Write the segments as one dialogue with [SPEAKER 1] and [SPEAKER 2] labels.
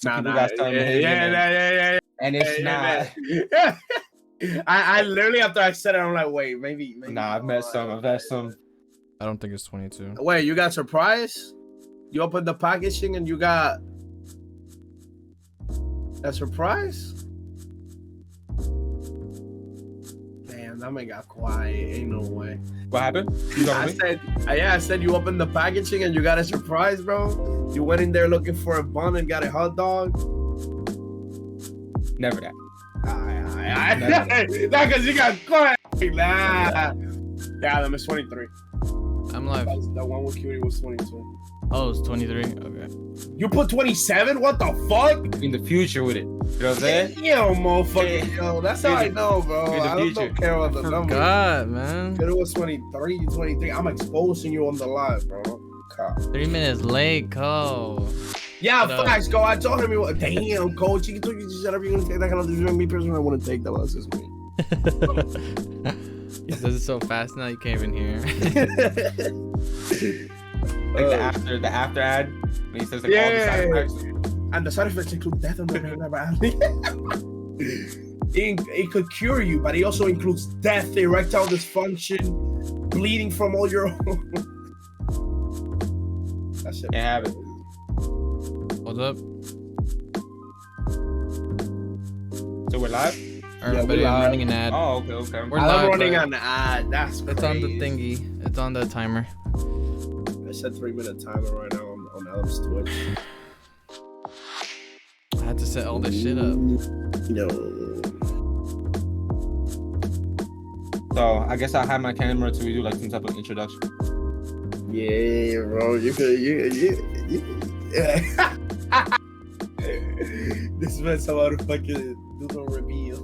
[SPEAKER 1] Some
[SPEAKER 2] Nah,
[SPEAKER 1] people
[SPEAKER 2] nah,
[SPEAKER 1] got something hidden in it,
[SPEAKER 2] yeah.
[SPEAKER 1] and it's not.
[SPEAKER 2] Yeah. I literally after I said it, I'm like, wait, maybe.
[SPEAKER 1] Nah, I've met some. I've had some.
[SPEAKER 3] I don't think it's 22.
[SPEAKER 2] Wait, you got surprise? You opened the packaging and you got a surprise? Damn, that man got quiet. Ain't no way.
[SPEAKER 1] What happened? You
[SPEAKER 2] I said you opened the packaging and you got a surprise, bro. You went in there looking for a bun and got a hot dog.
[SPEAKER 1] Never that.
[SPEAKER 2] Nah, because you got quiet. Nah. Yeah, them is 23.
[SPEAKER 3] I'm live.
[SPEAKER 2] That one with Cutie was 22.
[SPEAKER 3] Oh, it's 23. Okay.
[SPEAKER 2] You put 27? What the fuck?
[SPEAKER 1] In the future with it. You know what I'm saying?
[SPEAKER 2] Yo, motherfucker. Yo, that's how I know, bro. I don't care about the number.
[SPEAKER 3] God, man.
[SPEAKER 2] It was 23, 23. I'm exposing you on the live, bro. God.
[SPEAKER 3] 3 minutes late, Cole.
[SPEAKER 2] Yeah, facts, go. I told him, damn, coach, you told you to shut up. You're gonna take that kind of decision. Me personally, I want to take that. Well, that's just me.
[SPEAKER 3] He says it so fast now you can't even hear.
[SPEAKER 1] Like the after ad when he says like all the side effects.
[SPEAKER 2] And the side effects include death and it could cure you, but it also includes death, erectile dysfunction, bleeding from all your that shit.
[SPEAKER 1] Can't have it.
[SPEAKER 3] What's up?
[SPEAKER 1] So we're live?
[SPEAKER 3] Everybody, I'm running an ad.
[SPEAKER 1] Oh, okay.
[SPEAKER 3] We're
[SPEAKER 2] I'm
[SPEAKER 3] live,
[SPEAKER 2] running an ad. That's crazy.
[SPEAKER 3] It's on the thingy. It's on the timer.
[SPEAKER 2] I said 3-minute timer right now on Adam's Twitch.
[SPEAKER 3] I had to set all this shit up.
[SPEAKER 2] No.
[SPEAKER 1] So I guess I'll have my camera till we do like some type of introduction.
[SPEAKER 2] Yeah, bro. You could. This man's about to fucking do the reveal.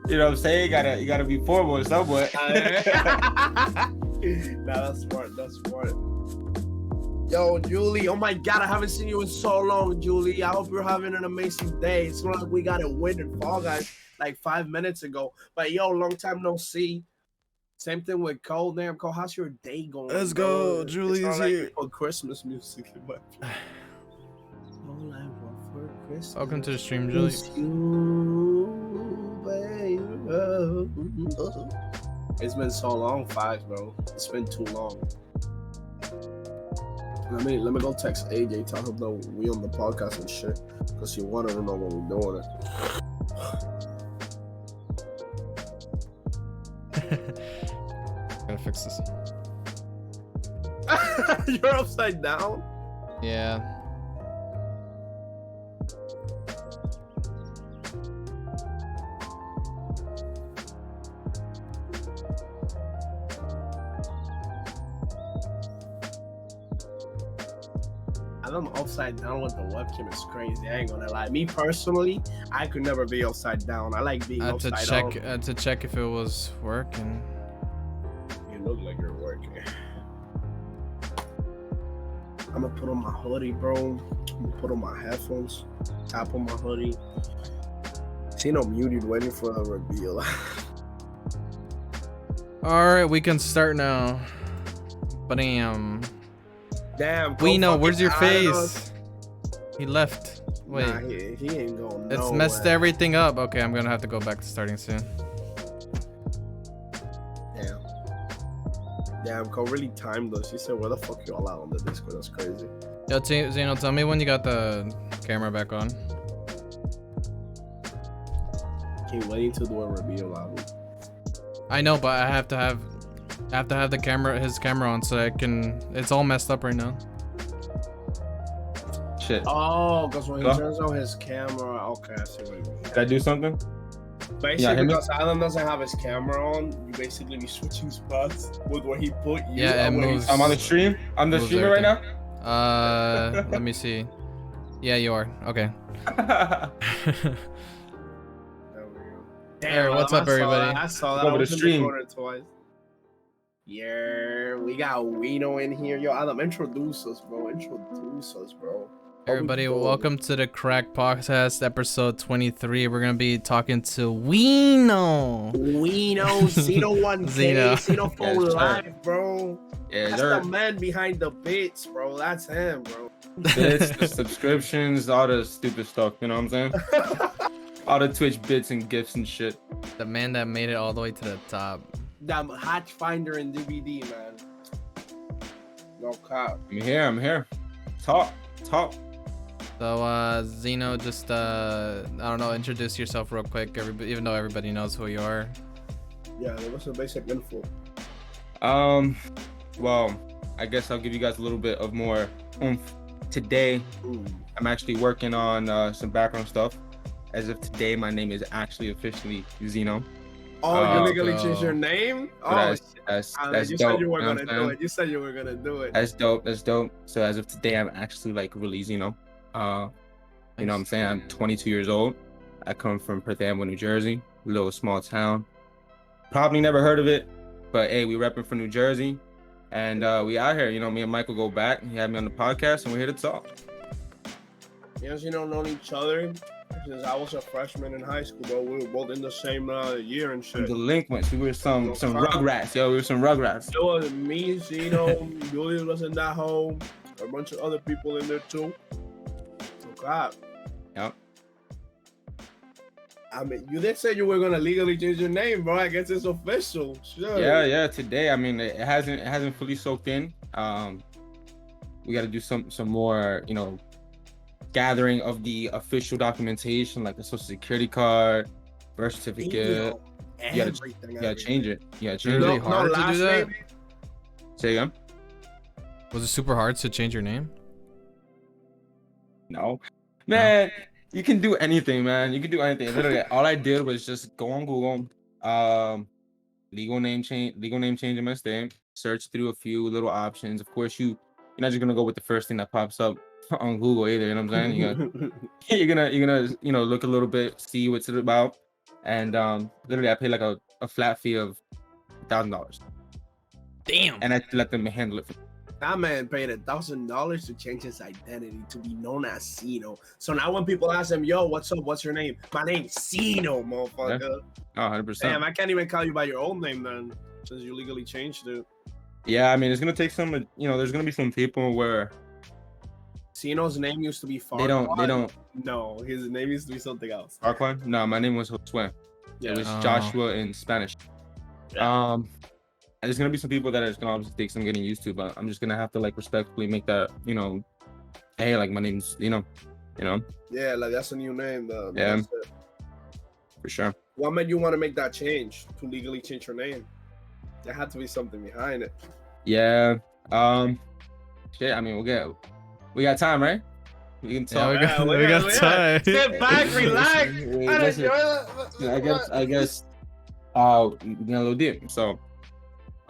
[SPEAKER 1] You know what I'm saying? You gotta be formal somewhat.
[SPEAKER 2] Nah, that's smart. That's smart. Yo, Julie. Oh my God, I haven't seen you in so long, Julie. I hope you're having an amazing day. It's not like we got a win in Fall Guys like 5 minutes ago. But yo, long time no see. Same thing with Cole. Damn, Cole, how's your day going?
[SPEAKER 3] Let's go. Julie's
[SPEAKER 2] it's
[SPEAKER 3] here.
[SPEAKER 2] Like for Christmas music. All I want for Christmas.
[SPEAKER 3] Welcome to the stream, Julie.
[SPEAKER 2] You, baby. It's been so long, Fives, bro. It's been too long. Let me go text AJ, tell him that we on the podcast and shit, because he wanted to know when we're doing it.
[SPEAKER 3] Gotta fix this.
[SPEAKER 2] You're upside down?
[SPEAKER 3] Yeah.
[SPEAKER 2] I'm upside down with the webcam is crazy. I ain't gonna lie. Me personally, I could never be upside down. I like being upside down.
[SPEAKER 3] To check if it was working.
[SPEAKER 2] You look like you're working. I'm gonna put on my hoodie, bro. I'm gonna put on my headphones. Tap on my hoodie. XENOOO muted, waiting for the reveal.
[SPEAKER 3] All right, we can start now. Bam.
[SPEAKER 2] Damn.
[SPEAKER 3] We know. Where's your face? He left. Wait.
[SPEAKER 2] Nah, he ain't going.
[SPEAKER 3] It's messed everything up. Okay, I'm gonna have to go back to starting soon. Damn, Cole really timed us. He said, "Where the fuck you all out on the Discord?" That's crazy. Yo, Zeno, tell me when you got the camera back on.
[SPEAKER 2] Keep waiting to do a reveal album.
[SPEAKER 3] I know, but I have to have the camera, his camera on, so I can. It's all messed up right now.
[SPEAKER 1] Shit.
[SPEAKER 2] Oh, because when he turns on his camera, okay, I see what you mean.
[SPEAKER 1] Did I do something?
[SPEAKER 2] Basically, because Alan doesn't have his camera on, you basically be switching spots with where he put you.
[SPEAKER 3] Yeah, it moves.
[SPEAKER 1] I'm on the stream. I'm the streamer right now.
[SPEAKER 3] Let me see. Yeah, you are. Okay.
[SPEAKER 2] There we go. Damn,
[SPEAKER 3] what's up, everybody?
[SPEAKER 2] I saw that.
[SPEAKER 1] Over the stream.
[SPEAKER 2] Twice. Yeah, we got Wino in here. Yo, Adam, introduce us, bro. Introduce us, bro.
[SPEAKER 3] Everybody, welcome to the Crack Podcast, episode 23. We're gonna be talking to Weeno.
[SPEAKER 2] Xeno 1K,
[SPEAKER 3] Xeno.
[SPEAKER 2] Xeno for
[SPEAKER 1] Yes, sir.
[SPEAKER 2] life, bro.
[SPEAKER 1] Yeah,
[SPEAKER 2] That's
[SPEAKER 1] sir.
[SPEAKER 2] the man behind the bits, bro. That's him, bro.
[SPEAKER 1] Bits, the subscriptions, all the stupid stuff. You know what I'm saying? All the Twitch bits and gifts and shit.
[SPEAKER 3] The man that made it all the way to the top.
[SPEAKER 2] That hatch finder and DVD, man. No cap.
[SPEAKER 1] I'm here. Talk.
[SPEAKER 3] So, Xeno, just, I don't know, introduce yourself real quick, even though everybody knows who you are.
[SPEAKER 2] Yeah, there was some basic info.
[SPEAKER 1] Well, I guess I'll give you guys a little bit of more oomph. Today, I'm actually working on some background stuff. As of today, my name is actually officially Xeno.
[SPEAKER 2] Oh, you legally changed your name? Oh,
[SPEAKER 1] that's
[SPEAKER 2] you
[SPEAKER 1] dope.
[SPEAKER 2] said you were
[SPEAKER 1] know
[SPEAKER 2] gonna
[SPEAKER 1] what I'm
[SPEAKER 2] do
[SPEAKER 1] saying?
[SPEAKER 2] it. You said you were gonna do it.
[SPEAKER 1] That's dope. So as of today, I'm actually like really Xeno. You know what I'm saying? I'm 22 years old. I come from Perth Amboy, New Jersey, a little small town. Probably never heard of it, but hey, we repping for New Jersey. And we out here, you know, me and Michael go back. He had me on the podcast and we're here to talk.
[SPEAKER 2] Yes, you don't know each other since I was a freshman in high school, bro. We were both in the same year and
[SPEAKER 1] Some
[SPEAKER 2] shit.
[SPEAKER 1] delinquents. We were some rugrats, yo. We were some rugrats.
[SPEAKER 2] It was me, Zeno, Julius was in that home, a bunch of other people in there too. So God.
[SPEAKER 1] Yep.
[SPEAKER 2] I mean, you did say you were gonna legally change your name, bro. I guess it's official. Sure.
[SPEAKER 1] Yeah. Today, I mean, it hasn't fully soaked in. We got to do some more, you know, gathering of the official documentation, like the social security card, birth certificate. You gotta change it. Yeah, change
[SPEAKER 3] Really
[SPEAKER 1] it.
[SPEAKER 3] hard to do that?
[SPEAKER 2] Name?
[SPEAKER 1] Say again?
[SPEAKER 3] Was it super hard to change your name?
[SPEAKER 1] No, man. You can do anything, man. You can do anything. Literally, all I did was just go on Google, legal name changing mistake. Search through a few little options. Of course, you're not just gonna go with the first thing that pops up on Google either. You know what I'm saying? You're gonna you know, look a little bit, see what's it about, and literally I paid like a flat fee of $1,000.
[SPEAKER 3] Damn.
[SPEAKER 1] And I let them handle it.
[SPEAKER 2] That man paid $1,000 to change his identity to be known as Xeno. So now when people ask him, yo, what's up? What's your name? My name's Xeno, motherfucker.
[SPEAKER 1] Yeah. Oh, 100%.
[SPEAKER 2] Damn, I can't even call you by your old name then, since you legally changed it.
[SPEAKER 1] Yeah, I mean, it's gonna take some, you know, there's gonna be some people where
[SPEAKER 2] Xeno's name used to be Farquaad.
[SPEAKER 1] they don't.
[SPEAKER 2] No, his name used to be something else.
[SPEAKER 1] Farquaad? No, my name was Josue.
[SPEAKER 2] Yeah.
[SPEAKER 1] It was
[SPEAKER 3] Oh.
[SPEAKER 1] Joshua in Spanish.
[SPEAKER 2] Yeah.
[SPEAKER 1] And there's gonna be some people that it's gonna obviously take some getting used to, but I'm just gonna have to like respectfully make that, you know, hey, like my name's, you know.
[SPEAKER 2] Yeah, like that's a new name.
[SPEAKER 1] Yeah.
[SPEAKER 2] That's it.
[SPEAKER 1] For sure.
[SPEAKER 2] What made you want to make that change to legally change your name? There had to be something behind it.
[SPEAKER 1] Yeah. Shit. I mean, we got time, right? We can talk.
[SPEAKER 3] Yeah, we got time.
[SPEAKER 2] Sit back, relax.
[SPEAKER 1] Listen, I guess. You know, a little deep. So,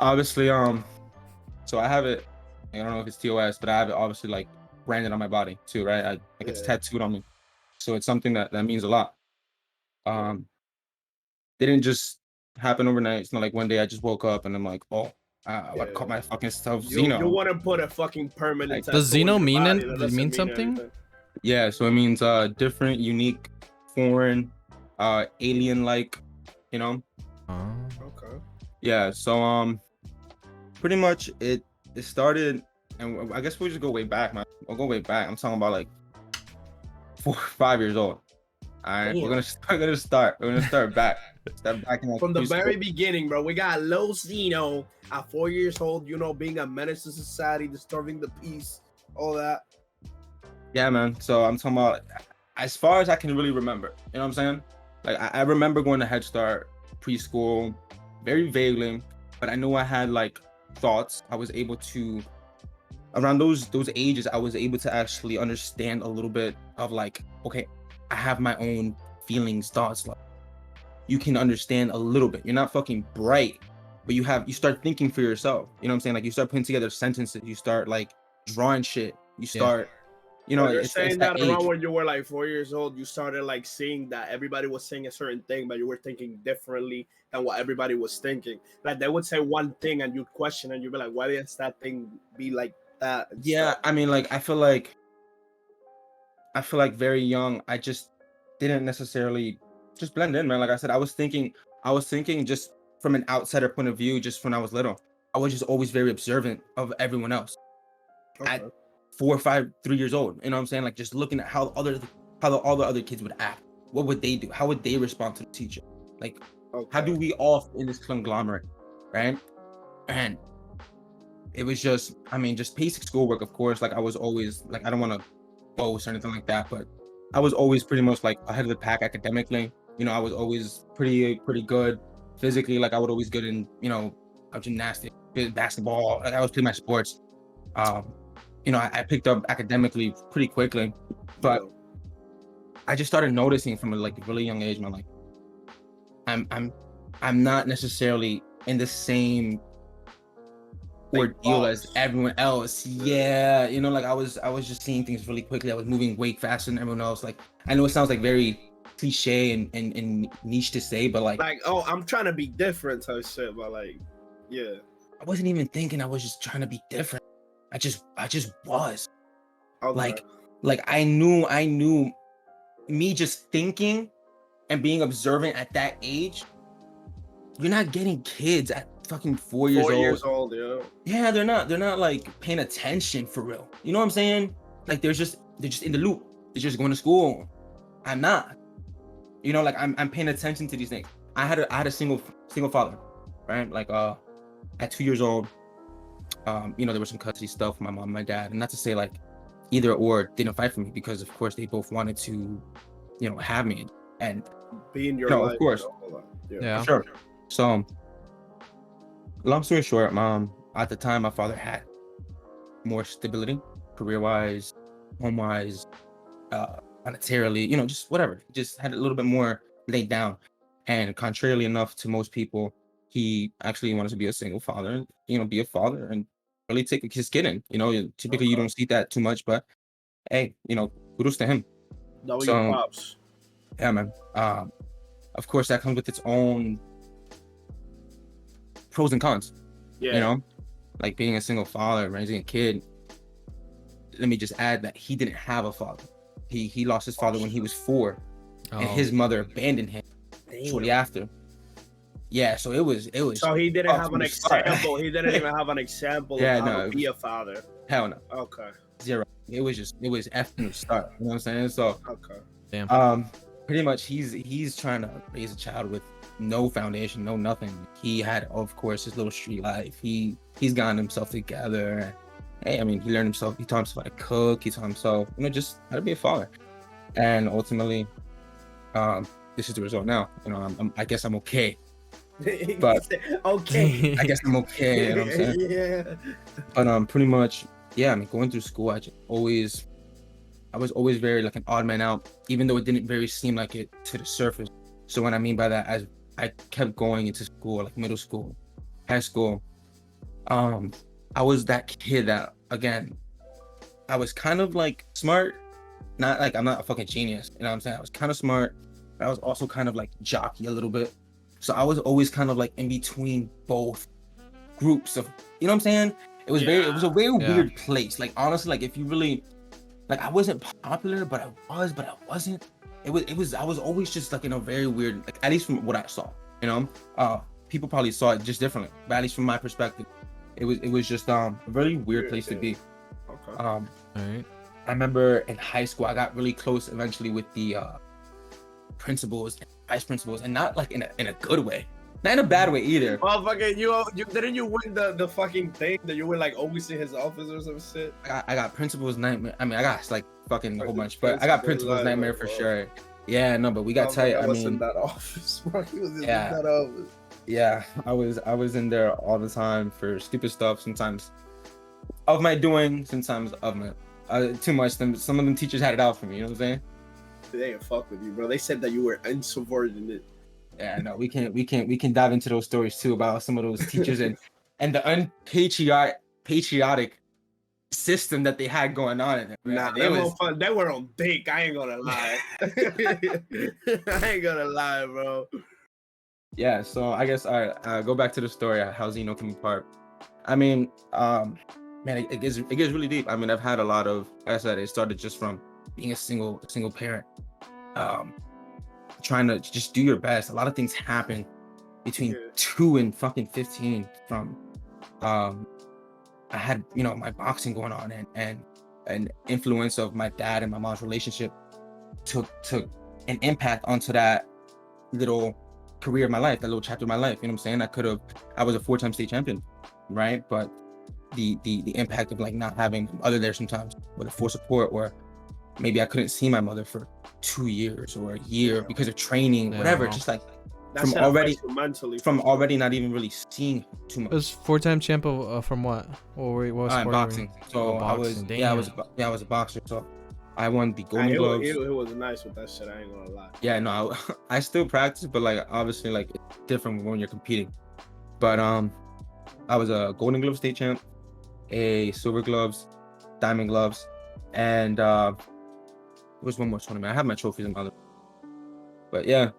[SPEAKER 1] obviously, so I have it. I don't know if it's TOS, but I have it obviously like branded on my body too, right? Like it's tattooed on me, so it's something that means a lot. Didn't just happen overnight. It's not like one day I just woke up and I'm like, oh, I would call my fucking stuff Xeno.
[SPEAKER 2] You want to put a fucking permanent
[SPEAKER 1] Like,
[SPEAKER 2] tattoo
[SPEAKER 3] does
[SPEAKER 2] on
[SPEAKER 3] Xeno
[SPEAKER 2] your
[SPEAKER 3] mean
[SPEAKER 2] body,
[SPEAKER 3] it?
[SPEAKER 2] that
[SPEAKER 3] Does it
[SPEAKER 2] doesn't
[SPEAKER 3] mean something?
[SPEAKER 2] anything.
[SPEAKER 1] Yeah, so it means different, unique, foreign, alien-like, you know.
[SPEAKER 3] Oh.
[SPEAKER 2] Okay.
[SPEAKER 1] Yeah, so pretty much it started, and I guess we'll just go way back, man. We'll go way back. I'm talking about like 4 or 5 years old. All right,
[SPEAKER 2] Damn.
[SPEAKER 1] we're gonna start back. Start back in like
[SPEAKER 2] From the
[SPEAKER 1] preschool.
[SPEAKER 2] very beginning, bro, we got low Xeno at 4 years old, you know, being a menace to society, disturbing the peace, all that.
[SPEAKER 1] Yeah, man. So I'm talking about as far as I can really remember. You know what I'm saying? Like I remember going to Head Start, preschool, very vaguely, but I know I had like thoughts. I was able to, around those ages, I was able to actually understand a little bit of like, okay, I have my own feelings, thoughts. Like you can understand a little bit. You're not fucking bright, but you start thinking for yourself. You know what I'm saying? Like you start putting together sentences. You start like drawing shit. You start. You know,
[SPEAKER 2] you're
[SPEAKER 1] it's
[SPEAKER 2] saying
[SPEAKER 1] that
[SPEAKER 2] that around
[SPEAKER 1] age.
[SPEAKER 2] when you were like 4 years old, you started like seeing that everybody was saying a certain thing, but you were thinking differently than what everybody was thinking. Like they would say one thing and you'd question and you'd be like, why does that thing be like that? And
[SPEAKER 1] Yeah,
[SPEAKER 2] stuff.
[SPEAKER 1] I mean, like I feel like I feel like very young, I just didn't necessarily just blend in, man. Like I said, I was thinking just from an outsider point of view, just when I was little. I was just always very observant of everyone else. At
[SPEAKER 2] Okay.
[SPEAKER 1] 4 or 5, 3 years old. You know what I'm saying? Like just looking at all the other kids would act. What would they do? How would they respond to the teacher? Like, how do
[SPEAKER 2] Okay.
[SPEAKER 1] we all fit in this conglomerate, right? And it was just, I mean, just basic schoolwork, of course. Like I was always like, I don't want to boast or anything like that, but I was always pretty much like ahead of the pack academically. You know, I was always pretty good physically. Like I would always good in, gymnastics, basketball. Like I was playing my sports. Um, I picked up academically pretty quickly, but
[SPEAKER 2] Yeah.
[SPEAKER 1] I just started noticing from a like really young age, man, like I'm I'm I'm not necessarily in the same
[SPEAKER 2] Like
[SPEAKER 1] ordeal as
[SPEAKER 2] boss.
[SPEAKER 1] everyone else. Yeah, like I was just seeing things really quickly. I was moving way faster than everyone else. Like I know it sounds like very cliche and niche to say, but like
[SPEAKER 2] Like, oh, I'm trying to be different type shit, but like, yeah.
[SPEAKER 1] I wasn't even thinking I was just trying to be different. I just was.
[SPEAKER 2] Okay.
[SPEAKER 1] Like I knew me just thinking and being observant at that age. You're not getting kids at fucking 4 years
[SPEAKER 2] 4 years
[SPEAKER 1] old.
[SPEAKER 2] old, yeah.
[SPEAKER 1] Yeah, they're not like paying attention for real. You know what I'm saying? Like they're just in the loop. They're just going to school. I'm not. Like I'm paying attention to these things. I had a single father, right? Like at 2 years old, there was some custody stuff with my mom and my dad. And not to say like either or didn't fight for me, because of course they both wanted to, have me. And
[SPEAKER 2] Be in your life.
[SPEAKER 1] of course,
[SPEAKER 2] All that. Yeah.
[SPEAKER 1] for
[SPEAKER 3] Yeah.
[SPEAKER 1] sure. So long story short, at the time my father had more stability, career-wise, home-wise, monetarily, just whatever. He just had a little bit more laid down. And contrarily enough to most people, he actually wanted to be a single father, be a father and really take his kid in. Typically you
[SPEAKER 2] Okay.
[SPEAKER 1] don't see that too much, but hey, kudos to him.
[SPEAKER 2] W
[SPEAKER 1] So
[SPEAKER 2] props.
[SPEAKER 1] yeah, man. Of course that comes with its own pros and cons,
[SPEAKER 2] Yeah.
[SPEAKER 1] like being a single father, raising a kid. Let me just add that he didn't have a father. He lost his father when he was 4, and
[SPEAKER 3] Oh.
[SPEAKER 1] his mother abandoned him shortly
[SPEAKER 2] Damn.
[SPEAKER 1] after. Yeah, so it was
[SPEAKER 2] So he didn't
[SPEAKER 1] tough
[SPEAKER 2] have
[SPEAKER 1] from
[SPEAKER 2] an
[SPEAKER 1] the start.
[SPEAKER 2] example. He didn't even have an example
[SPEAKER 1] Yeah,
[SPEAKER 2] of how
[SPEAKER 1] no,
[SPEAKER 2] to
[SPEAKER 1] it
[SPEAKER 2] be
[SPEAKER 1] was
[SPEAKER 2] a father.
[SPEAKER 1] hell no,
[SPEAKER 2] Okay.
[SPEAKER 1] 0. It was F from the start. You know what I'm saying? So
[SPEAKER 2] Okay.
[SPEAKER 1] pretty much he's trying to raise a child with no foundation, no nothing. He had, of course, his little street life. He's gotten himself together. Hey, I mean, he taught himself how to cook. He taught himself, just how to be a father. And ultimately, this is the result now. I guess I'm okay. But
[SPEAKER 2] Okay.
[SPEAKER 1] I guess I'm okay. You know what I'm saying?
[SPEAKER 2] Yeah.
[SPEAKER 1] But pretty much, yeah. I mean, going through school, I was always very like an odd man out, even though it didn't very seem like it to the surface. So what I mean by that, as I kept going into school, like middle school, high school, I was that kid that, again, I was kind of like smart, not like I'm not a fucking genius, you know what I'm saying? I was kind of smart, but I was also kind of like jockey a little bit. So I was always kind of like in between both groups of, you know what I'm saying? It was a very
[SPEAKER 3] Yeah.
[SPEAKER 1] weird place. Like honestly, like if you really, like I wasn't popular, but I wasn't. I was always just like in a very weird, like at least from what I saw, people probably saw it just differently, but at least from my perspective, it was just a very weird place to be.
[SPEAKER 2] Okay.
[SPEAKER 3] All right.
[SPEAKER 1] I remember in high school, I got really close eventually with the principals and vice principals, and not like in a good way, not in a bad way either.
[SPEAKER 2] Well, fucking you didn't you win the fucking thing that you were like always in his office or some shit?
[SPEAKER 1] I got principal's nightmare. I mean, I got like fucking a whole bunch, but I got principal's nightmare for sure. Yeah, no, but we got tight.
[SPEAKER 2] I
[SPEAKER 1] I
[SPEAKER 2] was in
[SPEAKER 1] mean,
[SPEAKER 2] that office, bro. He was in
[SPEAKER 1] Yeah.
[SPEAKER 2] that office.
[SPEAKER 1] yeah, I was in there all the time for stupid stuff. Sometimes of my doing, sometimes of my too much. Some of them teachers had it out for me. You know what I'm saying?
[SPEAKER 2] They ain't fuck with you, bro. They said that you were insubordinate.
[SPEAKER 1] Yeah, no, we can dive into those stories too about some of those teachers and the patriotic system that they had going on in there.
[SPEAKER 2] Nah, they were on dick. I ain't gonna lie. I ain't gonna lie, bro.
[SPEAKER 1] Yeah, so I guess go back to the story how XENOOO came apart. I mean, man, it gets really deep. I mean, I've had a lot of, like I said, it started just from being a single parent, um, trying to just do your best. A lot of things happen between
[SPEAKER 2] Yeah.
[SPEAKER 1] 2 and fucking 15 from um I had, my boxing going on, and an influence of my dad and my mom's relationship took an impact onto that little career of my life, that little chapter of my life. You know what I'm saying? I was a 4-time state champion, right? But the impact of like not having my mother there sometimes with a full support, or maybe I couldn't see my mother for 2 years or a year because of training,
[SPEAKER 3] Yeah,
[SPEAKER 1] whatever.
[SPEAKER 3] wow.
[SPEAKER 1] Just like
[SPEAKER 2] That
[SPEAKER 1] from
[SPEAKER 2] shit
[SPEAKER 1] already
[SPEAKER 2] affects you mentally. for
[SPEAKER 1] from
[SPEAKER 2] sure.
[SPEAKER 1] already not even really seeing too
[SPEAKER 3] It
[SPEAKER 1] much.
[SPEAKER 3] was 4-time champ from what? What sport?
[SPEAKER 1] Boxing. So I was,
[SPEAKER 3] boxing.
[SPEAKER 1] yeah,
[SPEAKER 3] Damn.
[SPEAKER 1] I was a boxer. So I won the
[SPEAKER 2] Nah,
[SPEAKER 1] Golden Gloves.
[SPEAKER 2] he was nice with that shit. I ain't gonna lie.
[SPEAKER 1] Yeah, no, I still practice, but like obviously like it's different when you're competing. But I was a Golden Glove state champ, a Silver Gloves, Diamond Gloves, and there was one more tournament. I have my trophies in my other. But yeah.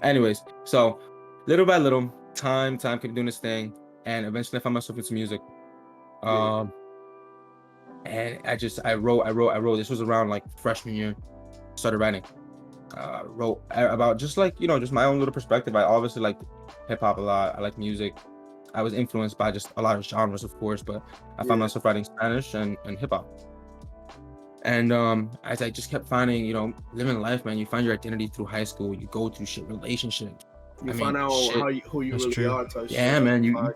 [SPEAKER 1] Anyways, so little by little, time kept doing this thing, and eventually I found myself into music.
[SPEAKER 2] Yeah.
[SPEAKER 1] And I wrote. This was around like freshman year. Started writing. Wrote about just like, just my own little perspective. I obviously like hip hop a lot. I like music. I was influenced by just a lot of genres, of course, but I found
[SPEAKER 2] Yeah.
[SPEAKER 1] myself writing Spanish and hip hop. And as I just kept finding, living life, man, you find your identity through high school. You go through shit, relationships.
[SPEAKER 2] You
[SPEAKER 1] I
[SPEAKER 2] find
[SPEAKER 1] mean,
[SPEAKER 2] out
[SPEAKER 1] shit.
[SPEAKER 2] who you
[SPEAKER 3] That's
[SPEAKER 2] really
[SPEAKER 3] true.
[SPEAKER 2] are. Type
[SPEAKER 1] Yeah,
[SPEAKER 2] shit.
[SPEAKER 1] man.
[SPEAKER 2] Like,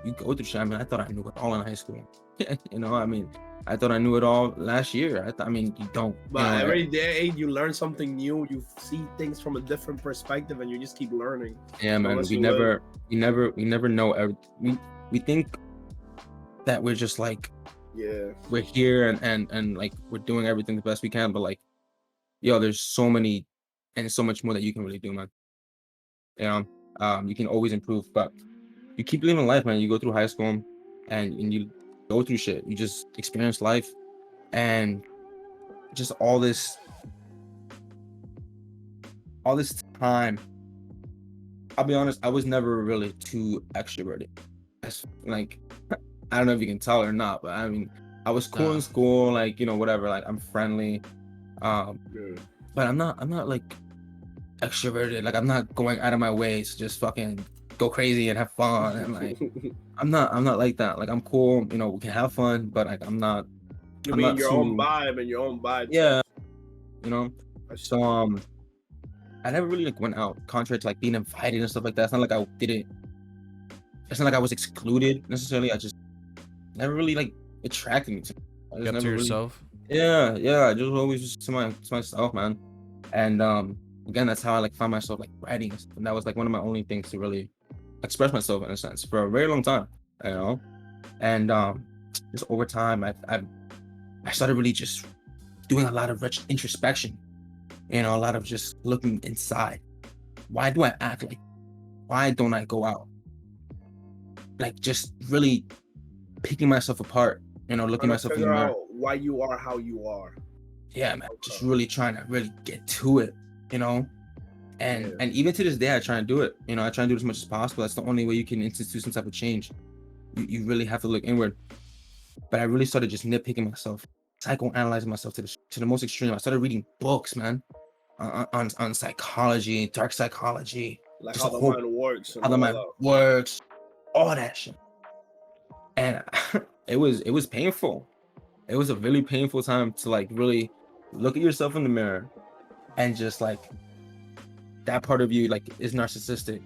[SPEAKER 1] You go through shit. I mean, I thought I knew it all in high school. I mean, I thought I knew it all last year. I mean, you don't.
[SPEAKER 2] But every day you learn something new. You see things from a different perspective, and you just keep learning.
[SPEAKER 1] Yeah, man.
[SPEAKER 2] Unless
[SPEAKER 1] We
[SPEAKER 2] you
[SPEAKER 1] never know everything. We think that we're just like,
[SPEAKER 2] Yeah.
[SPEAKER 1] we're here and like we're doing everything the best we can, but like, there's so many and so much more that you can really do, man. You can always improve, but you keep living life, man. You go through high school and you go through shit. You just experience life and just all this time. I'll be honest, I was never really too extroverted. Like, I don't know if you can tell or not, but I mean, I was cool in school, like, whatever, like I'm friendly.
[SPEAKER 2] Yeah.
[SPEAKER 1] But I'm not like extroverted. Like I'm not going out of my way to just fucking go crazy and have fun. And like I'm not like that. Like I'm cool, we can have fun, but like I'm not
[SPEAKER 2] You
[SPEAKER 1] I'm
[SPEAKER 2] mean
[SPEAKER 1] not
[SPEAKER 2] your own
[SPEAKER 1] too,
[SPEAKER 2] vibe and your own vibe.
[SPEAKER 1] yeah, you know.
[SPEAKER 2] That's
[SPEAKER 1] So I never really like went out, contrary to like being invited and stuff like that. It's not like I didn't. It's not like I was excluded necessarily. I just never really like attracted me to. I just
[SPEAKER 3] Up
[SPEAKER 1] never
[SPEAKER 3] to
[SPEAKER 1] really.
[SPEAKER 3] yourself.
[SPEAKER 1] Yeah. I just always just to myself, man. And again, that's how I like found myself like writing, and that was like one of my only things to really express myself in a sense for a very long time, And just over time, I started really just doing a lot of introspection, a lot of just looking inside. Why do I act like? Why don't I go out? Like just really picking myself apart, looking
[SPEAKER 2] Trying to
[SPEAKER 1] myself in the
[SPEAKER 2] figure
[SPEAKER 1] mirror.
[SPEAKER 2] out why you are how you are.
[SPEAKER 1] Yeah, man, just really trying to really get to it, And even to this day, I try and do it. I try and do it as much as possible. That's the only way you can institute some type of change. You really have to look inward. But I really started just nitpicking myself, psychoanalyzing myself to the most extreme. I started reading books, man, on psychology, dark psychology,
[SPEAKER 2] Like
[SPEAKER 1] just
[SPEAKER 2] how
[SPEAKER 1] a
[SPEAKER 2] the
[SPEAKER 1] whole
[SPEAKER 2] mind works and
[SPEAKER 1] how the
[SPEAKER 2] all
[SPEAKER 1] mind
[SPEAKER 2] that.
[SPEAKER 1] works, all that shit. And it was painful. It was a really painful time to like really look at yourself in the mirror and just like that part of you like is narcissistic.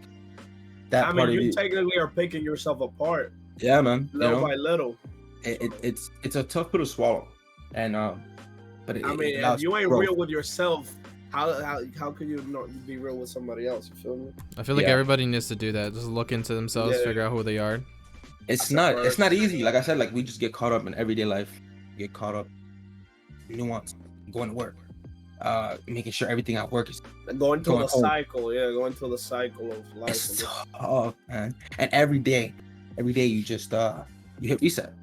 [SPEAKER 1] That
[SPEAKER 2] I
[SPEAKER 1] part
[SPEAKER 2] mean,
[SPEAKER 1] of
[SPEAKER 2] you
[SPEAKER 1] you,
[SPEAKER 2] technically are picking yourself apart,
[SPEAKER 1] yeah, man.
[SPEAKER 2] little by little.
[SPEAKER 1] It's a tough pill to swallow, and but
[SPEAKER 2] I
[SPEAKER 1] it
[SPEAKER 2] mean, if
[SPEAKER 1] allows
[SPEAKER 2] you ain't
[SPEAKER 1] growth.
[SPEAKER 2] real with yourself, how could you not be real with somebody else? You feel me?
[SPEAKER 3] I feel like
[SPEAKER 1] Yeah.
[SPEAKER 3] everybody needs to do that. Just look into themselves,
[SPEAKER 2] Yeah.
[SPEAKER 3] figure out who they are.
[SPEAKER 1] It's
[SPEAKER 2] That's
[SPEAKER 1] not easy. Like I said, like we just get caught up in everyday life, get caught up in nuance, going to work, making sure everything at work is
[SPEAKER 2] Going through
[SPEAKER 1] going
[SPEAKER 2] the
[SPEAKER 1] home.
[SPEAKER 2] cycle, going through the cycle of life.
[SPEAKER 1] It's tough, man. And every day you just you hit reset.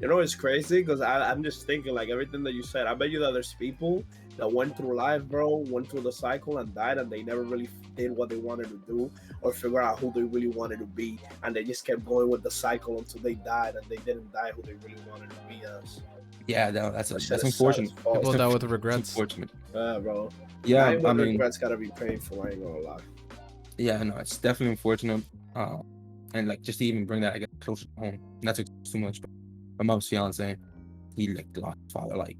[SPEAKER 2] You know, it's crazy because I'm just thinking like everything that you said. I bet you that there's people that went through life, bro, went through the cycle and died, and they never really did what they wanted to do or figure out who they really wanted to be, and they just kept going with the cycle until they died, and they didn't die who they really wanted to be as.
[SPEAKER 1] Yeah, no, that's
[SPEAKER 2] That shit
[SPEAKER 1] that's
[SPEAKER 2] is sad as
[SPEAKER 1] unfortunate.
[SPEAKER 2] fuck.
[SPEAKER 3] People die with
[SPEAKER 1] It's
[SPEAKER 3] regrets.
[SPEAKER 1] unfortunate.
[SPEAKER 2] Yeah, bro.
[SPEAKER 1] Yeah,
[SPEAKER 2] Dying
[SPEAKER 1] I
[SPEAKER 2] with
[SPEAKER 1] mean,
[SPEAKER 2] regrets gotta be painful. I ain't gonna lie.
[SPEAKER 1] yeah, no, it's definitely unfortunate. And like just to even bring that, I guess, closer to home, not to too much. But my mom's fiance, he like lost his father like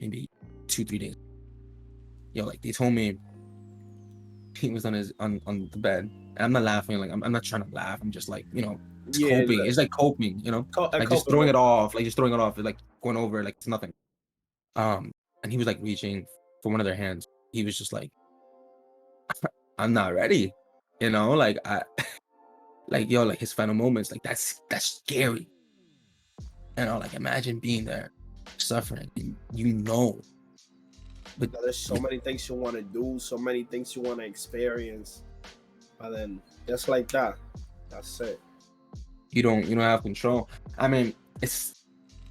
[SPEAKER 1] maybe 2-3 days. Yo, like they told me he was on the bed, and I'm not laughing. Like I'm not trying to laugh. I'm just like it's
[SPEAKER 2] Yeah,
[SPEAKER 1] coping. It's like coping.
[SPEAKER 2] a
[SPEAKER 1] Like just
[SPEAKER 2] couple
[SPEAKER 1] throwing
[SPEAKER 2] of
[SPEAKER 1] it off. Like just throwing it off. Like going over. Like it's nothing. And he was like reaching for one of their hands. He was just like, I'm not ready. Like I like yo, like his final moments, like that's scary. Like imagine being there, suffering, and but
[SPEAKER 2] there's so many things you want to do, so many things you want to experience, and then just like that, that's it.
[SPEAKER 1] you don't have control. I mean, it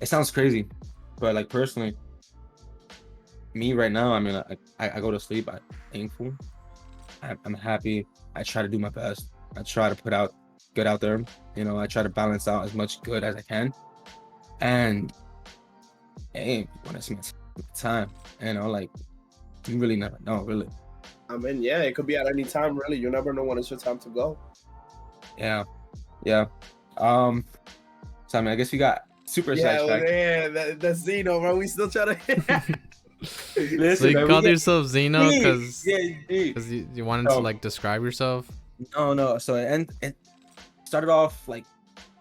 [SPEAKER 1] sounds crazy, but like personally, me right now, I mean, I go to sleep, I'm thankful, I'm happy. I try to do my best. I try to put out good out there. I try to balance out as much good as I can. And hey, when it's my time, like you really never know, really.
[SPEAKER 2] I mean, yeah, it could be at any time, really. You never know when it's your time to go.
[SPEAKER 1] Yeah. So I mean, I guess we got super
[SPEAKER 2] Yeah, well,
[SPEAKER 1] sidetracked.
[SPEAKER 2] yeah, that's Zeno, bro. We still trying to.
[SPEAKER 1] Listen,
[SPEAKER 3] So you
[SPEAKER 1] man,
[SPEAKER 3] called
[SPEAKER 1] we
[SPEAKER 3] yourself Xeno
[SPEAKER 1] get
[SPEAKER 3] because
[SPEAKER 1] deep.
[SPEAKER 3] you wanted to like describe yourself?
[SPEAKER 1] No. So it started off like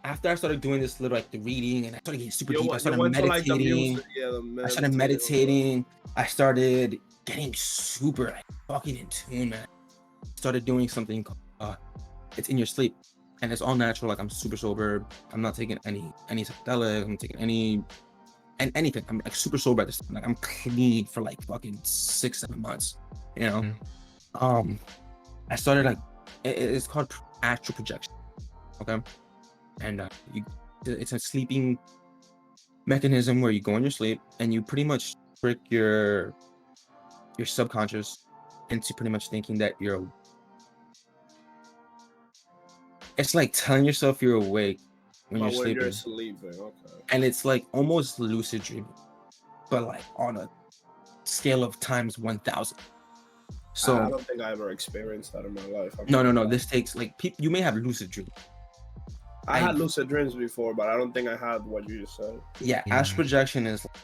[SPEAKER 1] after I started doing this little like the reading, and I started getting super deep. I started
[SPEAKER 2] went to like the
[SPEAKER 1] meditating.
[SPEAKER 2] music, yeah, the
[SPEAKER 1] I started meditating. I started getting super like fucking in tune, man. Started doing something called it's in your sleep, and it's all natural. Like I'm super sober. I'm not taking any psychedelics. I'm not taking anything. I'm like super sober at this time. Like I'm clean for like fucking 6-7 months. I started like it's called astral projection. Okay, and it's a sleeping mechanism where you go in your sleep and you pretty much trick your subconscious into pretty much thinking that it's like telling yourself you're awake when you're sleeping.
[SPEAKER 2] Okay.
[SPEAKER 1] And it's like almost lucid dreaming, but like on a scale of times 1000. So
[SPEAKER 2] I don't think I ever experienced that in my life.
[SPEAKER 1] no, this takes like you may have lucid dreams.
[SPEAKER 2] I had lucid dreams before, but I don't think I had what you just said.
[SPEAKER 1] Yeah, astral projection is like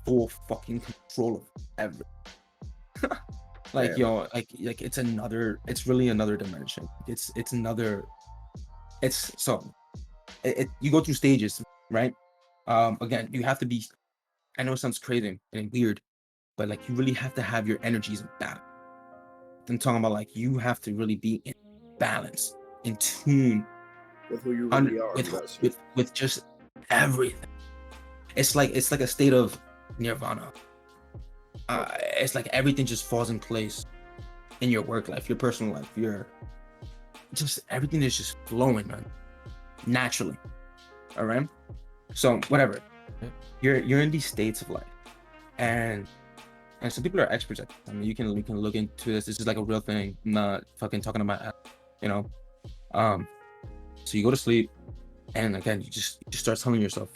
[SPEAKER 1] full fucking control of everything. Like yo, like it's really another dimension. You go through stages, right? Again, you have to be, I know it sounds crazy and weird, but like you really have to have your energies in balance. I'm talking about like you have to really be in balance, in tune
[SPEAKER 2] with who you really are,
[SPEAKER 1] with just everything. It's like a state of nirvana. It's like everything just falls in place in your work life, your personal life, everything is just flowing, man, naturally. All right. So whatever, you're in these states of life, and some people are experts at this. I mean, you can look into this. This is like a real thing. I'm not fucking talking about, So you go to sleep, and again, you just start telling yourself,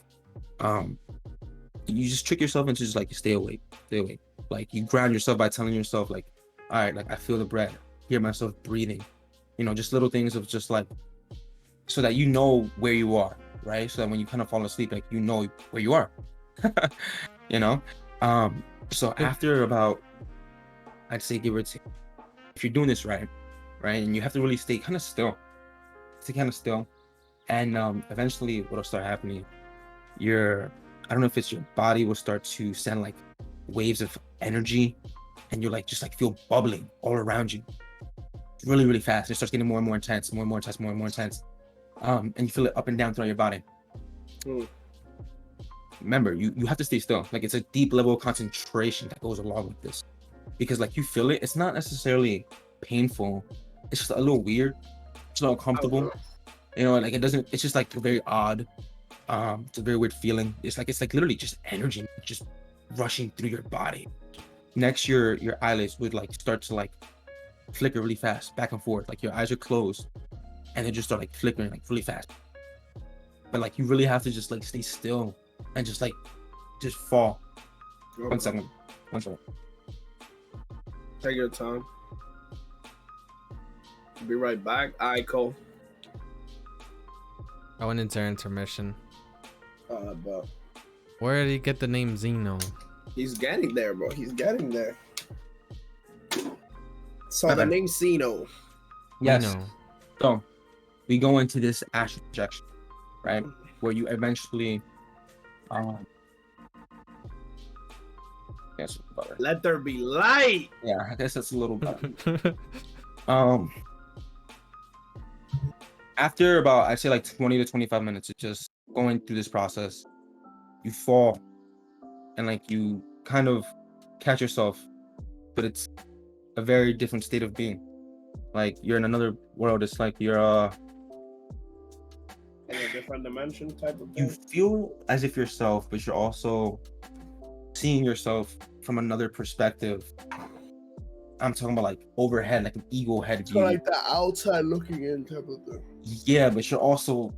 [SPEAKER 1] you just trick yourself into just like stay awake. Like you ground yourself by telling yourself like, all right, like I feel the breath, hear myself breathing, just little things of just like, so that you know where you are, right? So that when you kind of fall asleep, like you know where you are, So after about, I'd say give or take, if you're doing this right, and you have to really stay kind of still, and eventually what'll start happening, I don't know if it's your body will start to send like waves of energy, and you're like just like feel bubbling all around you, really, really fast. It starts getting more and more intense, and you feel it up and down throughout your body. Remember, you have to stay still. Like it's a deep level of concentration that goes along with this, because like you feel it. It's not necessarily painful. It's just a little weird. It's a little uncomfortable. Like it doesn't. It's just like very odd. It's a very weird feeling. It's like literally just energy just rushing through your body. Next, your eyelids would like start to like flicker really fast, back and forth. Like your eyes are closed, and they just start like flickering like really fast. But like you really have to just like stay still and just just fall.
[SPEAKER 2] Go.
[SPEAKER 1] 1 second. 1 second.
[SPEAKER 2] Take your time. Be right back. All right, Cole.
[SPEAKER 3] I went into intermission.
[SPEAKER 2] But
[SPEAKER 3] Where did he get the name Xeno?
[SPEAKER 2] he's getting there, bro. He's getting there. So
[SPEAKER 1] My
[SPEAKER 2] the
[SPEAKER 1] bad.
[SPEAKER 2] name XENOOO.
[SPEAKER 1] Yes.
[SPEAKER 3] Xeno.
[SPEAKER 1] So we go into this astral projection, right? Where you eventually, yes, better.
[SPEAKER 2] Let there be light.
[SPEAKER 1] Yeah, I guess that's a little better. After about, I'd say like 20 to 25 minutes of just going through this process, you fall and like you kind of catch yourself, but it's a very different state of being. Like you're in another world. It's like you're
[SPEAKER 2] In a different dimension type of
[SPEAKER 1] you
[SPEAKER 2] thing.
[SPEAKER 1] feel as if yourself, but you're also seeing yourself from another perspective. I'm talking about like overhead, like an eagle head
[SPEAKER 2] So
[SPEAKER 1] view.
[SPEAKER 2] like the outside looking in type of thing.
[SPEAKER 1] Yeah, but you're also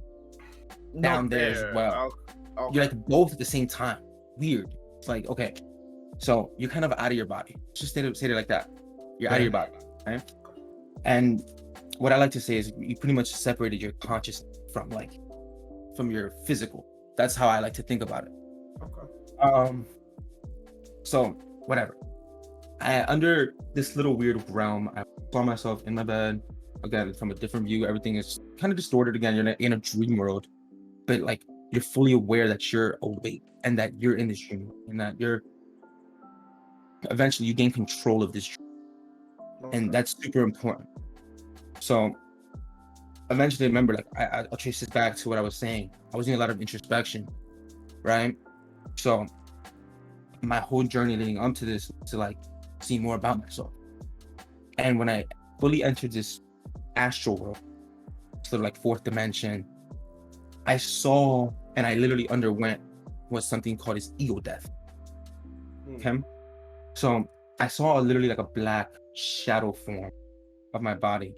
[SPEAKER 1] down
[SPEAKER 2] Not
[SPEAKER 1] there as well.
[SPEAKER 2] Okay.
[SPEAKER 1] You're like both at the same time. Weird. It's like, okay, so you're kind of out of your body. Just say it like that. You're out of your body, right? And what I like to say is you pretty much separated your consciousness from your physical. That's how I like to think about it.
[SPEAKER 2] Okay.
[SPEAKER 1] So whatever. Under this little weird realm, I saw myself in my bed again from a different view. Everything is kind of distorted again. You're in a dream world, but like you're fully aware that you're awake and that you're in this dream and that you're eventually you gain control of this dream. And that's super important. So eventually, remember, like I'll trace this back to what I was saying. I was doing a lot of introspection, right? So my whole journey leading up to this to like see more about myself. And when I fully entered this astral world, sort of like fourth dimension, I saw and I literally underwent was something called his ego death. Okay. So I saw literally like a black shadow form of my body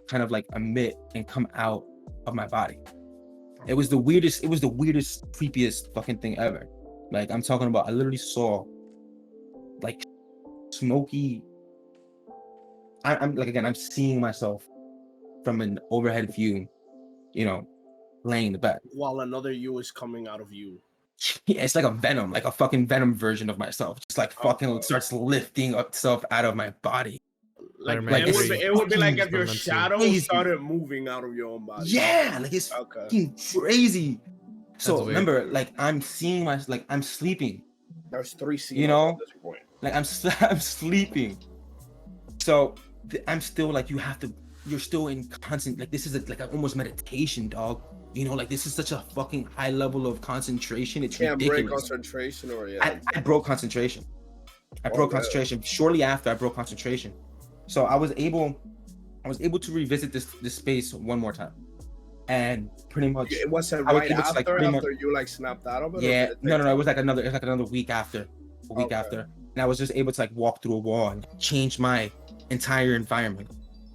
[SPEAKER 1] kind of like emit and come out of my body. It was the weirdest, creepiest fucking thing ever. Like I'm talking about, I literally saw like smoky. I'm like, again, I'm seeing myself from an overhead view, you know, laying in the bed.
[SPEAKER 2] While another you is coming out of you.
[SPEAKER 1] Yeah, it's like a venom, like a fucking venom version of myself. Just like fucking starts lifting itself out of my body.
[SPEAKER 2] Like
[SPEAKER 3] Spider-Man
[SPEAKER 2] it would be like if your
[SPEAKER 3] fucking
[SPEAKER 2] shadow
[SPEAKER 1] crazy.
[SPEAKER 2] started moving out of your own body.
[SPEAKER 1] Yeah, like it's
[SPEAKER 2] Okay.
[SPEAKER 1] fucking crazy. So
[SPEAKER 3] weird.
[SPEAKER 1] remember, like I'm seeing like I'm sleeping.
[SPEAKER 2] There's three scenes
[SPEAKER 1] You know?
[SPEAKER 2] at this point.
[SPEAKER 1] Like I'm sleeping. So I'm still like you're still in constant, like this is like almost meditation, dog. You know, like this is such a fucking high level of concentration. It's
[SPEAKER 2] Can't break
[SPEAKER 1] ridiculous.
[SPEAKER 2] concentration or
[SPEAKER 1] I broke concentration. I broke concentration. Shortly after I broke concentration. So I was able to revisit this space one more time. And pretty much
[SPEAKER 2] Was it
[SPEAKER 1] I was
[SPEAKER 2] right
[SPEAKER 1] able to, like, pretty
[SPEAKER 2] after you like snapped out of it? or
[SPEAKER 1] yeah,
[SPEAKER 2] did it
[SPEAKER 1] no,
[SPEAKER 2] take
[SPEAKER 1] it was
[SPEAKER 2] time?
[SPEAKER 1] like another week after. A week
[SPEAKER 2] Okay.
[SPEAKER 1] after. And I was just able to like walk through a wall and change my entire environment.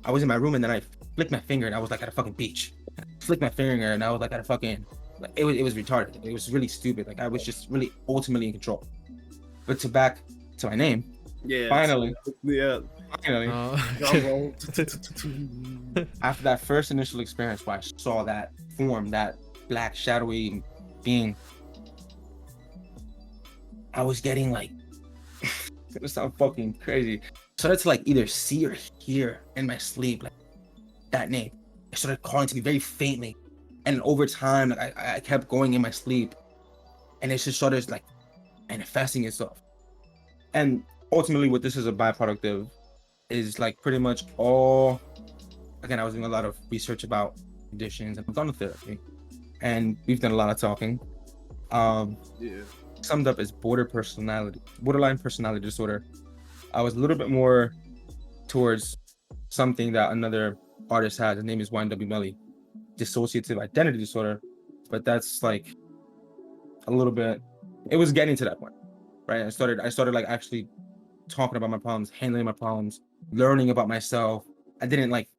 [SPEAKER 1] I was in my room and then I flicked my finger and I was like at a fucking beach. Flicked my finger and I was like at a fucking, like, it was retarded. It was really stupid. Like I was just really ultimately in control. But back to my name.
[SPEAKER 2] Yeah.
[SPEAKER 1] Finally.
[SPEAKER 2] Yeah.
[SPEAKER 1] Finally.
[SPEAKER 2] Drum roll.
[SPEAKER 1] After that first initial experience where I saw that form, that black shadowy being, I was getting like, it's gonna sound fucking crazy. I started to like either see or hear in my sleep like that name. I started calling to me very faintly, and over time, like, I kept going in my sleep, and it just started like manifesting itself. And ultimately, what this is a byproduct of is like pretty much all. Again, I was doing a lot of research about conditions, and I've done therapy, and we've done a lot of talking.
[SPEAKER 2] Yeah.
[SPEAKER 1] Summed up as borderline personality disorder. I was a little bit more towards something that another artist had. His name is YNW Melly, dissociative identity disorder. But that's like a little bit. It was getting to that point, right? I started like actually talking about my problems, handling my problems, learning about myself. I didn't like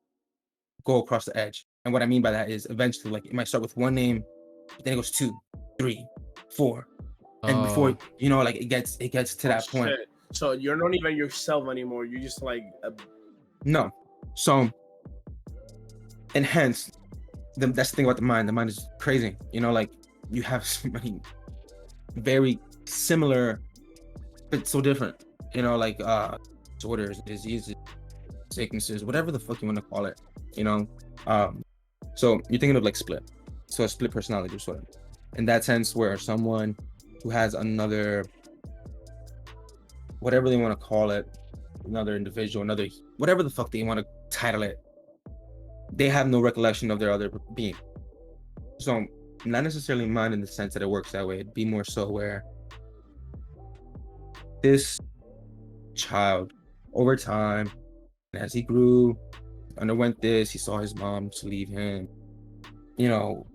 [SPEAKER 1] go across the edge. And what I mean by that is eventually, like, it might start with one name, then it goes 2, 3, 4. And before
[SPEAKER 3] Oh.
[SPEAKER 1] you know, like it gets to that point.
[SPEAKER 2] Shit. So you're not even yourself anymore. You're just like
[SPEAKER 1] No. So, and hence, that's the thing about the mind. The mind is crazy. You know, like you have so many very similar, but so different. You know, like disorders, diseases, sicknesses, whatever the fuck you want to call it. You know, so you're thinking of like split. So a split personality disorder. In that sense, where someone who has another, whatever they want to call it, another individual, another, whatever the fuck they want to title it, they have no recollection of their other being. So not necessarily mine in the sense that it works that way. It'd be more so where this child over time, as he grew, underwent this, he saw his mom leave him, you know,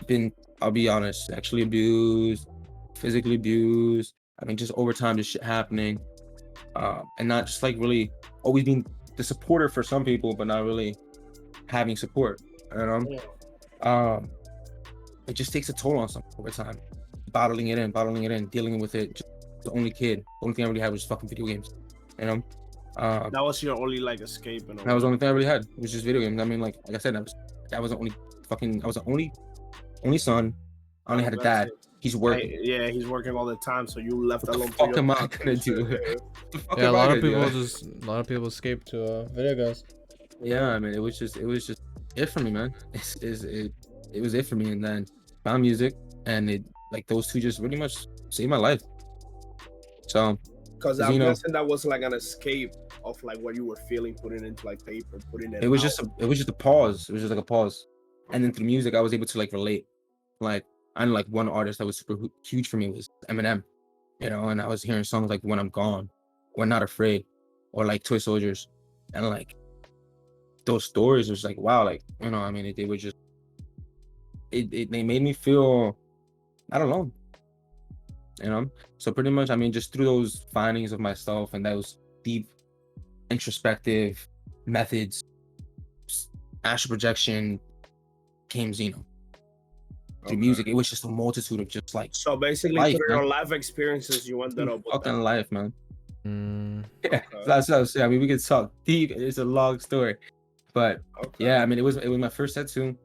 [SPEAKER 1] been, I'll be honest, sexually abused, physically abused. I mean, just over time, this shit happening. And not just like really always being the supporter for some people, but not really having support. You know? It just takes a toll on some over time. Bottling it in, dealing with it. Just the only kid. The only thing I really had was fucking video games. You know?
[SPEAKER 2] that was your only like escape. And
[SPEAKER 1] that was the only thing I really had. It was just video games. I mean, like I said, that was the only fucking, I was the only son. I only had a dad. He's working.
[SPEAKER 2] Yeah, he's working all the time, so you left alone.
[SPEAKER 1] What the fuck am I gonna do?
[SPEAKER 3] Yeah, a lot of people escape to video games.
[SPEAKER 1] Yeah, I mean, it was just it for me, man. It was it for me, and then found music, and it like those two just really much saved my life. So,
[SPEAKER 2] because I'm guessing that was like an escape of like what you were feeling, putting into like paper, putting it.
[SPEAKER 1] It was just a pause. It was just like a pause, and then through music, I was able to like relate. Like I know like one artist that was super huge for me was Eminem, you know, and I was hearing songs like "When I'm Gone," "We're Not Afraid," or like "Toy Soldiers," and like those stories was like wow, like you know, I mean, they were just they made me feel not alone, you know. So pretty much, I mean, just through those findings of myself and those deep introspective methods, astral projection, came XENOOO. Through music, it was just a multitude of just like
[SPEAKER 2] so basically
[SPEAKER 1] life,
[SPEAKER 2] through your life experiences you ended up with
[SPEAKER 1] fucking life, man. Yeah,
[SPEAKER 2] Okay.
[SPEAKER 1] that's what I was saying. I mean, we could talk deep. It's a long story, but yeah, I mean, it was my first tattoo.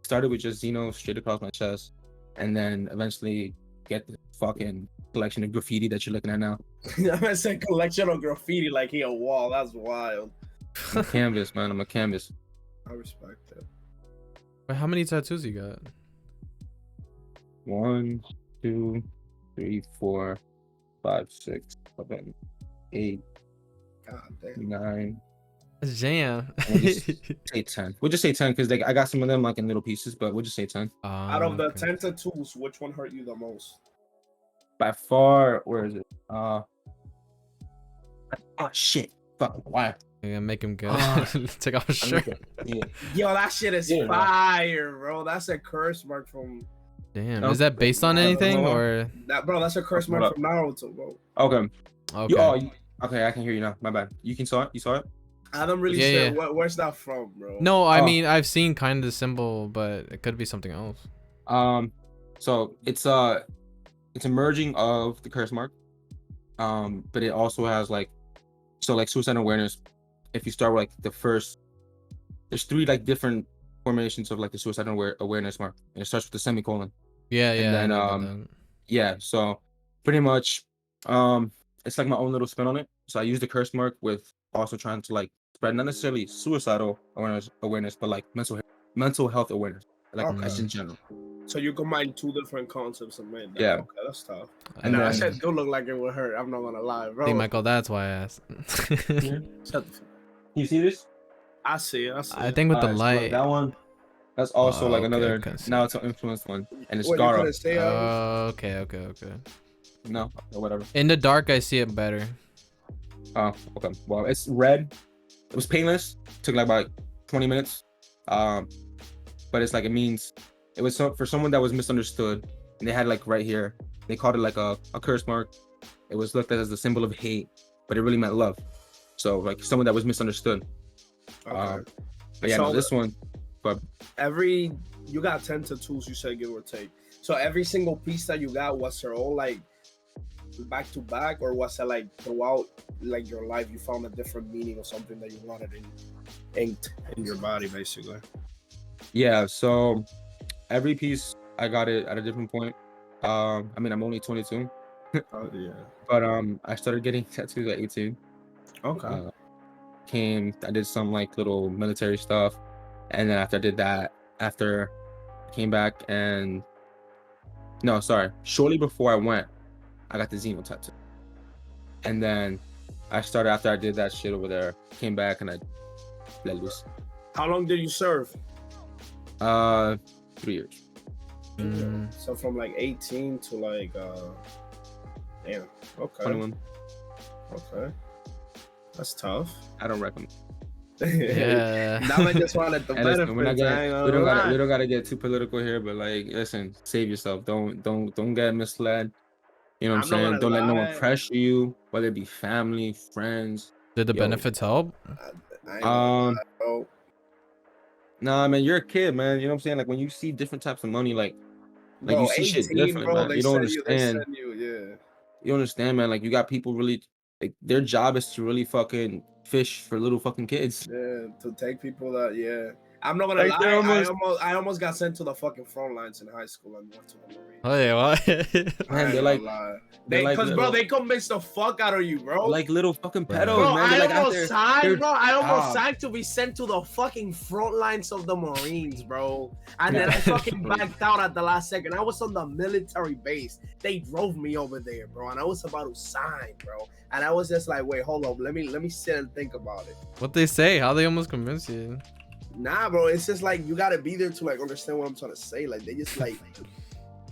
[SPEAKER 1] Started with just XENOOO straight across my chest, and then eventually get the fucking collection of graffiti that you're looking at now.
[SPEAKER 2] I said collection of graffiti like he a wall. That's wild.
[SPEAKER 1] I'm a canvas, man. I'm a canvas.
[SPEAKER 2] I respect it.
[SPEAKER 3] Wait, how many tattoos you got?
[SPEAKER 1] 1, 2, 3, 4, 5, 6, 7, 8,
[SPEAKER 2] God damn.
[SPEAKER 1] 9.
[SPEAKER 3] Jam.
[SPEAKER 1] We'll just say 10. We'll just say 10 because I got some of them like in little pieces, but we'll just say 10.
[SPEAKER 2] Out of the 10 tattoos, which one hurt you the most?
[SPEAKER 1] By far, where is it? Oh shit! Fuck, why?
[SPEAKER 3] You're gonna make him go. Take off his shirt.
[SPEAKER 1] Yeah.
[SPEAKER 2] Yo, that shit is fire, bro. That's a curse mark from.
[SPEAKER 3] Damn, is that based on anything or?
[SPEAKER 2] That bro, that's a curse mark from Naruto, bro.
[SPEAKER 1] Okay.
[SPEAKER 3] Okay.
[SPEAKER 1] Okay, I can hear you now. My bad. You saw it? You saw it?
[SPEAKER 2] I don't really
[SPEAKER 3] Yeah,
[SPEAKER 2] sure where's that from, bro.
[SPEAKER 3] No, I mean I've seen kind of the symbol, but it could be something else.
[SPEAKER 1] So it's a merging of the curse mark, but it also has like, so like suicide awareness. If you start with like the first, there's 3 like different formations of like the suicide awareness mark, and it starts with the semicolon.
[SPEAKER 3] Yeah,
[SPEAKER 1] And then yeah, so pretty much it's like my own little spin on it. So I use the curse mark with also trying to like spread not necessarily suicidal awareness, but like mental health awareness, like that's in general.
[SPEAKER 2] So you combine 2 different concepts and made that.
[SPEAKER 1] Yeah.
[SPEAKER 2] Okay, that's tough.
[SPEAKER 1] And
[SPEAKER 2] that
[SPEAKER 1] then,
[SPEAKER 2] shit do look like it would hurt. I'm not gonna lie, bro.
[SPEAKER 3] See, Michael, that's why I asked.
[SPEAKER 1] You see this?
[SPEAKER 2] I see it.
[SPEAKER 3] I think with the light.
[SPEAKER 1] That one, that's also like another
[SPEAKER 3] okay.
[SPEAKER 1] Naruto influenced one, and it's
[SPEAKER 2] What, you couldn't say,
[SPEAKER 3] Okay.
[SPEAKER 1] no, whatever.
[SPEAKER 3] In the dark, I see it better.
[SPEAKER 1] Oh, okay. Well, it's red. It was painless. Took like about 20 minutes. But it's like, it means it was for someone that was misunderstood, and they had like right here, they called it like a curse mark. It was looked at as the symbol of hate, but it really meant love. So like someone that was misunderstood.
[SPEAKER 2] Okay.
[SPEAKER 1] But yeah,
[SPEAKER 2] So
[SPEAKER 1] no, this one, but
[SPEAKER 2] you got 10 tattoos, you said, give or take. So every single piece that you got was their all like back to back, or was it like throughout like your life you found a different meaning or something that you wanted inked in your body, basically?
[SPEAKER 1] Yeah, so every piece I got it at a different point. I mean, I'm only 22,
[SPEAKER 2] Oh yeah.
[SPEAKER 1] but I started getting tattoos at 18.
[SPEAKER 2] Okay.
[SPEAKER 1] I did some like little military stuff, and then after I did that, after I came back and no, sorry, shortly before I went, I got the XENOOO tattoo, and then I started after I did that shit over there, came back and I let loose.
[SPEAKER 2] How long did you serve?
[SPEAKER 1] 3 years.
[SPEAKER 2] So from like 18 to like damn. Okay.
[SPEAKER 1] 21.
[SPEAKER 2] Okay. That's tough.
[SPEAKER 1] I don't recommend.
[SPEAKER 3] Yeah.
[SPEAKER 2] Now I just wanted the
[SPEAKER 1] And listen,
[SPEAKER 2] benefits.
[SPEAKER 1] we don't gotta get too political here, but like, listen, save yourself. Don't get misled. You know what I'm
[SPEAKER 2] I'm not
[SPEAKER 1] saying?
[SPEAKER 2] gonna
[SPEAKER 1] Don't let no one
[SPEAKER 2] lie.
[SPEAKER 1] pressure you, whether it be family, friends.
[SPEAKER 3] Did the
[SPEAKER 1] Yo,
[SPEAKER 3] benefits help?
[SPEAKER 2] I ain't gonna lie, bro.
[SPEAKER 1] Nah, man, you're a kid, man. You know what I'm saying? Like when you see different types of money, like
[SPEAKER 2] Bro,
[SPEAKER 1] you see shit
[SPEAKER 2] 18,
[SPEAKER 1] different,
[SPEAKER 2] bro.
[SPEAKER 1] man.
[SPEAKER 2] They
[SPEAKER 1] You don't
[SPEAKER 2] send you. They
[SPEAKER 1] understand.
[SPEAKER 2] send you. Yeah.
[SPEAKER 1] You don't understand, man. Like you got people really, like their job is to really fucking fish for little fucking kids.
[SPEAKER 2] Yeah, to take people that, yeah. I'm not gonna
[SPEAKER 1] Like, they're
[SPEAKER 2] lie,
[SPEAKER 1] almost-
[SPEAKER 2] I almost got sent to the fucking front lines in high school and went to the Marines.
[SPEAKER 3] Oh yeah, what?
[SPEAKER 1] Man,
[SPEAKER 2] I
[SPEAKER 1] they're
[SPEAKER 2] ain't
[SPEAKER 1] like,
[SPEAKER 2] gonna lie.
[SPEAKER 1] they're like
[SPEAKER 2] Cause bro,
[SPEAKER 1] little-
[SPEAKER 2] they convinced the fuck out of you, bro.
[SPEAKER 1] like little fucking
[SPEAKER 3] Bro.
[SPEAKER 1] pedos,
[SPEAKER 2] Bro,
[SPEAKER 1] man. They're
[SPEAKER 2] I
[SPEAKER 1] like out
[SPEAKER 2] almost
[SPEAKER 1] there.
[SPEAKER 2] signed, bro. I almost
[SPEAKER 1] job.
[SPEAKER 2] signed to be sent to the fucking front lines of the Marines, bro. And then I fucking backed out at the last second. I was on the military base. They drove me over there, bro, and I was about to sign, bro. And I was just like, wait, hold up, let me sit and think about it.
[SPEAKER 3] What they say? How they almost convince you?
[SPEAKER 2] Nah, bro, it's just like you gotta be there to like understand what I'm trying to say. Like they just like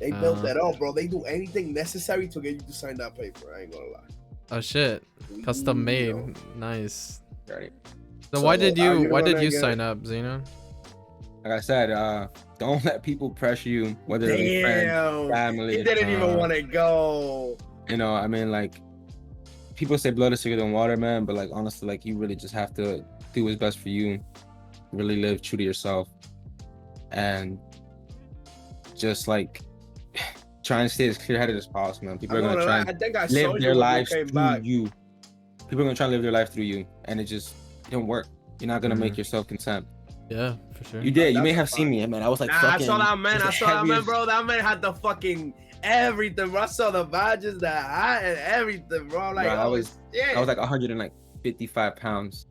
[SPEAKER 2] they built that up, bro. They do anything necessary to get you to sign that paper. I ain't gonna lie.
[SPEAKER 3] Oh shit, custom made.
[SPEAKER 2] You know.
[SPEAKER 3] Nice.
[SPEAKER 1] Right.
[SPEAKER 3] So
[SPEAKER 2] So,
[SPEAKER 3] why did
[SPEAKER 2] are
[SPEAKER 3] you
[SPEAKER 2] you
[SPEAKER 3] why did
[SPEAKER 2] gonna
[SPEAKER 3] you
[SPEAKER 2] get-
[SPEAKER 3] sign up, Xeno?
[SPEAKER 1] Like I said, don't let people pressure you, whether it be friends,
[SPEAKER 2] Damn,
[SPEAKER 1] family.
[SPEAKER 2] he didn't even want to go.
[SPEAKER 1] You know, I mean, like people say blood is thicker than water, man, but like honestly, like you really just have to do what's best for you, really live true to yourself, and just like try and stay as clear-headed as possible, man. People are gonna try
[SPEAKER 2] I
[SPEAKER 1] and
[SPEAKER 2] think I saw
[SPEAKER 1] live
[SPEAKER 2] you
[SPEAKER 1] their
[SPEAKER 2] when
[SPEAKER 1] lives
[SPEAKER 2] you came
[SPEAKER 1] through
[SPEAKER 2] back.
[SPEAKER 1] you. People are gonna try and live their life through you, and it just don't work. You're not gonna make yourself content.
[SPEAKER 3] Yeah, for sure.
[SPEAKER 1] You did. You may
[SPEAKER 2] That's
[SPEAKER 1] have
[SPEAKER 2] a
[SPEAKER 1] seen
[SPEAKER 2] fact.
[SPEAKER 1] me, man. I was like,
[SPEAKER 2] Nah,
[SPEAKER 1] fucking.
[SPEAKER 2] I saw that man.
[SPEAKER 1] it
[SPEAKER 2] I
[SPEAKER 1] was the
[SPEAKER 2] saw that man,
[SPEAKER 1] heaviest-
[SPEAKER 2] bro. That man had the fucking everything, bro. I saw the badges, the hat, and everything, bro. Like,
[SPEAKER 1] Bro, I
[SPEAKER 2] oh,
[SPEAKER 1] was
[SPEAKER 2] yeah.
[SPEAKER 1] like 155 pounds.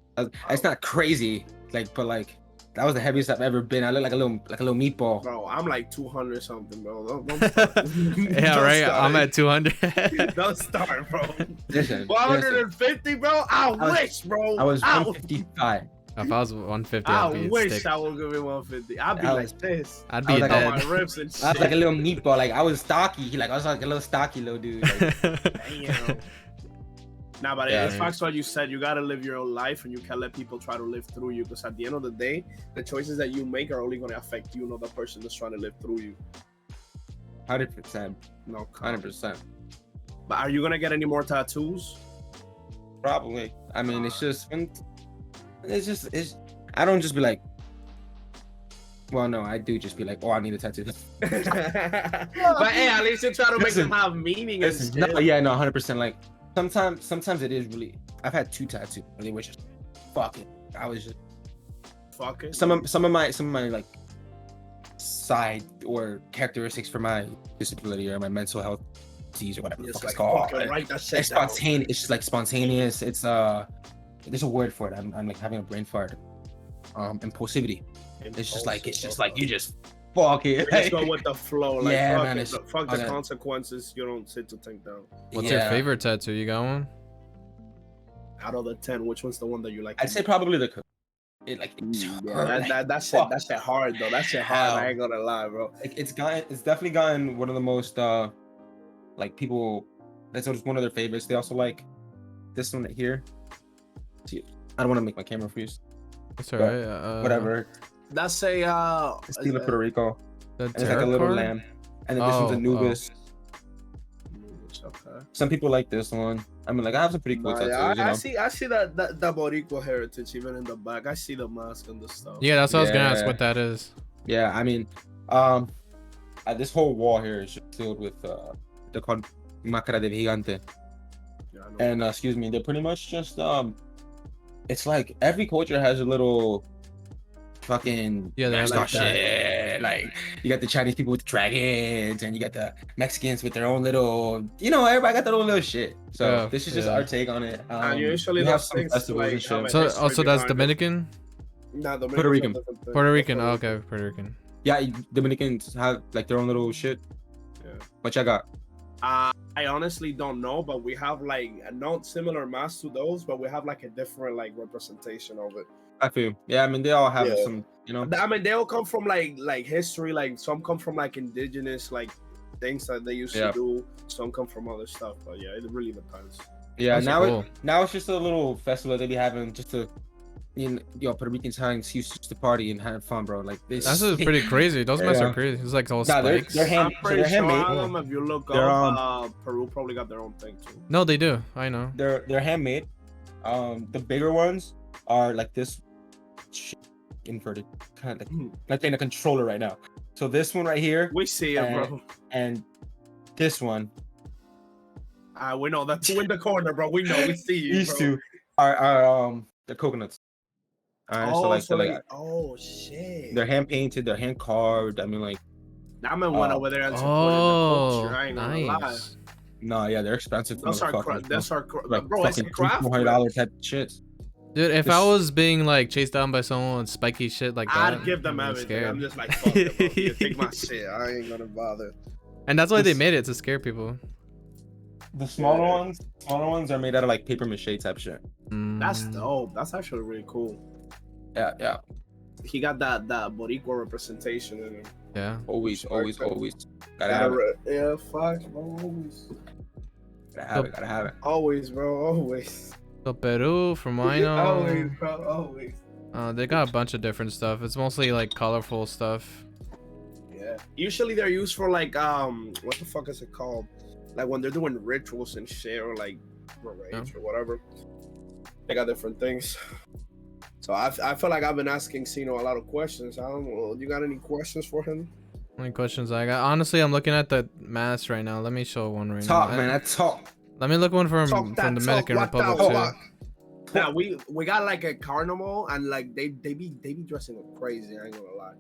[SPEAKER 1] It's not crazy, like, but like that was the heaviest I've ever been. I look like a little meatball.
[SPEAKER 2] Bro, I'm like 200 something, bro. Don't start.
[SPEAKER 3] Yeah,
[SPEAKER 2] Don't
[SPEAKER 3] right.
[SPEAKER 2] start.
[SPEAKER 3] I'm at 200.
[SPEAKER 2] Don't start, bro.
[SPEAKER 1] Listen,
[SPEAKER 2] 150, bro. I
[SPEAKER 1] was-
[SPEAKER 2] wish, bro.
[SPEAKER 1] I was 155.
[SPEAKER 3] If I was 150,
[SPEAKER 2] I
[SPEAKER 3] I'd be
[SPEAKER 2] wish
[SPEAKER 3] stick.
[SPEAKER 2] I would give me 150. I'd be
[SPEAKER 1] I
[SPEAKER 2] like
[SPEAKER 1] was-
[SPEAKER 2] this.
[SPEAKER 3] I'd
[SPEAKER 1] I
[SPEAKER 3] be
[SPEAKER 1] was like,
[SPEAKER 2] On
[SPEAKER 3] dead.
[SPEAKER 2] my ribs and shit.
[SPEAKER 1] I was like a little meatball. Like I was stocky. I was like a little stocky little dude. Like,
[SPEAKER 2] Damn. Nah, but
[SPEAKER 1] Yeah.
[SPEAKER 2] it's facts what you said. You gotta live your own life, and you can't let people try to live through you. Because at the end of the day, the choices that you make are only gonna affect you, not the person that's trying to live through you.
[SPEAKER 1] 100%.
[SPEAKER 2] No, comment.
[SPEAKER 1] 100%.
[SPEAKER 2] But are you gonna get any more tattoos?
[SPEAKER 1] Probably. I mean, it's I don't just be like, well, no, I do just be like, oh, I need a tattoo.
[SPEAKER 2] But hey, at least you try to make
[SPEAKER 1] Listen,
[SPEAKER 2] them have meaning and shit.
[SPEAKER 1] No, yeah, no, 100%. Like sometimes it is really. I've had 2 tattoos. And they were just fucking. I was just
[SPEAKER 2] Fuck it.
[SPEAKER 1] some of my like side or characteristics for my disability or my mental health disease or whatever the
[SPEAKER 2] Just
[SPEAKER 1] fuck it's
[SPEAKER 2] like,
[SPEAKER 1] called.
[SPEAKER 2] fucking write that shit
[SPEAKER 1] It's
[SPEAKER 2] down.
[SPEAKER 1] spontaneous. It's just like spontaneous. It's there's a word for it. I'm like having a brain fart. Impulsivity. It's just like you just fuck it.
[SPEAKER 2] You just go with the flow. Like,
[SPEAKER 1] Yeah,
[SPEAKER 2] fuck
[SPEAKER 1] man,
[SPEAKER 2] it.
[SPEAKER 1] it's-
[SPEAKER 2] Fuck the
[SPEAKER 1] okay.
[SPEAKER 2] consequences. You don't sit to think down.
[SPEAKER 3] What's your favorite tattoo? You got one?
[SPEAKER 2] Out of the 10, which one's the one that you like?
[SPEAKER 1] I'd say probably the cook. It like it's hurt, like,
[SPEAKER 2] that shit hard though. That shit hard. I ain't gonna lie, bro.
[SPEAKER 1] like, it's definitely gotten one of the most like people. That's one of their favorites. They also like this one here. See, I don't want to make my camera freeze.
[SPEAKER 3] It's alright.
[SPEAKER 1] Whatever.
[SPEAKER 2] That's a
[SPEAKER 1] It's Steel of Puerto Rico.
[SPEAKER 3] The
[SPEAKER 1] And it's like a
[SPEAKER 3] tarot
[SPEAKER 1] little
[SPEAKER 3] card?
[SPEAKER 1] lamb. And then this one's
[SPEAKER 3] Oh,
[SPEAKER 1] Anubis.
[SPEAKER 2] Okay.
[SPEAKER 1] Some people like this one. I mean, like I have some pretty cool tattoos.
[SPEAKER 2] Yeah,
[SPEAKER 1] You know?
[SPEAKER 2] I see that Boricua heritage even in the back. I see the mask and the stuff.
[SPEAKER 3] Yeah, that's what I was gonna ask
[SPEAKER 1] Yeah.
[SPEAKER 3] what that is.
[SPEAKER 1] Yeah, I mean, this whole wall here is just filled with they're called máscara de gigante.
[SPEAKER 2] Yeah, I know.
[SPEAKER 1] And excuse me, they're pretty much just it's like every culture has a little fucking
[SPEAKER 3] Yeah, they have
[SPEAKER 1] mascot
[SPEAKER 2] like that.
[SPEAKER 1] shit. Like you got the Chinese people with dragons, and you got the Mexicans with their own little, everybody got their own little shit. So
[SPEAKER 3] Yeah,
[SPEAKER 1] this is just
[SPEAKER 3] yeah.
[SPEAKER 1] our take on it.
[SPEAKER 2] And usually
[SPEAKER 1] we have
[SPEAKER 2] those
[SPEAKER 1] some
[SPEAKER 2] things
[SPEAKER 1] festivals
[SPEAKER 2] like
[SPEAKER 1] and
[SPEAKER 2] have a
[SPEAKER 1] shit.
[SPEAKER 3] So
[SPEAKER 2] history
[SPEAKER 3] also that's
[SPEAKER 2] behind it.
[SPEAKER 3] Dominican.
[SPEAKER 2] Nah, Dominicans
[SPEAKER 1] Puerto
[SPEAKER 2] are
[SPEAKER 1] Rican.
[SPEAKER 2] different things.
[SPEAKER 3] Puerto Rican. Oh, okay, Puerto Rican.
[SPEAKER 1] Yeah, Dominicans have like their own little shit.
[SPEAKER 2] Yeah.
[SPEAKER 1] What y'all got?
[SPEAKER 2] I honestly don't know, but we have like a not similar mask to those, but we have like a different like representation of it.
[SPEAKER 1] I feel. Yeah, I mean they all have
[SPEAKER 2] Yeah.
[SPEAKER 1] some,
[SPEAKER 2] I mean, they all come from like history. Like some come from like indigenous like things that they used
[SPEAKER 1] Yeah.
[SPEAKER 2] to do. Some come from other stuff. But yeah, it really depends.
[SPEAKER 1] Yeah,
[SPEAKER 3] That's
[SPEAKER 1] now
[SPEAKER 3] cool.
[SPEAKER 1] now it's just a little festival they be having just to, Puerto Ricans having excuse just to party and have fun, bro. Like this.
[SPEAKER 3] That's just pretty crazy. Those masks
[SPEAKER 1] Yeah.
[SPEAKER 3] are crazy. It's like all
[SPEAKER 1] Nah, they're
[SPEAKER 3] spikes.
[SPEAKER 1] hand-
[SPEAKER 2] I'm pretty
[SPEAKER 1] they're
[SPEAKER 2] sure
[SPEAKER 1] handmade.
[SPEAKER 2] Adam, if you look
[SPEAKER 1] They're,
[SPEAKER 2] up, Peru probably got their own thing too.
[SPEAKER 3] No, they do. I know.
[SPEAKER 1] They're handmade. The bigger ones are like this shit, inverted, kind of like in a controller right now. So this one right here
[SPEAKER 2] We see it, bro.
[SPEAKER 1] and this one,
[SPEAKER 2] We know that's in the corner, bro. We know. We see you,
[SPEAKER 1] these
[SPEAKER 2] bro.
[SPEAKER 1] two are the coconuts. Alright,
[SPEAKER 2] Oh,
[SPEAKER 1] so like
[SPEAKER 2] oh shit.
[SPEAKER 1] they're hand painted, they're hand carved. I mean, like,
[SPEAKER 2] That man went
[SPEAKER 1] Oh.
[SPEAKER 2] over there and supported the
[SPEAKER 3] Oh,
[SPEAKER 2] culture. I ain't gonna lie.
[SPEAKER 3] nice.
[SPEAKER 1] no, yeah, they're expensive.
[SPEAKER 2] That's our
[SPEAKER 1] motherfuckers,
[SPEAKER 2] that's our
[SPEAKER 1] like
[SPEAKER 2] bro. It's a
[SPEAKER 1] fucking
[SPEAKER 2] craft.
[SPEAKER 1] $400 type of shit.
[SPEAKER 3] Dude, if I
[SPEAKER 1] This-
[SPEAKER 3] was being like chased down by someone with spiky shit like that,
[SPEAKER 2] I'd give them
[SPEAKER 3] I'd be
[SPEAKER 2] everything.
[SPEAKER 3] scared.
[SPEAKER 2] I'm just like, fuck it, bro. You take my shit. I ain't gonna bother.
[SPEAKER 3] And that's why they
[SPEAKER 1] This-
[SPEAKER 3] made it to scare people.
[SPEAKER 1] The smaller
[SPEAKER 2] Yeah.
[SPEAKER 1] ones are made out of like paper mache type shit.
[SPEAKER 2] That's
[SPEAKER 3] Mm,
[SPEAKER 2] dope. That's actually really cool.
[SPEAKER 1] Yeah.
[SPEAKER 2] He got that Boricua representation in him.
[SPEAKER 3] Yeah.
[SPEAKER 1] Always. Gotta
[SPEAKER 2] Gotta
[SPEAKER 1] have it.
[SPEAKER 2] yeah, facts, bro. Always.
[SPEAKER 1] Gotta have it.
[SPEAKER 2] Always, bro. Always.
[SPEAKER 3] So Peru, from what I
[SPEAKER 2] Always,
[SPEAKER 3] know,
[SPEAKER 2] bro. Always.
[SPEAKER 3] they got a bunch of different stuff. It's mostly like colorful stuff.
[SPEAKER 2] Yeah. Usually they're used for like what the fuck is it called? Like when they're doing rituals and shit or like rage or whatever. They got different things. So I feel like I've been asking Xeno a lot of questions. I don't know. You got any questions for him?
[SPEAKER 3] Any questions I got? Honestly, I'm looking at the mask right now. Let me show one right
[SPEAKER 1] Talk,
[SPEAKER 3] now.
[SPEAKER 1] man. That's talk.
[SPEAKER 3] Let me look one from
[SPEAKER 2] Talk that
[SPEAKER 3] Dominican
[SPEAKER 2] talk, what
[SPEAKER 3] Republic
[SPEAKER 2] the
[SPEAKER 3] too.
[SPEAKER 2] fuck? Now we got like a carnival and like they be dressing up crazy. I ain't gonna lie.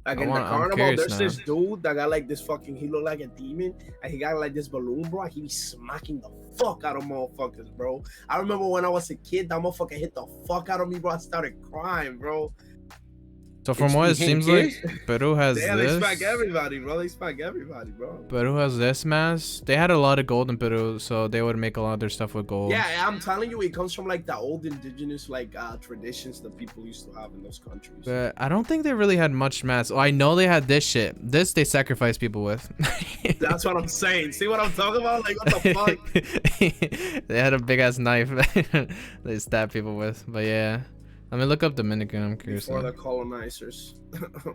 [SPEAKER 2] Like in the
[SPEAKER 3] I'm
[SPEAKER 2] carnival,
[SPEAKER 3] curious
[SPEAKER 2] there's
[SPEAKER 3] now.
[SPEAKER 2] this dude that got like this fucking. He looked like a demon, and he got like this balloon, bro. And he be smacking the fuck out of motherfuckers, bro. I remember when I was a kid, that motherfucker hit the fuck out of me, bro. I started crying, bro.
[SPEAKER 3] So from
[SPEAKER 1] It's
[SPEAKER 3] what it
[SPEAKER 1] became
[SPEAKER 3] seems like,
[SPEAKER 1] kids?
[SPEAKER 3] Peru has
[SPEAKER 2] Damn, they
[SPEAKER 3] this.
[SPEAKER 2] smack everybody, bro. They smack everybody, bro.
[SPEAKER 3] Peru has this mask. They had a lot of gold in Peru, so they would make a lot of their stuff with gold.
[SPEAKER 2] Yeah, I'm telling you, it comes from like the old indigenous like traditions that people used to have in those countries.
[SPEAKER 3] But I don't think they really had much mass. Oh, I know they had this shit. This they sacrifice people with.
[SPEAKER 2] That's what I'm saying. See what I'm talking about? Like, what the fuck?
[SPEAKER 3] They had a big ass knife they stab people with. But yeah, let me look up Dominican. I'm curious.
[SPEAKER 2] Before
[SPEAKER 3] now.
[SPEAKER 2] the colonizers.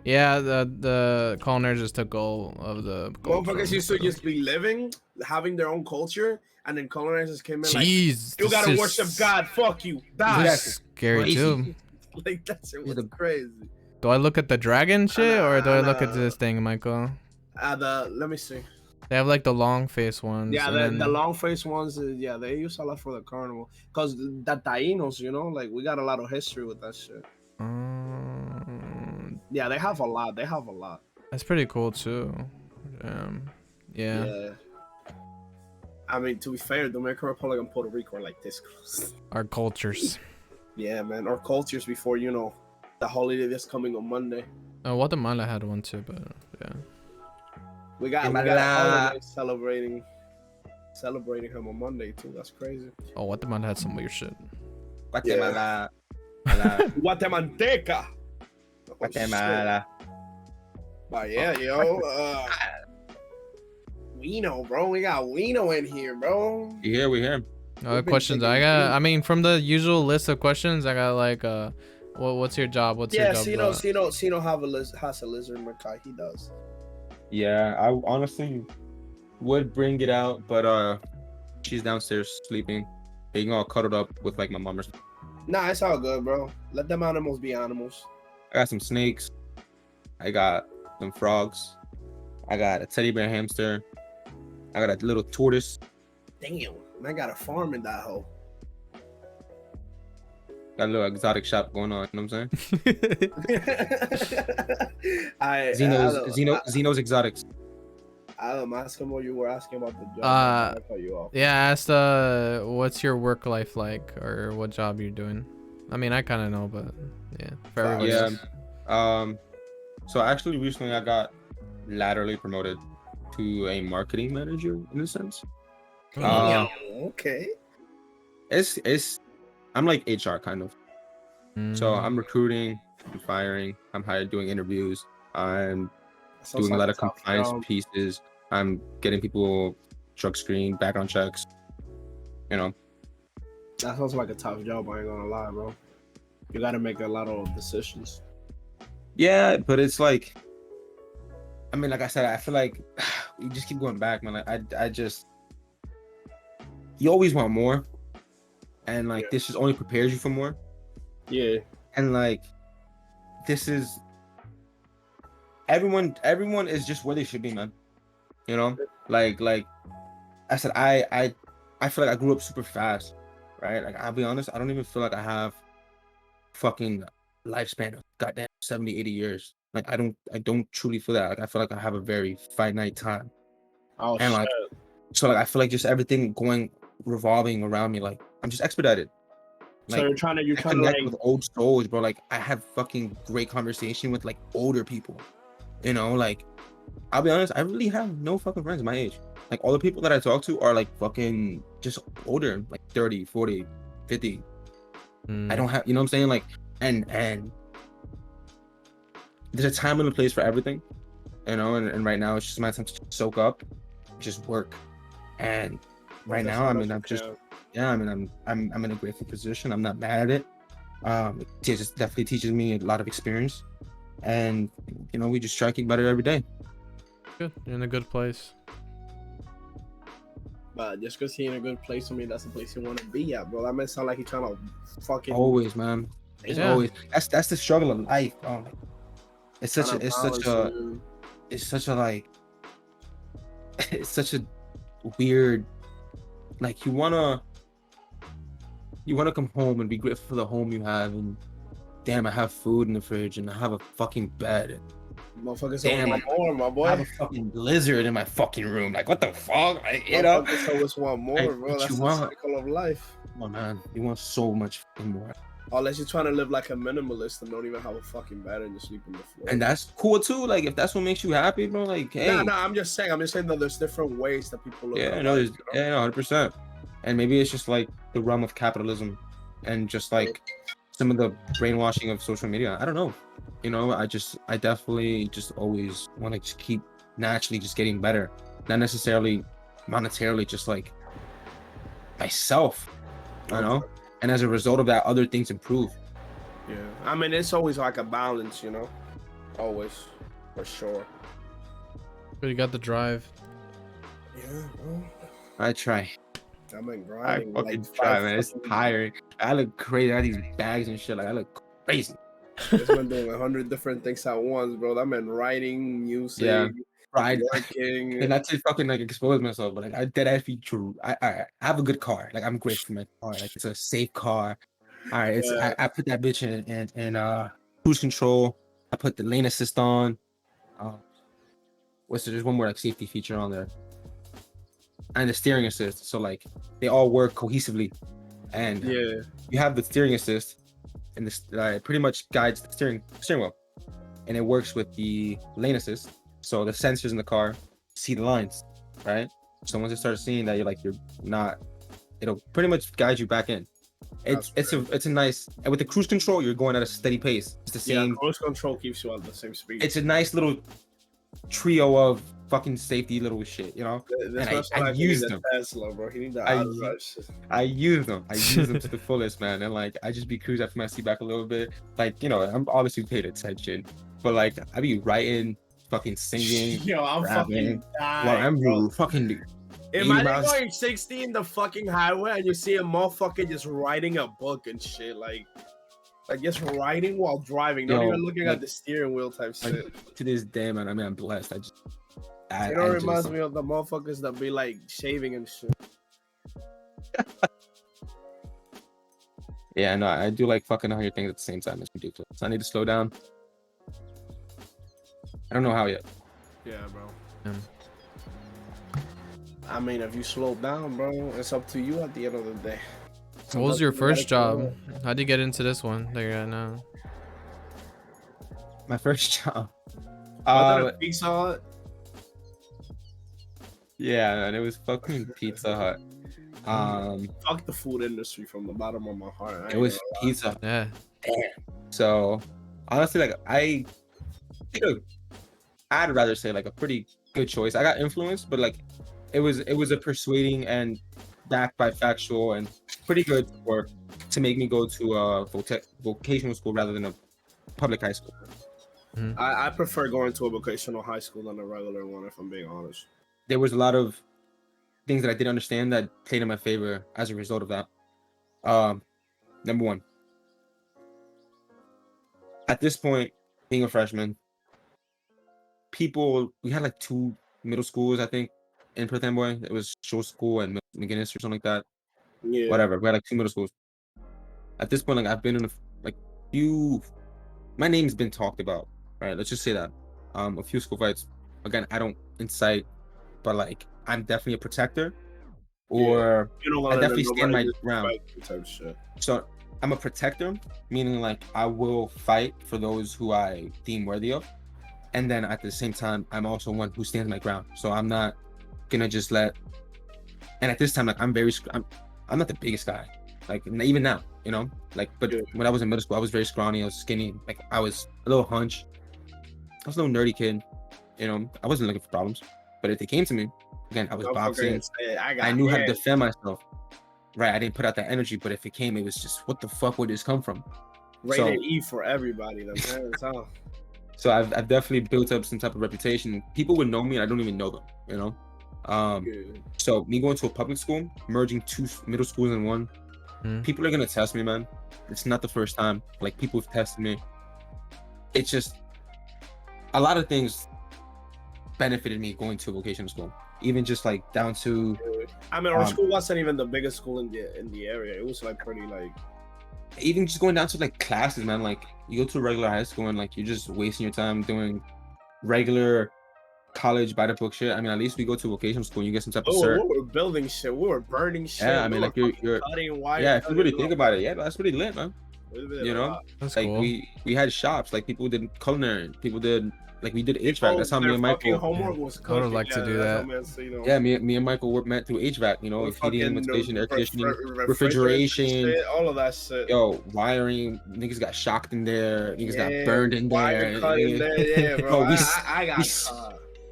[SPEAKER 3] Yeah, the colonizers just took all of the gold.
[SPEAKER 2] Motherfuckers
[SPEAKER 3] from
[SPEAKER 2] used to
[SPEAKER 3] Peru.
[SPEAKER 2] just be living, having their own culture, and then colonizers came in like,
[SPEAKER 3] Jeez,
[SPEAKER 2] you
[SPEAKER 3] this
[SPEAKER 2] gotta
[SPEAKER 3] is-
[SPEAKER 2] worship God, fuck you, die.
[SPEAKER 3] This is scary
[SPEAKER 1] Crazy.
[SPEAKER 3] too.
[SPEAKER 2] Like, that shit was
[SPEAKER 1] the-
[SPEAKER 2] crazy.
[SPEAKER 3] Do I look at the dragon shit or do I look at
[SPEAKER 2] Nah.
[SPEAKER 3] this thing, Michael?
[SPEAKER 2] Let me see.
[SPEAKER 3] They have like the long face ones.
[SPEAKER 2] Yeah,
[SPEAKER 3] and
[SPEAKER 2] the
[SPEAKER 3] then-
[SPEAKER 2] long face ones, yeah, they use a lot for the carnival. Because the Tainos, you know, like, we got a lot of history with that shit. Yeah, they have a lot. They have a lot.
[SPEAKER 3] That's pretty cool too. Yeah.
[SPEAKER 2] Yeah. I mean, to be fair, Dominican Republic and Puerto Rico are like this close.
[SPEAKER 3] Our cultures.
[SPEAKER 2] Yeah, man. Our cultures before, you know, the holiday that's coming on Monday.
[SPEAKER 3] Guatemala had one too, but yeah.
[SPEAKER 2] We got a
[SPEAKER 1] Guatemala.
[SPEAKER 2] holiday celebrating him on Monday too. That's crazy.
[SPEAKER 3] Oh, Guatemala had some weird shit.
[SPEAKER 1] Guatemala.
[SPEAKER 2] Guatemalteca. Oh,
[SPEAKER 1] Guatemala.
[SPEAKER 2] shit. But yeah, yo, Wino, bro. We got Wino in here, bro.
[SPEAKER 1] We here.
[SPEAKER 2] We've been
[SPEAKER 3] Questions
[SPEAKER 2] taking
[SPEAKER 3] I got.
[SPEAKER 2] deep.
[SPEAKER 3] I mean, from the usual list of questions, I got like, what's your job? What's
[SPEAKER 2] Yeah,
[SPEAKER 3] your job?
[SPEAKER 2] Cino has a lizard Makai. He does.
[SPEAKER 1] Yeah, I honestly would bring it out, but she's downstairs sleeping, being all cuddled up with like my mom or something.
[SPEAKER 2] Nah, it's all good, bro. Let them animals be animals.
[SPEAKER 1] I got some snakes. I got some frogs. I got a teddy bear hamster. I got a little tortoise.
[SPEAKER 2] Damn, I got a farm in that hole.
[SPEAKER 1] Got a little exotic shop going on. You know what I'm saying? Xeno's Exotics.
[SPEAKER 2] I'm asking what you were asking about the job. I cut you off.
[SPEAKER 3] Yeah, I asked what's your work life like, or what job you're doing. I mean, I kind of know, but yeah, for everybody else.
[SPEAKER 1] So actually recently I got laterally promoted to a marketing manager in a sense.
[SPEAKER 2] Okay.
[SPEAKER 1] It's I'm like HR kind of. So I'm
[SPEAKER 3] Mm.
[SPEAKER 1] recruiting, I'm firing, I'm doing interviews, I'm
[SPEAKER 2] Sounds
[SPEAKER 1] doing a
[SPEAKER 2] like
[SPEAKER 1] lot of
[SPEAKER 2] tough
[SPEAKER 1] compliance
[SPEAKER 2] job.
[SPEAKER 1] pieces, I'm getting people drug screen, background checks, you know.
[SPEAKER 2] That sounds like a tough job. I ain't gonna lie, bro. You gotta make a lot of decisions.
[SPEAKER 1] Yeah, but it's like, I mean, like I said, I feel like you just keep going back, man. Like I just, you always want more, and like this just only prepares you for more.
[SPEAKER 2] Yeah.
[SPEAKER 1] And like, this is everyone is just where they should be, man. You know, like I said, I feel like I grew up super fast, right? Like I'll be honest, I don't even feel like I have fucking lifespan of goddamn 70, 80 years. Like I don't truly feel that. Like I feel like I have a very finite time.
[SPEAKER 2] Oh
[SPEAKER 1] And
[SPEAKER 2] shit.
[SPEAKER 1] like, so like I feel like just everything revolving around me, like I'm just expedited.
[SPEAKER 2] So
[SPEAKER 1] Like
[SPEAKER 2] you're trying to
[SPEAKER 1] I connect
[SPEAKER 2] like
[SPEAKER 1] with old souls, bro. Like I have fucking great conversation with like older people. You know, like I'll be honest, I really have no fucking friends my age. Like all the people that I talk to are like fucking just older, like 30, 40, 50. I don't have, you know what I'm saying? Like, and there's a time and a place for everything, you know, and right now it's just my time to soak up, just work. And right now, I mean, I'm just, yeah, I mean, I'm in a grateful position. I'm not mad at it. It just definitely teaches me a lot of experience. And, you know, we just try to keep better every day.
[SPEAKER 3] Good, you're in a good place.
[SPEAKER 2] But just because he's in a good place, I mean, that's the place you want to be at, bro. That might sound like he's trying to fucking
[SPEAKER 1] Always, man. It's
[SPEAKER 3] Yeah.
[SPEAKER 1] always that's the struggle of life. Oh, it's such a like it's such a weird, like you wanna come home and be grateful for the home you have, and damn, I have food in the fridge and I have a fucking bed.
[SPEAKER 2] Motherfuckers
[SPEAKER 1] Damn,
[SPEAKER 2] always want more, my boy.
[SPEAKER 1] I have a fucking lizard in my fucking room. Like what the fuck? Like, you know?
[SPEAKER 2] Motherfuckers always want more,
[SPEAKER 1] Like,
[SPEAKER 2] bro.
[SPEAKER 1] what
[SPEAKER 2] That's
[SPEAKER 1] you
[SPEAKER 2] the
[SPEAKER 1] want?
[SPEAKER 2] cycle of life.
[SPEAKER 1] Oh man, you want so much fucking more.
[SPEAKER 2] Unless you're trying to live like a minimalist and don't even have a fucking bed and just sleep on the floor.
[SPEAKER 1] And that's cool too. Like if that's what makes you happy, bro. Like hey,
[SPEAKER 2] No, I'm just saying that there's different ways that people look
[SPEAKER 1] yeah,
[SPEAKER 2] at
[SPEAKER 1] no,
[SPEAKER 2] life,
[SPEAKER 1] there's, yeah, no, 100%. And maybe it's just like the realm of capitalism, and just like some of the brainwashing of social media. I don't know. You know, I definitely just always want to just keep naturally just getting better, not necessarily monetarily, just like myself. You know, and as a result of that, other things improve.
[SPEAKER 2] Yeah, I mean, it's always like a balance, you know, always, for sure.
[SPEAKER 3] But you got the drive.
[SPEAKER 2] Yeah, bro.
[SPEAKER 1] I try.
[SPEAKER 2] I've been
[SPEAKER 1] I
[SPEAKER 2] grinding.
[SPEAKER 1] fucking
[SPEAKER 2] like
[SPEAKER 1] try, man. It's tiring. I look crazy. I have these bags and shit. Like I look crazy.
[SPEAKER 2] Just been doing 100 different things at once, bro. I've been writing, music,
[SPEAKER 1] Yeah. Right.
[SPEAKER 2] working.
[SPEAKER 1] And not to fucking like expose myself, but like I dead ass be true. I have a good car. Like I'm grateful for my car. Like it's a safe car. All right. It's
[SPEAKER 2] Yeah.
[SPEAKER 1] I put that bitch in cruise control. I put the lane assist on. There's one more like safety feature on there. And the steering assist. So like they all work cohesively. And
[SPEAKER 2] Yeah.
[SPEAKER 1] you have the steering assist, and this pretty much guides the steering wheel, and it works with the lane assist. So the sensors in the car see the lines, right? So once it starts seeing that you're not, it'll pretty much guide you back in. It's a nice, and with the cruise control, you're going at a steady pace. It's the same.
[SPEAKER 2] Yeah, cruise control keeps you at the same speed.
[SPEAKER 1] It's a nice little trio of fucking safety little shit, you know. And I use them.
[SPEAKER 2] Tesla, bro. He need the
[SPEAKER 1] I use them to the fullest, man. And like I just be cruising after my seat back a little bit. Like, you know, I'm obviously paid attention, but like I be writing, fucking singing,
[SPEAKER 2] Yo, I'm
[SPEAKER 1] rapping,
[SPEAKER 2] fucking dying,
[SPEAKER 1] while I'm
[SPEAKER 2] bro.
[SPEAKER 1] fucking.
[SPEAKER 2] Imagine going 60 in the fucking highway and you see a motherfucker just writing a book and shit, like just writing while driving, not even looking at the steering wheel type shit.
[SPEAKER 1] To this day, man. I mean, I'm blessed.
[SPEAKER 2] It
[SPEAKER 1] I
[SPEAKER 2] reminds
[SPEAKER 1] just
[SPEAKER 2] me of the motherfuckers that be like shaving and shit.
[SPEAKER 1] yeah, no, I do like fucking 100 things at the same time. It's ridiculous. I need to slow down. I don't know how yet.
[SPEAKER 2] Yeah, bro.
[SPEAKER 3] Um,
[SPEAKER 2] I mean, if you slow down, bro, it's up to you at the end of the day.
[SPEAKER 3] what was your
[SPEAKER 2] Sometimes
[SPEAKER 3] first
[SPEAKER 2] you gotta
[SPEAKER 3] job? How'd you get into this one that you're at now?
[SPEAKER 1] My first job.
[SPEAKER 2] Was it a Pizza Hut?
[SPEAKER 1] Yeah, man, it was fucking Pizza Hut.
[SPEAKER 2] Fuck the food industry from the bottom of my heart. I
[SPEAKER 1] It
[SPEAKER 2] ain't
[SPEAKER 1] was
[SPEAKER 2] gonna lie.
[SPEAKER 1] Pizza Hut.
[SPEAKER 3] Yeah.
[SPEAKER 1] So honestly, like I I'd rather say like a pretty good choice. I got influenced, but like it was a persuading and backed by factual and pretty good work to make me go to a vocational school rather than a public high school.
[SPEAKER 2] I prefer going to a vocational high school than a regular one, if I'm being honest.
[SPEAKER 1] There was a lot of things that I didn't understand that played in my favor as a result of that. Number one, at this point, being a freshman, we had like 2 middle schools, I think, in Perth Amboy. It was Shore School and McGinnis or something like that.
[SPEAKER 2] Yeah.
[SPEAKER 1] Whatever. We had like 2 middle schools. At this point, like I've been in like few. My name's been talked about, right? Let's just say that. A few school fights. Again, I don't incite, but like I'm definitely a protector, or
[SPEAKER 2] You don't
[SPEAKER 1] I
[SPEAKER 2] want
[SPEAKER 1] definitely stand my ground.
[SPEAKER 2] type shit.
[SPEAKER 1] So I'm a protector, meaning like I will fight for those who I deem worthy of, and then at the same time, I'm also one who stands my ground. So I'm not gonna just let. And at this time, like I'm not the biggest guy, like even now, you know, like. But when I was in middle school, I was very scrawny. I was skinny. Like I was a little hunch. I was a little nerdy kid, you know. I wasn't looking for problems, but if they came to me, again, I was boxing. I knew how to defend myself. Right, I didn't put out that energy, but if it came, it was just, what the fuck would this come from?
[SPEAKER 2] Rated E for everybody.
[SPEAKER 1] So I've definitely built up some type of reputation. People would know me, and I don't even know them, you know. So me going to a public school, merging 2 middle schools in one, people are gonna test me, man. It's not the first time. Like people have tested me. It's just a lot of things benefited me going to a vocational school. Even just like down to,
[SPEAKER 2] I mean, our school wasn't even the biggest school in the area. It was like pretty like,
[SPEAKER 1] even just going down to like classes, man. Like you go to a regular high school and like you're just wasting your time doing regular college by the book shit. I mean, at least we go to vocational school and you get some type of cert.
[SPEAKER 2] We were building shit, we were burning shit.
[SPEAKER 1] Yeah, I mean, like you're
[SPEAKER 2] cutting wire.
[SPEAKER 1] Yeah, if you really think about it, yeah, that's pretty lit, man. You know,
[SPEAKER 3] That's
[SPEAKER 1] like
[SPEAKER 3] cool.
[SPEAKER 1] we had shops, like people did culinary, people did like we did HVAC. That's how me and Michael.
[SPEAKER 2] Homework was
[SPEAKER 3] I would like to do that.
[SPEAKER 1] Yeah, me and Michael met through HVAC. You know, heating, ventilation, air conditioning, refrigeration,
[SPEAKER 2] all of that shit.
[SPEAKER 1] Yo, wiring. Niggas got shocked in there. Niggas got burned in there.
[SPEAKER 2] Yeah, bro. I got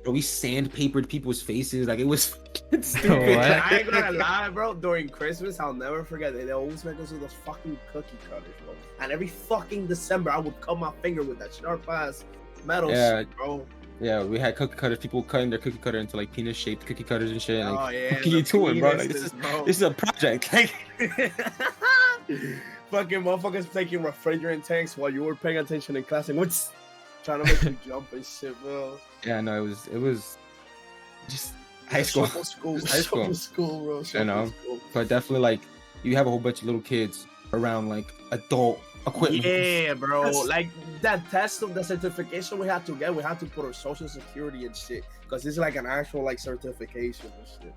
[SPEAKER 1] Bro, we sandpapered people's faces. Like it was
[SPEAKER 3] stupid.
[SPEAKER 2] I ain't gonna lie, bro. During Christmas, I'll never forget that they always make us with those fucking cookie cutters, bro. And every fucking December, I would cut my finger with that sharp ass metal shit, bro.
[SPEAKER 1] Yeah, we had cookie cutters. People cutting their cookie cutter into like penis shaped cookie cutters and shit. Like,
[SPEAKER 2] oh yeah,
[SPEAKER 1] what are you doing, bro? Like, this is a project. Like,
[SPEAKER 2] fucking motherfuckers taking refrigerant tanks while you were paying attention in class and what's trying to make you jump and shit, bro.
[SPEAKER 1] Yeah, no, it was just high school.
[SPEAKER 2] High school, bro.
[SPEAKER 1] You know, but definitely like you have a whole bunch of little kids around like adult equipment.
[SPEAKER 2] Yeah, bro. Like that test of the certification we had to get, we had to put our social security and shit because it's like an actual like certification and shit.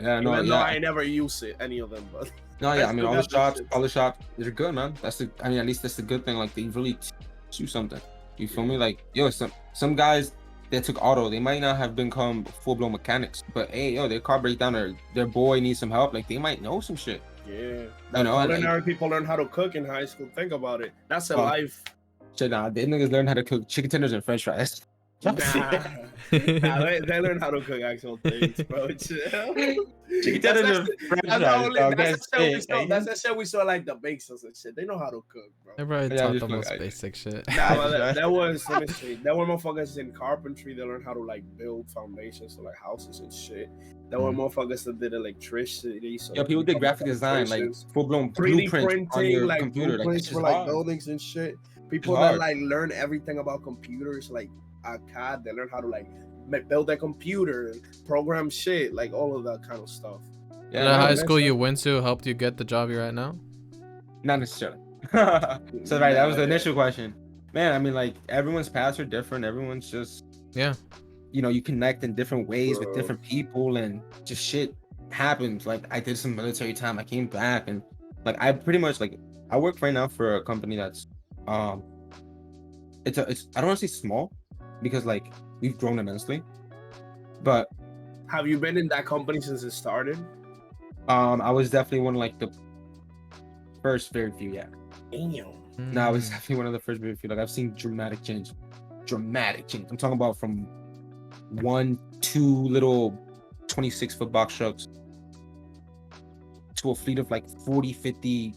[SPEAKER 1] Yeah, no,
[SPEAKER 2] Even though I never use it, any of them, but
[SPEAKER 1] no, yeah, I mean all the shops, they're good, man. I mean, at least that's the good thing. Like they really teach you something. You feel me? Like, yo, some guys that took auto, they might not have become full-blown mechanics, but hey, yo, their car breaks down or their boy needs some help. Like they might know some shit.
[SPEAKER 2] Yeah,
[SPEAKER 1] I know.
[SPEAKER 2] Ordinary people learn how to cook in high school. Think about it. That's a life.
[SPEAKER 1] Shit, nah, they niggas learn how to cook chicken tenders and French fries.
[SPEAKER 2] Nah, they learn how to cook actual things, bro. Chill. That's the shit we saw like the bakers and shit. They know how to cook, bro.
[SPEAKER 3] They probably taught the most basic shit.
[SPEAKER 2] Nah, that was, let me see. There were motherfuckers in carpentry. They learned how to like build foundations for like houses and shit. There were motherfuckers that did electricity. So
[SPEAKER 1] yeah, people did graphic design, like full-blown
[SPEAKER 2] 3D
[SPEAKER 1] printing on your
[SPEAKER 2] like
[SPEAKER 1] computer.
[SPEAKER 2] Blueprints for like buildings and shit. People that like learn everything about computers, like CAD, they learn how to like build a computer and program shit, like all of that kind of stuff.
[SPEAKER 3] The
[SPEAKER 1] Yeah,
[SPEAKER 3] high
[SPEAKER 1] no,
[SPEAKER 3] school you went to helped you get the job you're at now?
[SPEAKER 1] not necessarily. So right, that was the
[SPEAKER 2] Yeah.
[SPEAKER 1] initial question. Man, I mean, like everyone's paths are different. Everyone's just,
[SPEAKER 3] Yeah.
[SPEAKER 1] you know, you connect in different ways with
[SPEAKER 2] Bro.
[SPEAKER 1] different people, and just shit happens. Like I did some military time. I came back, and like I pretty much like I work right now for a company that's it's I don't want to say small because like we've grown immensely, but
[SPEAKER 2] Have you been in that company since it started?
[SPEAKER 1] I was definitely one of like the first very few. Yeah,
[SPEAKER 2] Damn.
[SPEAKER 1] no, I was
[SPEAKER 3] Mm.
[SPEAKER 1] definitely one of the first very few. Like I've seen dramatic change. Dramatic change. I'm talking about from 2 little 26-foot box trucks to a fleet of like 40, 50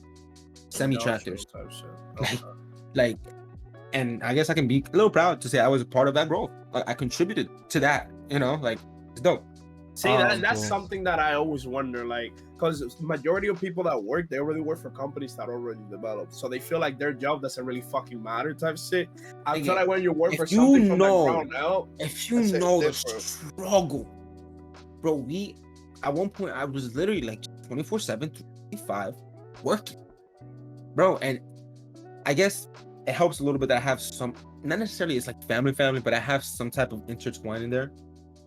[SPEAKER 1] semi tractors.
[SPEAKER 2] Industrial type shit.
[SPEAKER 1] Like,
[SPEAKER 2] Okay.
[SPEAKER 1] like, and I guess I can be a little proud to say I was a part of that growth. Like I contributed to that. You know, like it's dope.
[SPEAKER 2] See, that's
[SPEAKER 3] cool.
[SPEAKER 2] something that I always wonder, like, because majority of people that work, they already work for companies that already developed, so they feel like their job doesn't really fucking matter, type shit. I feel like when you work
[SPEAKER 1] If
[SPEAKER 2] for
[SPEAKER 1] you
[SPEAKER 2] something from the
[SPEAKER 1] know-
[SPEAKER 2] ground up,
[SPEAKER 1] If you
[SPEAKER 2] That's it,
[SPEAKER 1] know the
[SPEAKER 2] different.
[SPEAKER 1] struggle, bro, we at one point I was literally like 24/7, 365 working, bro, and I guess it helps a little bit that I have some, not necessarily it's like family, but I have some type of intertwine in there,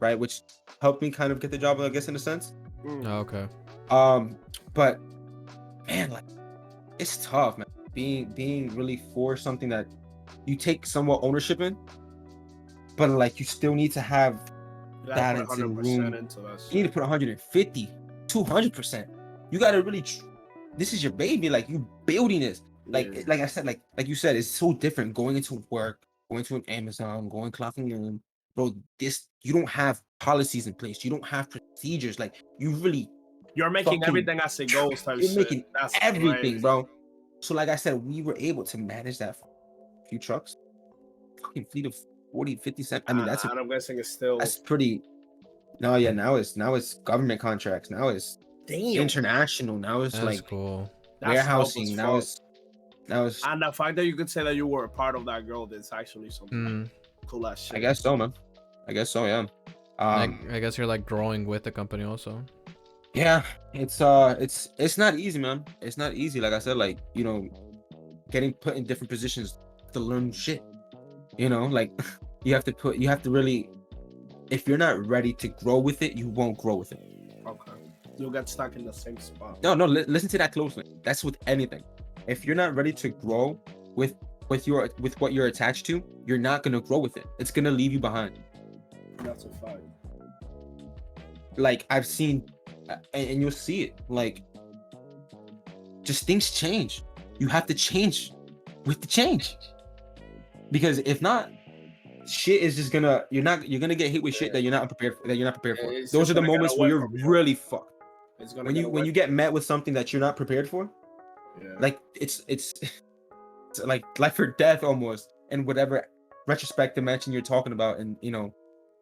[SPEAKER 1] right, which helped me kind of get the job, I guess, in a sense.
[SPEAKER 3] Oh, okay.
[SPEAKER 1] But man, like it's tough, man. Being really for something that you take somewhat ownership in, but like you still need to have
[SPEAKER 2] you gotta put
[SPEAKER 1] balance in
[SPEAKER 2] 100%
[SPEAKER 1] room.
[SPEAKER 2] into that
[SPEAKER 1] You need
[SPEAKER 2] shit.
[SPEAKER 1] to put 150, 200%. You gotta really. This is your baby. Like you building this. Like
[SPEAKER 2] Yeah.
[SPEAKER 1] like I said, like you said, it's so different going into work, going to an Amazon, going clocking in. Bro, this you don't have policies in place. You don't have procedures. Like you really,
[SPEAKER 2] You're making
[SPEAKER 1] fucking-
[SPEAKER 2] everything as it goes, type
[SPEAKER 1] you're
[SPEAKER 2] shit.
[SPEAKER 1] making
[SPEAKER 2] That's
[SPEAKER 1] everything,
[SPEAKER 2] crazy.
[SPEAKER 1] bro. So like I said, we were able to manage that few trucks, fucking fleet of 40, 50 cent. I mean,
[SPEAKER 2] And I'm guessing it's still
[SPEAKER 1] that's pretty. No, yeah, now it's government contracts. Now it's
[SPEAKER 2] damn.
[SPEAKER 1] international. Now it's
[SPEAKER 3] That's
[SPEAKER 1] like
[SPEAKER 3] cool.
[SPEAKER 2] That's dope
[SPEAKER 1] warehousing.
[SPEAKER 2] as
[SPEAKER 1] Now
[SPEAKER 2] fuck.
[SPEAKER 1] it's
[SPEAKER 2] And the fact that you could say that you were a part of that growth is actually something
[SPEAKER 3] Mm.
[SPEAKER 2] cool as shit.
[SPEAKER 1] I guess so, man. I guess so, yeah.
[SPEAKER 3] I guess you're like growing with the company also.
[SPEAKER 1] Yeah, it's not easy, man. It's not easy. Like I said, like, you know, getting put in different positions to learn shit. You know, like you have to really, if you're not ready to grow with it, you won't grow with it.
[SPEAKER 2] Okay. You'll get stuck in the same spot.
[SPEAKER 1] No, listen to that closely. That's with anything. If you're not ready to grow with what you're attached to, you're not gonna grow with it. It's gonna leave you behind.
[SPEAKER 2] That's a fact.
[SPEAKER 1] Like I've seen, and you'll see it. Like, just things change. You have to change with the change, because if not, shit is just gonna you're gonna get hit with shit that you're not prepared for.
[SPEAKER 2] It's
[SPEAKER 1] Those
[SPEAKER 2] just
[SPEAKER 1] are the
[SPEAKER 2] gonna get
[SPEAKER 1] moments
[SPEAKER 2] away
[SPEAKER 1] where you're
[SPEAKER 2] from you.
[SPEAKER 1] really fucked.
[SPEAKER 2] It's gonna
[SPEAKER 1] When
[SPEAKER 2] get
[SPEAKER 1] you when
[SPEAKER 2] away
[SPEAKER 1] you get met with something that you're not prepared for,
[SPEAKER 2] Yeah.
[SPEAKER 1] like it's like life or death almost, in whatever retrospect dimension you're talking about, and you know,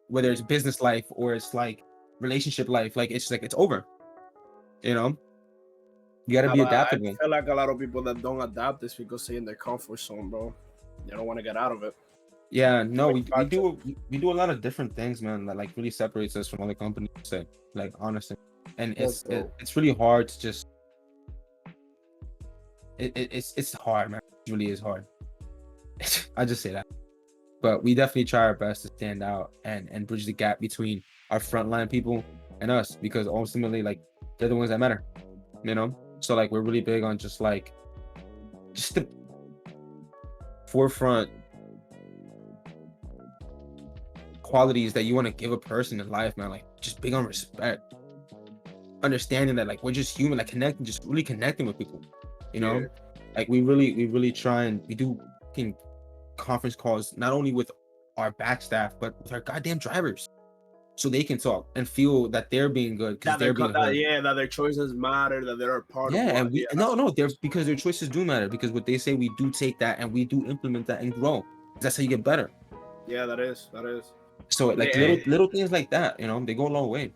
[SPEAKER 1] whether it's business life or it's like relationship life, like it's over. You know, you got to be
[SPEAKER 2] But I
[SPEAKER 1] adaptable.
[SPEAKER 2] feel like a lot of people that don't adapt is because they're in their comfort zone, bro. They don't want to get out of it.
[SPEAKER 1] Yeah, no, we
[SPEAKER 2] Like,
[SPEAKER 1] do a lot of different things, man, that like really separates us from other companies, say, like honestly. And
[SPEAKER 2] That's dope.
[SPEAKER 1] it's really hard to just it's hard, man. It really is hard. I just say that. But we definitely try our best to stand out and bridge the gap between our frontline people and us, because ultimately, like, they're the ones that matter, you know? So like we're really big on just the forefront qualities that you want to give a person in life, man. Like just big on respect, understanding that like we're just human, like just really connecting with people, you know?
[SPEAKER 2] Yeah.
[SPEAKER 1] Like we really try, and we do fucking conference calls not only with our back staff but with our goddamn drivers, so they can talk and feel that they're being good because they're being heard.
[SPEAKER 2] That their choices matter, that they're a part of
[SPEAKER 1] Yeah,
[SPEAKER 2] what.
[SPEAKER 1] and we
[SPEAKER 2] Yeah,
[SPEAKER 1] they're because their choices do matter, because what they say, we do take that and we do implement that and grow. That's how you get better.
[SPEAKER 2] yeah, that is.
[SPEAKER 1] So like
[SPEAKER 2] Yeah.
[SPEAKER 1] little things like that, you know, they go a long way.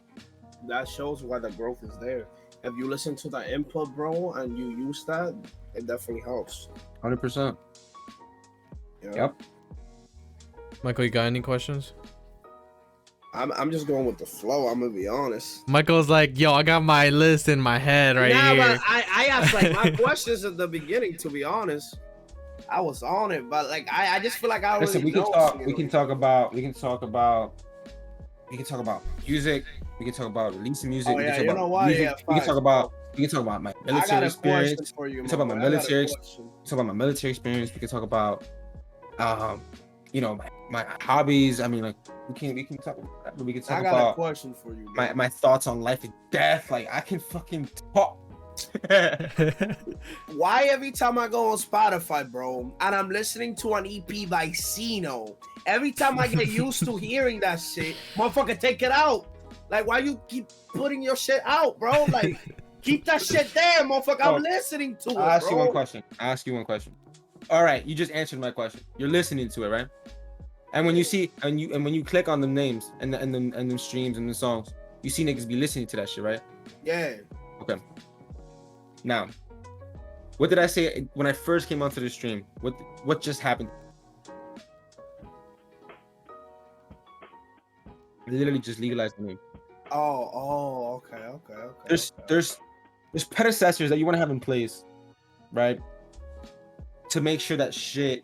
[SPEAKER 2] That shows why the growth is there. If you listen to the input, bro, and you use that, it definitely helps.
[SPEAKER 1] 100%.
[SPEAKER 2] Yeah.
[SPEAKER 1] Yep.
[SPEAKER 3] Michael, you got any questions?
[SPEAKER 2] I'm just going with the flow. I'm gonna be honest.
[SPEAKER 3] Michael's like, yo, I got my list in my head right
[SPEAKER 2] Nah,
[SPEAKER 3] here.
[SPEAKER 2] but I asked like my questions at the beginning. To be honest, I was on it, but like I just feel like I already
[SPEAKER 1] Listen, we can
[SPEAKER 2] know.
[SPEAKER 1] talk. We can talk about music. We can talk about releasing music.
[SPEAKER 2] Oh
[SPEAKER 1] we can
[SPEAKER 2] yeah,
[SPEAKER 1] talk
[SPEAKER 2] you
[SPEAKER 1] about
[SPEAKER 2] know what?
[SPEAKER 1] music.
[SPEAKER 2] Yeah,
[SPEAKER 1] we can
[SPEAKER 2] facts,
[SPEAKER 1] talk about my
[SPEAKER 2] I got
[SPEAKER 1] military
[SPEAKER 2] a
[SPEAKER 1] experience.
[SPEAKER 2] question for you.
[SPEAKER 1] We can talk about my
[SPEAKER 2] I got a
[SPEAKER 1] military.
[SPEAKER 2] question.
[SPEAKER 1] We can talk about my military experience. We can talk about my hobbies. I mean, like we can talk about whatever. We can talk
[SPEAKER 2] I got a
[SPEAKER 1] about
[SPEAKER 2] question for you. Bro.
[SPEAKER 1] my thoughts on life and death. Like I can fucking talk.
[SPEAKER 2] Why every time I go on Spotify, bro, and I'm listening to an EP by XENOOO, every time I get used to hearing that shit, motherfucker, take it out. Like, why you keep putting your shit out, bro? Like, keep that shit there, motherfucker.
[SPEAKER 1] Oh,
[SPEAKER 2] I'm listening to it,
[SPEAKER 1] I'll ask you
[SPEAKER 2] bro.
[SPEAKER 1] one question. All right, you just answered my question. You're listening to it, right? And when you see and when you click on the names and the streams and the songs, you see niggas be listening to that shit, right?
[SPEAKER 2] Yeah.
[SPEAKER 1] Okay. Now, what did I say when I first came onto the stream? What just happened? I literally just legalized the name.
[SPEAKER 2] Oh, okay.
[SPEAKER 1] There's predecessors that you want to have in place, right? To make sure that shit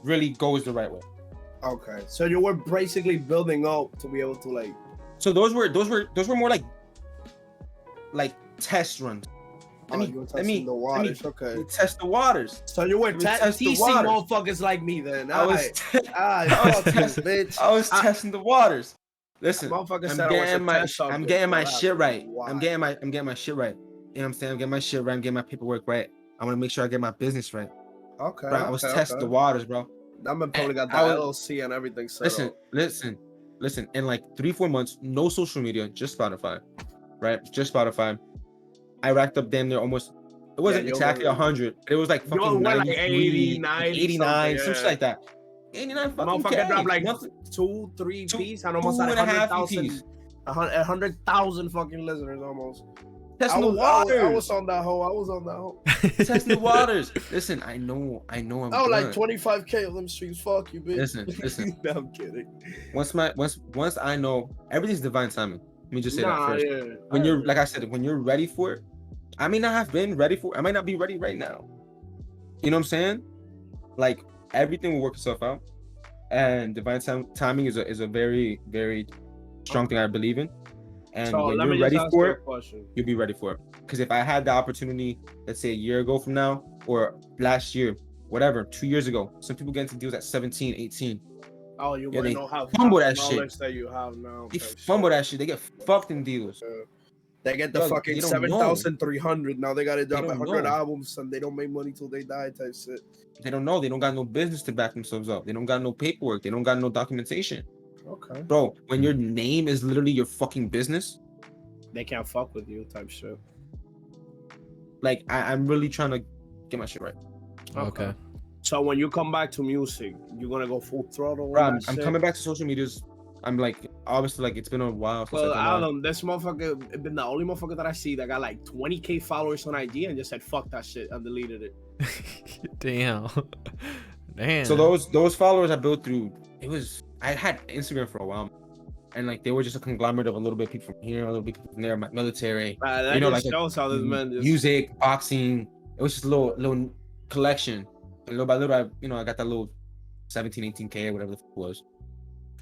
[SPEAKER 1] really goes the right way.
[SPEAKER 2] Okay. So you were basically building up to be able to like.
[SPEAKER 1] So those were more like test runs.
[SPEAKER 2] You were testing the waters. Okay.
[SPEAKER 1] Test the waters.
[SPEAKER 2] So you were
[SPEAKER 1] test the
[SPEAKER 2] teasing
[SPEAKER 1] waters.
[SPEAKER 2] motherfuckers like me then.
[SPEAKER 1] I was
[SPEAKER 2] bitch.
[SPEAKER 1] I was testing the waters. Listen,
[SPEAKER 2] Motherfucker
[SPEAKER 1] I'm
[SPEAKER 2] said I was
[SPEAKER 1] getting
[SPEAKER 2] a
[SPEAKER 1] my
[SPEAKER 2] test subject,
[SPEAKER 1] I'm getting my
[SPEAKER 2] bro.
[SPEAKER 1] shit right.
[SPEAKER 2] Why?
[SPEAKER 1] I'm getting my shit right. You know what I'm saying? I'm getting my shit right. I'm getting my paperwork right. I want to make sure I get my business right.
[SPEAKER 2] Okay.
[SPEAKER 1] Bro, I was testing the waters, bro.
[SPEAKER 2] I'm probably got the LLC and everything set up.
[SPEAKER 1] Listen. In like 3-4 months, no social media, just Spotify, right? Just Spotify. I racked up damn near almost. It wasn't exactly 100. It was like fucking 93,
[SPEAKER 2] like 89,
[SPEAKER 1] some shit like that. 89 fucking
[SPEAKER 2] motherfucker
[SPEAKER 1] K.
[SPEAKER 2] dropped like 2-3 piece and almost had 100,000 100,000 fucking listeners almost.
[SPEAKER 1] Testing the waters.
[SPEAKER 2] I was on that hoe.
[SPEAKER 1] Testing the waters. Listen, I know I'm good.
[SPEAKER 2] Like 25K of them streams. Fuck you, bitch.
[SPEAKER 1] Listen.
[SPEAKER 2] No, I'm kidding.
[SPEAKER 1] Once I know, everything's divine timing. Let me just say that first.
[SPEAKER 2] Yeah.
[SPEAKER 1] When you're, like I said, when you're ready for it, I may not have been ready for it. I might not be ready right now. You know what I'm saying? Like everything will work itself out, and divine timing is a very, very strong thing I believe in. And
[SPEAKER 2] so
[SPEAKER 1] when you're ready for it, you'll be ready for it. Because if I had the opportunity, let's say a year ago from now, or last year, whatever, 2 years ago, some people get into deals at 17, 18.
[SPEAKER 2] Oh, you might know how
[SPEAKER 1] fumble that shit.
[SPEAKER 2] That you have now.
[SPEAKER 1] They fumble that shit. They get fucked in deals.
[SPEAKER 2] They get the fucking 7,300. Now they gotta drop 100 albums and they don't make money till they die type shit.
[SPEAKER 1] They don't know. They don't got no business to back themselves up. They don't got no paperwork. They don't got no documentation.
[SPEAKER 2] Okay.
[SPEAKER 1] Bro, when your name is literally your fucking business,
[SPEAKER 2] they can't fuck with you type shit.
[SPEAKER 1] Like I'm really trying to get my shit right.
[SPEAKER 3] Okay.
[SPEAKER 2] So when you come back to music, you're gonna go full throttle.
[SPEAKER 1] Bro, I'm coming back to social medias. I'm like, obviously, like it's been a while.
[SPEAKER 2] Well, I don't know. This motherfucker been the only motherfucker that I see that got like 20K followers on IG and just said fuck that shit and deleted it.
[SPEAKER 3] Damn.
[SPEAKER 1] So those followers I built through, I had Instagram for a while, and like they were just a conglomerate of a little bit of people from here, a little bit from there, my military.
[SPEAKER 2] That just shows how this man just...
[SPEAKER 1] music, boxing. It was just a little collection. And little by little, I got that little 17, 18K or whatever the fuck it was.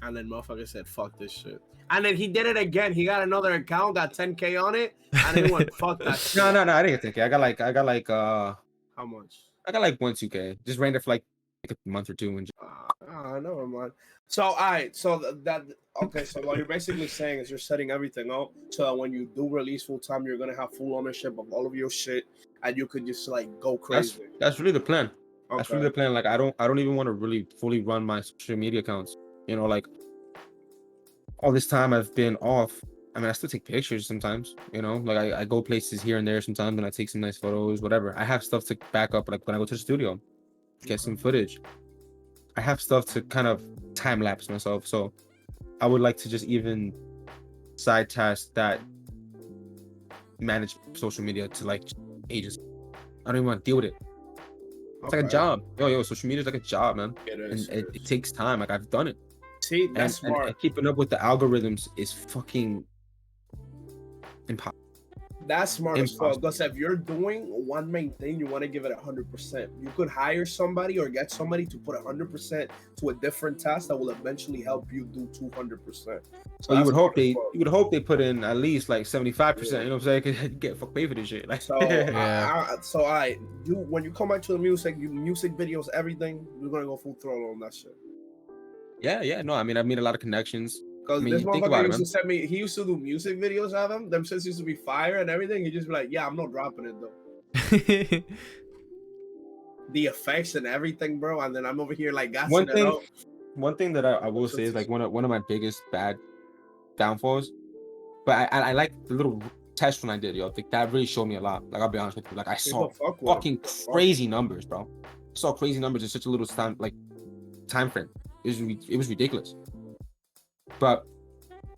[SPEAKER 2] And then motherfucker said, fuck this shit. And then he did it again. He got another account, got 10K on it, and then he went, fuck that shit.
[SPEAKER 1] No, I didn't get 10K. I got like
[SPEAKER 2] how much?
[SPEAKER 1] I got like 1-2K. Just ran there for like a month or two and
[SPEAKER 2] never mind. So alright, so so what you're basically saying is you're setting everything up so that when you do release full time, you're gonna have full ownership of all of your shit and you could just like go crazy.
[SPEAKER 1] That's really the plan.
[SPEAKER 2] Okay.
[SPEAKER 1] That's really the plan. Like I don't even want to really fully run my social media accounts. You know, like all this time I've been off. I mean, I still take pictures sometimes, you know, like I go places here and there sometimes and I take some nice photos, whatever. I have stuff to back up, like when I go to the studio, get some footage. I have stuff to kind of time lapse myself. So I would like to just even side task that manage social media to like ages. I don't even want to deal with it. It's like a job. Yo, social media is like a job, man.
[SPEAKER 2] It is.
[SPEAKER 1] And it takes time. Like I've done it.
[SPEAKER 2] See,
[SPEAKER 1] and,
[SPEAKER 2] that's
[SPEAKER 1] and
[SPEAKER 2] smart.
[SPEAKER 1] and keeping up with the algorithms is fucking impossible.
[SPEAKER 2] That's smart as fuck.
[SPEAKER 1] Impossible.
[SPEAKER 2] Because if you're doing one main thing, you want to give it 100%. You could hire somebody or get somebody to put 100% to a different task that will eventually help you do 200%. So
[SPEAKER 1] Well, you
[SPEAKER 2] that's
[SPEAKER 1] would hope
[SPEAKER 2] smart as
[SPEAKER 1] they
[SPEAKER 2] fuck.
[SPEAKER 1] you would hope they put in at least like 75%.
[SPEAKER 2] Yeah.
[SPEAKER 1] You know what I'm saying? Cause you get fuck paid for this shit. Like,
[SPEAKER 2] So
[SPEAKER 3] Yeah.
[SPEAKER 2] you when you come back to the music, you music videos, everything, you're gonna go full throttle on that shit.
[SPEAKER 1] yeah. No, I mean, I've made a lot of connections. I
[SPEAKER 2] Because
[SPEAKER 1] mean,
[SPEAKER 2] this
[SPEAKER 1] you think
[SPEAKER 2] motherfucker
[SPEAKER 1] about it,
[SPEAKER 2] used to
[SPEAKER 1] man.
[SPEAKER 2] send me, he used to do music videos of them. Them shits used to be fire and everything. He just be like, yeah, I'm not dropping it though. The effects and everything, bro. And then I'm over here like gassing
[SPEAKER 1] One
[SPEAKER 2] it
[SPEAKER 1] thing,
[SPEAKER 2] up.
[SPEAKER 1] one thing that I will say is like one of my biggest bad downfalls. But I like the little test when I did, yo. Like that really showed me a lot. Like I'll be honest with you. Like I saw
[SPEAKER 2] People fuck with
[SPEAKER 1] fucking
[SPEAKER 2] him.
[SPEAKER 1] crazy numbers, bro. I saw crazy numbers in such a little time frame. It was ridiculous. But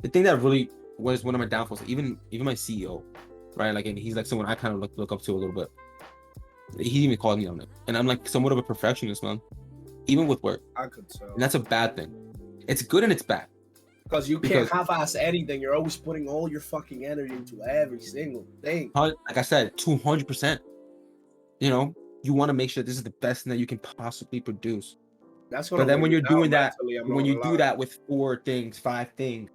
[SPEAKER 1] the thing that really was one of my downfalls, even my CEO, right? Like, and he's like someone I kind of look up to a little bit. He even called me on it, and I'm like somewhat of a perfectionist, man. Even with work,
[SPEAKER 2] I could tell.
[SPEAKER 1] and that's a bad thing. It's good and it's bad.
[SPEAKER 2] Because you can't
[SPEAKER 1] Because-
[SPEAKER 2] half-ass anything. You're always putting all your fucking energy into every single thing.
[SPEAKER 1] Like I said, 200%. You know, you want to make sure this is the best thing that you can possibly produce.
[SPEAKER 2] That's gonna
[SPEAKER 1] But then
[SPEAKER 2] weigh
[SPEAKER 1] when
[SPEAKER 2] you
[SPEAKER 1] you're
[SPEAKER 2] down
[SPEAKER 1] doing that,
[SPEAKER 2] mentally, I'm
[SPEAKER 1] when
[SPEAKER 2] not
[SPEAKER 1] you
[SPEAKER 2] gonna
[SPEAKER 1] do
[SPEAKER 2] lie.
[SPEAKER 1] that with 4 things, 5 things,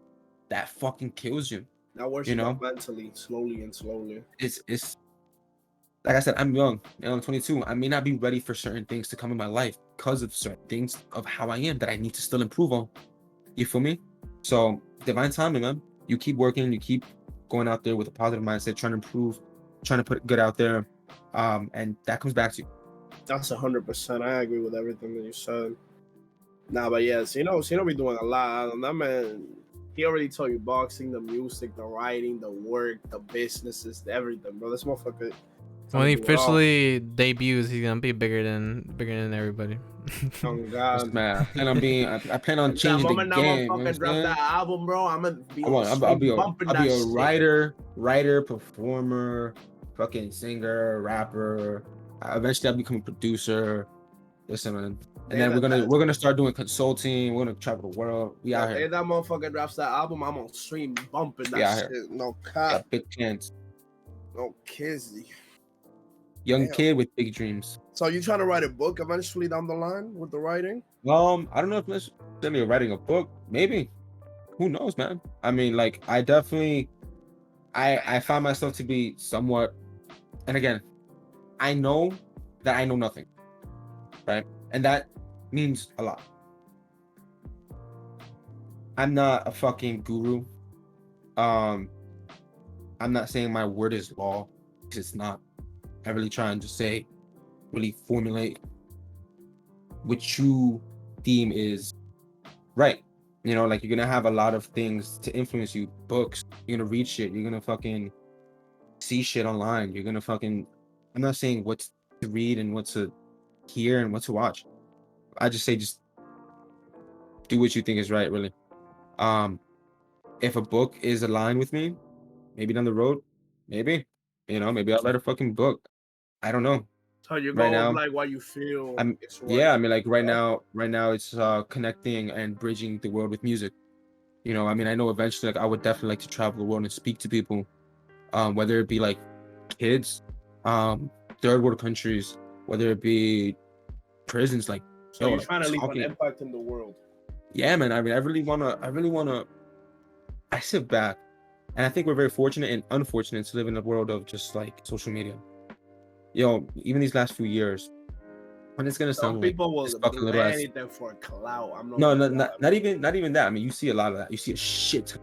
[SPEAKER 1] that fucking kills you.
[SPEAKER 2] That wears
[SPEAKER 1] you
[SPEAKER 2] you
[SPEAKER 1] know?
[SPEAKER 2] down mentally, slowly and slowly.
[SPEAKER 1] It's like I said, I'm young, I'm 22. I may not be ready for certain things to come in my life because of certain things of how I am that I need to still improve on. You feel me? So divine timing, man. You keep working, you keep going out there with a positive mindset, trying to improve, trying to put good out there, and that comes back to you.
[SPEAKER 2] That's 100%. I agree with everything that you said. Nah, but yeah, Cino be doing a lot. That man, he already told you boxing, the music, the writing, the work, the businesses, everything, bro. This motherfucker.
[SPEAKER 3] When he
[SPEAKER 2] do it all.
[SPEAKER 3] officially debuts, he's gonna be bigger than everybody.
[SPEAKER 2] Oh
[SPEAKER 1] That's
[SPEAKER 2] God.
[SPEAKER 1] mad. And I plan on
[SPEAKER 2] That
[SPEAKER 1] changing the
[SPEAKER 2] moment that
[SPEAKER 1] game. You know
[SPEAKER 2] motherfucker
[SPEAKER 1] what I'm
[SPEAKER 2] drop
[SPEAKER 1] saying?
[SPEAKER 2] that album, bro, I'm gonna be bumping
[SPEAKER 1] I'll
[SPEAKER 2] that
[SPEAKER 1] be a
[SPEAKER 2] shit.
[SPEAKER 1] writer, performer, fucking singer, rapper. Eventually I'll become a producer. Listen, man. And then we're gonna start doing consulting. We're gonna travel the world. We out
[SPEAKER 2] The day
[SPEAKER 1] here.
[SPEAKER 2] that motherfucker drops that album, I'm on stream bumping
[SPEAKER 1] We
[SPEAKER 2] that
[SPEAKER 1] out
[SPEAKER 2] shit.
[SPEAKER 1] here.
[SPEAKER 2] No
[SPEAKER 1] We
[SPEAKER 2] cap,
[SPEAKER 1] got big plans.
[SPEAKER 2] no kizzy.
[SPEAKER 1] Young
[SPEAKER 2] Damn.
[SPEAKER 1] kid with big dreams.
[SPEAKER 2] So you trying to write a book eventually down the line with the writing?
[SPEAKER 1] I don't know if necessarily writing a book. Maybe. Who knows, man? I mean, like I definitely I found myself to be somewhat, and again, I know that I know nothing. Right? And that means a lot. I'm not a fucking guru. I'm not saying my word is law, because it's not. I really trying to say, really formulate what you deem is right. You know, like you're gonna have a lot of things to influence you. Books, you're gonna read shit, you're gonna fucking see shit online, you're gonna fucking I'm not saying what to read and what to hear and what to watch. I just say just do what you think is right, really. If a book is aligned with me, maybe down the road, maybe, maybe I'll write a fucking book. I don't know.
[SPEAKER 2] So you
[SPEAKER 1] Right
[SPEAKER 2] go with
[SPEAKER 1] now,
[SPEAKER 2] like what you feel.
[SPEAKER 1] I'm
[SPEAKER 2] is right.
[SPEAKER 1] yeah, I mean like right now it's connecting and bridging the world with music. I mean I know eventually like I would definitely like to travel the world and speak to people, whether it be like kids, third world countries, whether it be prisons, like
[SPEAKER 2] So you're
[SPEAKER 1] like
[SPEAKER 2] trying to leave an
[SPEAKER 1] talking.
[SPEAKER 2] impact in the world.
[SPEAKER 1] Yeah, man. I mean, I really wanna. I sit back, and I think we're very fortunate and unfortunate to live in a world of just like social media. Even these last few years, and it's gonna
[SPEAKER 2] Some
[SPEAKER 1] sound like
[SPEAKER 2] people will
[SPEAKER 1] this fucking
[SPEAKER 2] do
[SPEAKER 1] little ass.
[SPEAKER 2] anything for clout. I'm not.
[SPEAKER 1] No,
[SPEAKER 2] gonna lie,
[SPEAKER 1] not even that. I mean, you see a lot of that. You see a shit ton.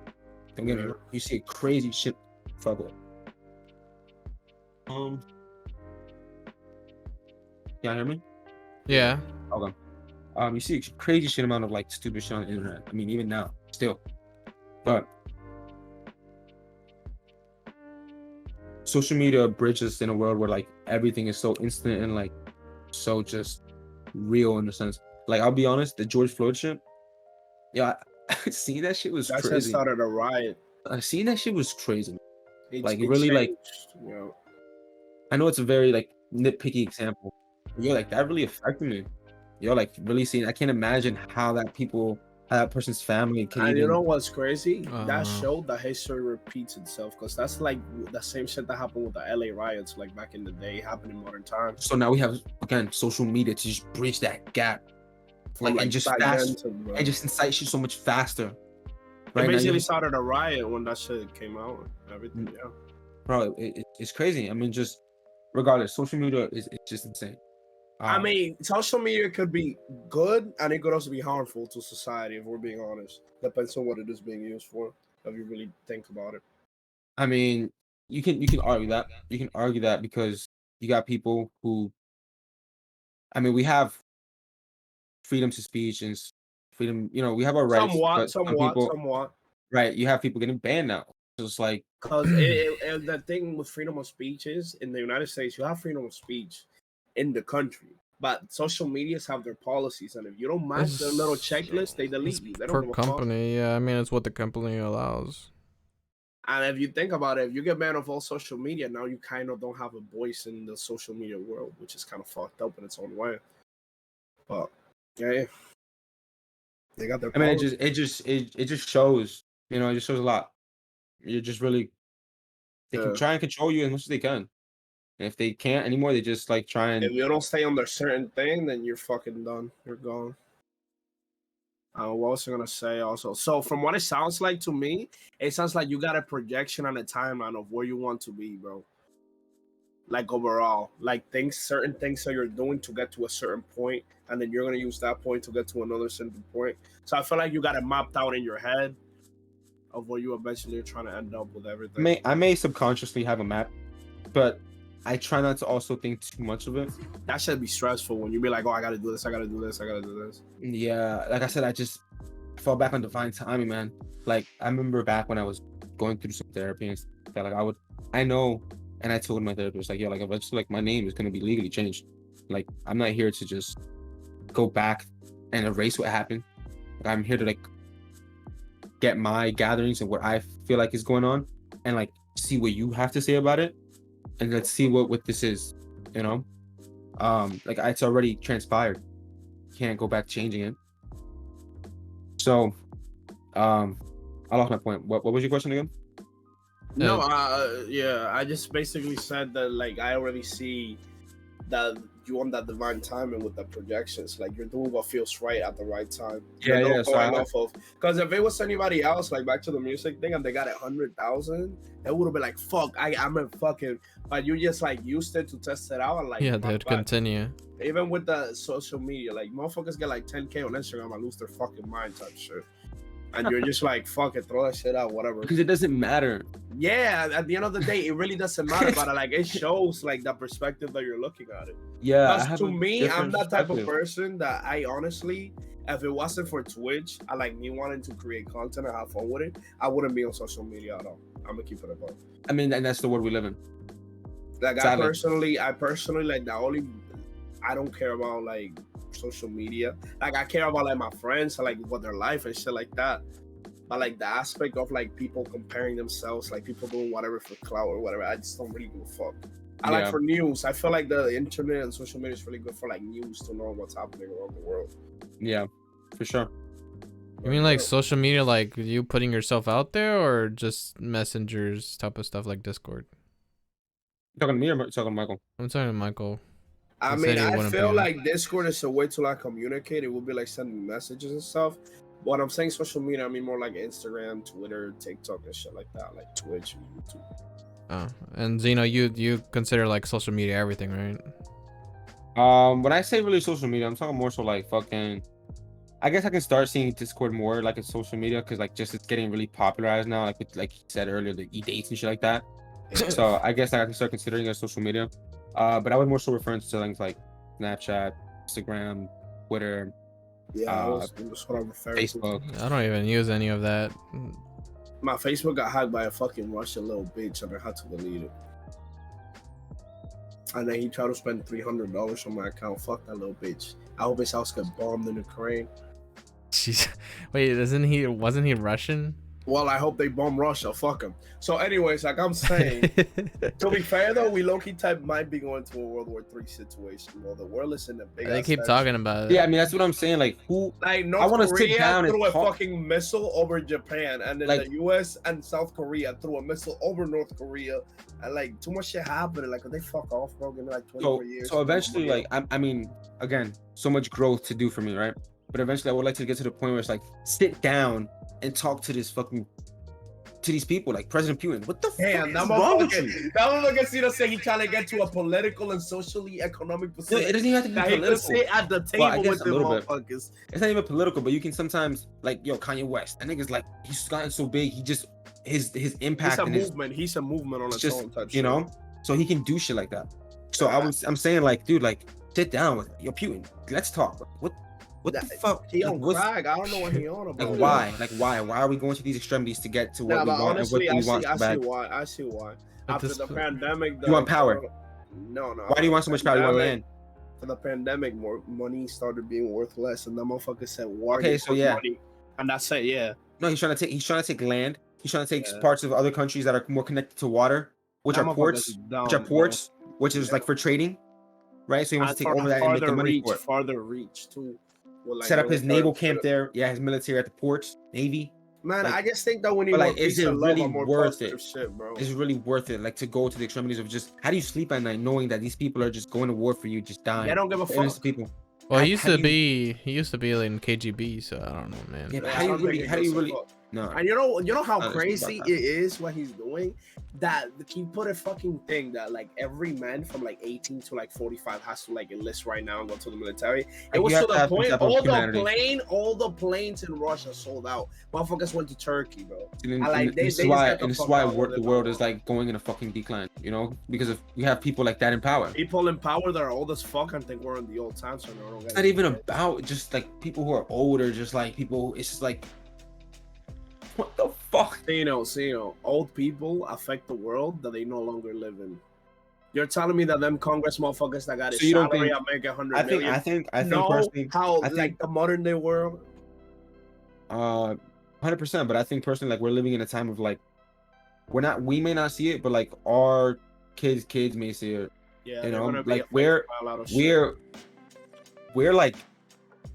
[SPEAKER 1] Don't get me
[SPEAKER 2] Yeah.
[SPEAKER 1] wrong. You see a crazy shit. Fuck with. Y'all hear me?
[SPEAKER 3] Yeah.
[SPEAKER 1] Okay. You see a crazy shit amount of like stupid shit on the internet. I mean, even now, still. But social media bridges in a world where like everything is so instant and like so just real in a sense. Like I'll be honest, the George Floyd shit. Yeah, seeing that shit was
[SPEAKER 2] That just
[SPEAKER 1] crazy.
[SPEAKER 2] started a riot.
[SPEAKER 1] Seeing that shit was crazy.
[SPEAKER 2] It
[SPEAKER 1] Really, like,
[SPEAKER 2] changed, you know.
[SPEAKER 1] I know it's a very like nitpicky example. But, like that really affected me. Like really seeing. I can't imagine how how that person's family could
[SPEAKER 2] And
[SPEAKER 1] even.
[SPEAKER 2] you know what's crazy?
[SPEAKER 3] Uh-huh.
[SPEAKER 2] That showed that history repeats itself because that's like the same shit that happened with the LA riots, like back in the day, happened in modern times.
[SPEAKER 1] So now we have again social media to just bridge that gap,
[SPEAKER 2] From
[SPEAKER 1] like and just
[SPEAKER 2] back then
[SPEAKER 1] fast
[SPEAKER 2] to,
[SPEAKER 1] and just incite you so much faster.
[SPEAKER 2] it
[SPEAKER 1] Right now,
[SPEAKER 2] basically started a riot when that shit came out and everything. Yeah.
[SPEAKER 1] bro, it's crazy. I mean, just regardless, social media is it's just insane.
[SPEAKER 2] I mean, social media could be good and it could also be harmful to society if we're being honest. Depends on what it is being used for. If you really think about it.
[SPEAKER 1] I mean, you can argue that. You can argue that because you got people who, I mean, we have freedom to speech and freedom. You know, we have our rights,
[SPEAKER 2] Somewhat,
[SPEAKER 1] but some
[SPEAKER 2] somewhat,
[SPEAKER 1] people,
[SPEAKER 2] somewhat.
[SPEAKER 1] right? You have people getting banned now. So it's like,
[SPEAKER 2] Because the thing with freedom of speech is in the United States, you have freedom of speech in the country, but social medias have their policies, and if you don't match their little checklist, they delete you. They don't
[SPEAKER 3] Per
[SPEAKER 2] give a fuck.
[SPEAKER 3] company, yeah. I mean, it's what the company allows.
[SPEAKER 2] And if you think about it, if you get banned off all social media, now you kind of don't have a voice in the social media world, which is kind of fucked up in its own way. But yeah, they got their.
[SPEAKER 1] I mean,
[SPEAKER 2] policies.
[SPEAKER 1] it just shows. You know, it just shows a lot. You're just really. They can
[SPEAKER 2] Yeah.
[SPEAKER 1] try and control you as much as they can. And if they can't anymore, they just like try
[SPEAKER 2] If
[SPEAKER 1] and.
[SPEAKER 2] you don't stay under certain thing, then you're fucking done. You're gone. What was I gonna say also? So from what it sounds like to me, it sounds like you got a projection and a timeline of where you want to be, bro. Like overall, like certain things that you're doing to get to a certain point, and then you're gonna use that point to get to another certain point. So I feel like you got it mapped out in your head of where you eventually are trying to end up with everything.
[SPEAKER 1] I may subconsciously have a map, but I try not to also think too much of it.
[SPEAKER 2] That should be stressful when you be like, oh, I gotta do this, I gotta do this, I gotta do this.
[SPEAKER 1] Yeah, like I said, I just fall back on divine timing, man. Like I remember back when I was going through some therapy and stuff, like I know, and I told my therapist, like, yeah, like eventually, like my name is gonna be legally changed. Like I'm not here to just go back and erase what happened. Like, I'm here to like get my gatherings and what I feel like is going on, and like see what you have to say about it, and let's see what this is, you know. Like it's already transpired. Can't go back changing it. So, I lost my point. What was your question again?
[SPEAKER 2] No, yeah, I just basically said that like I already see that you want that divine timing with the projections. Like you're doing what feels right at the right time.
[SPEAKER 1] Yeah. So
[SPEAKER 2] Because if it was anybody else, like back to the music thing, and they got 100,000, it would have been like, "Fuck, I'm a fucking." But you just like used it to test it out, and like
[SPEAKER 3] Yeah, they'd continue.
[SPEAKER 2] Even with the social media, like motherfuckers get like 10K on Instagram and lose their fucking mind type shit. And you're just like, fuck it, throw that shit out, whatever.
[SPEAKER 1] because it doesn't matter.
[SPEAKER 2] Yeah, at the end of the day, it really doesn't matter. But like, it shows like the perspective that you're looking at it.
[SPEAKER 1] Yeah,
[SPEAKER 2] Because to me, I'm that type of
[SPEAKER 1] perspective.
[SPEAKER 2] person that I honestly, if it wasn't for Twitch, I like me wanting to create content and have fun with it, I wouldn't be on social media at all. I'm gonna keep it above.
[SPEAKER 1] I mean, and that's the world we live in.
[SPEAKER 2] Like
[SPEAKER 1] Sadly.
[SPEAKER 2] I personally like I don't care about like social media. Like I care about like my friends, like what their life and shit like that. But like the aspect of like people comparing themselves, like people doing whatever for clout or whatever, I just don't really give a fuck. I like
[SPEAKER 1] Yeah.
[SPEAKER 2] for news. I feel like the internet and social media is really good for like news to know what's happening around the world.
[SPEAKER 1] Yeah, for sure.
[SPEAKER 3] You mean like social media, like you putting yourself out there, or just messengers type of stuff like Discord?
[SPEAKER 1] You talking to me or talking to Michael?
[SPEAKER 3] I'm talking to Michael.
[SPEAKER 2] I
[SPEAKER 3] He
[SPEAKER 2] mean,
[SPEAKER 3] said he
[SPEAKER 2] I
[SPEAKER 3] wouldn't
[SPEAKER 2] feel
[SPEAKER 3] be on.
[SPEAKER 2] like Discord is a way to like communicate. It would be like sending messages and stuff. But I'm saying social media, I mean more like Instagram, Twitter, TikTok, and shit like that, like Twitch and YouTube.
[SPEAKER 3] Oh, and Zeno, you consider like social media everything, right?
[SPEAKER 1] When I say really social media, I'm talking more so like fucking. I guess I can start seeing Discord more like in social media because like just it's getting really popularized now, like with, like you said earlier, the e-dates and shit like that. So I guess I can start considering it as social media. But I was more so referring to things like Snapchat, Instagram, Twitter,
[SPEAKER 2] Yeah, that's what I'm referring to.
[SPEAKER 1] Facebook.
[SPEAKER 3] I don't even use any of that.
[SPEAKER 2] My Facebook got hacked by a fucking Russian little bitch, and I had to delete it. And then he tried to spend $300 on my account. Fuck that little bitch. I hope his house got bombed in Ukraine.
[SPEAKER 3] Jeez. Wait, wasn't he Russian?
[SPEAKER 2] Well, I hope they bomb Russia. Fuck them. So, anyways, like I'm saying, to be fair though, we low-key type might be going to a World War III situation. Well, the world is in a big.
[SPEAKER 3] They keep talking about it.
[SPEAKER 1] Yeah, I mean that's what I'm saying. Like who?
[SPEAKER 2] Like
[SPEAKER 1] I
[SPEAKER 2] North
[SPEAKER 1] want to sit
[SPEAKER 2] Korea
[SPEAKER 1] down and
[SPEAKER 2] threw a
[SPEAKER 1] talk.
[SPEAKER 2] fucking missile over Japan, and then
[SPEAKER 1] Like-
[SPEAKER 2] the U.S. and South Korea threw a missile over North Korea, and like too much shit happened. Like, they fuck off, bro. Give me like 24 years.
[SPEAKER 1] So eventually, like I mean, again, so much growth to do for me, right? But eventually, I would like to get to the point where it's like sit down and talk to these people, like President Putin. What the
[SPEAKER 2] Damn,
[SPEAKER 1] fuck
[SPEAKER 2] that
[SPEAKER 1] is wrong with you?
[SPEAKER 2] motherfucker see us say he trying to get to a political and socially economic
[SPEAKER 1] No,
[SPEAKER 2] position.
[SPEAKER 1] it doesn't even have to be
[SPEAKER 2] Now he can
[SPEAKER 1] political.
[SPEAKER 2] sit at the table
[SPEAKER 1] Well, I guess
[SPEAKER 2] with
[SPEAKER 1] a
[SPEAKER 2] the
[SPEAKER 1] little bit.
[SPEAKER 2] motherfuckers.
[SPEAKER 1] It's not even political, but you can sometimes like Kanye West. That nigga's like he's gotten so big. He just his impact
[SPEAKER 2] He's a
[SPEAKER 1] and his
[SPEAKER 2] movement. He's a movement on
[SPEAKER 1] it's
[SPEAKER 2] its
[SPEAKER 1] just
[SPEAKER 2] own type
[SPEAKER 1] you know, so he can do shit like that. So I'm saying like, dude, like sit down with Putin. Let's talk. What the fuck?
[SPEAKER 2] He
[SPEAKER 1] Like,
[SPEAKER 2] on
[SPEAKER 1] what's-
[SPEAKER 2] crack. I don't know what he on about.
[SPEAKER 1] Like why? Like why? Why are we going to these extremities to get to what
[SPEAKER 2] Nah,
[SPEAKER 1] we
[SPEAKER 2] but
[SPEAKER 1] want
[SPEAKER 2] honestly,
[SPEAKER 1] and
[SPEAKER 2] I
[SPEAKER 1] what we
[SPEAKER 2] see,
[SPEAKER 1] want
[SPEAKER 2] I
[SPEAKER 1] so bad?
[SPEAKER 2] see why. I see why.
[SPEAKER 3] At
[SPEAKER 2] After
[SPEAKER 3] this
[SPEAKER 2] the
[SPEAKER 3] point-
[SPEAKER 2] pandemic,
[SPEAKER 1] You want power?
[SPEAKER 2] No.
[SPEAKER 1] Why do you want so much power? You want land?
[SPEAKER 2] For the pandemic, more money started being worth less, and the motherfucker said, "War."
[SPEAKER 1] Okay,
[SPEAKER 2] equals
[SPEAKER 1] so yeah.
[SPEAKER 2] money. And that's it. Yeah.
[SPEAKER 1] No, he's trying to take land. He's trying to take
[SPEAKER 2] Yeah.
[SPEAKER 1] parts of other countries that are more connected to water, which
[SPEAKER 2] That
[SPEAKER 1] are ports,
[SPEAKER 2] motherfucker's dumb,
[SPEAKER 1] which are
[SPEAKER 2] bro.
[SPEAKER 1] ports, which is
[SPEAKER 2] Yeah.
[SPEAKER 1] like for trading, right? So he wants
[SPEAKER 2] And
[SPEAKER 1] to take
[SPEAKER 2] for
[SPEAKER 1] over that and make the
[SPEAKER 2] farther
[SPEAKER 1] money
[SPEAKER 2] reach,
[SPEAKER 1] for it.
[SPEAKER 2] farther reach too. With, like,
[SPEAKER 1] Set up his
[SPEAKER 2] military
[SPEAKER 1] naval
[SPEAKER 2] shit.
[SPEAKER 1] camp there. Yeah, his military at the ports, navy.
[SPEAKER 2] Man,
[SPEAKER 1] like-
[SPEAKER 2] I just think that we need
[SPEAKER 1] but,
[SPEAKER 2] more
[SPEAKER 1] like, is
[SPEAKER 2] peace
[SPEAKER 1] it
[SPEAKER 2] and love
[SPEAKER 1] really
[SPEAKER 2] and more
[SPEAKER 1] worth
[SPEAKER 2] positive
[SPEAKER 1] it?
[SPEAKER 2] shit, bro.
[SPEAKER 1] Is it really worth it? Like to go to the extremities of just how do you sleep at night knowing that these people are just going to war for you, just dying?
[SPEAKER 2] They don't give a
[SPEAKER 1] For innocent
[SPEAKER 2] fuck.
[SPEAKER 1] people.
[SPEAKER 3] Well,
[SPEAKER 1] How-
[SPEAKER 3] he used
[SPEAKER 1] how
[SPEAKER 3] to
[SPEAKER 1] do
[SPEAKER 3] be in KGB, so I don't know, man.
[SPEAKER 1] Yeah, but
[SPEAKER 2] I
[SPEAKER 1] how do you
[SPEAKER 2] don't think
[SPEAKER 1] really?
[SPEAKER 2] it
[SPEAKER 1] How do you
[SPEAKER 2] gives a
[SPEAKER 1] really?
[SPEAKER 2] fuck.
[SPEAKER 1] No.
[SPEAKER 2] And you know how
[SPEAKER 1] Honestly,
[SPEAKER 2] crazy
[SPEAKER 1] about that.
[SPEAKER 2] it is what he's doing. That he put a fucking thing that like every man from like 18 to like 45 has to like enlist right now and go to the military. It
[SPEAKER 1] You
[SPEAKER 2] was
[SPEAKER 1] have
[SPEAKER 2] to
[SPEAKER 1] to
[SPEAKER 2] the
[SPEAKER 1] have some
[SPEAKER 2] point
[SPEAKER 1] type of humanity.
[SPEAKER 2] all the planes in Russia sold out. Motherfuckers went to Turkey, bro.
[SPEAKER 1] And,
[SPEAKER 2] I like-
[SPEAKER 1] and
[SPEAKER 2] they
[SPEAKER 1] this
[SPEAKER 2] just
[SPEAKER 1] is why,
[SPEAKER 2] got the
[SPEAKER 1] and this is
[SPEAKER 2] fuck
[SPEAKER 1] why
[SPEAKER 2] out of
[SPEAKER 1] the
[SPEAKER 2] it,
[SPEAKER 1] world
[SPEAKER 2] bro.
[SPEAKER 1] is like going in a fucking decline. You know, because of you have people like that in power.
[SPEAKER 2] People in power that are old as fuck and think we're in the old times. So
[SPEAKER 1] It's not even about just like people who are older, just like people. It's just like, what the fuck?
[SPEAKER 2] Old people affect the world that they no longer live in. You're telling me that them Congress motherfuckers that got
[SPEAKER 1] So
[SPEAKER 2] his
[SPEAKER 1] you don't
[SPEAKER 2] salary
[SPEAKER 1] think-
[SPEAKER 2] and make 100
[SPEAKER 1] I think,
[SPEAKER 2] million
[SPEAKER 1] I think, I think
[SPEAKER 2] know
[SPEAKER 1] personally,
[SPEAKER 2] how
[SPEAKER 1] I think-
[SPEAKER 2] like the modern day world.
[SPEAKER 1] 100%. But I think personally, like we're living in a time of like, we may not see it, but like our kids may see it.
[SPEAKER 2] Yeah,
[SPEAKER 1] You
[SPEAKER 2] they're
[SPEAKER 1] know,
[SPEAKER 2] gonna be
[SPEAKER 1] like
[SPEAKER 2] affected by a lot of shit.
[SPEAKER 1] we're like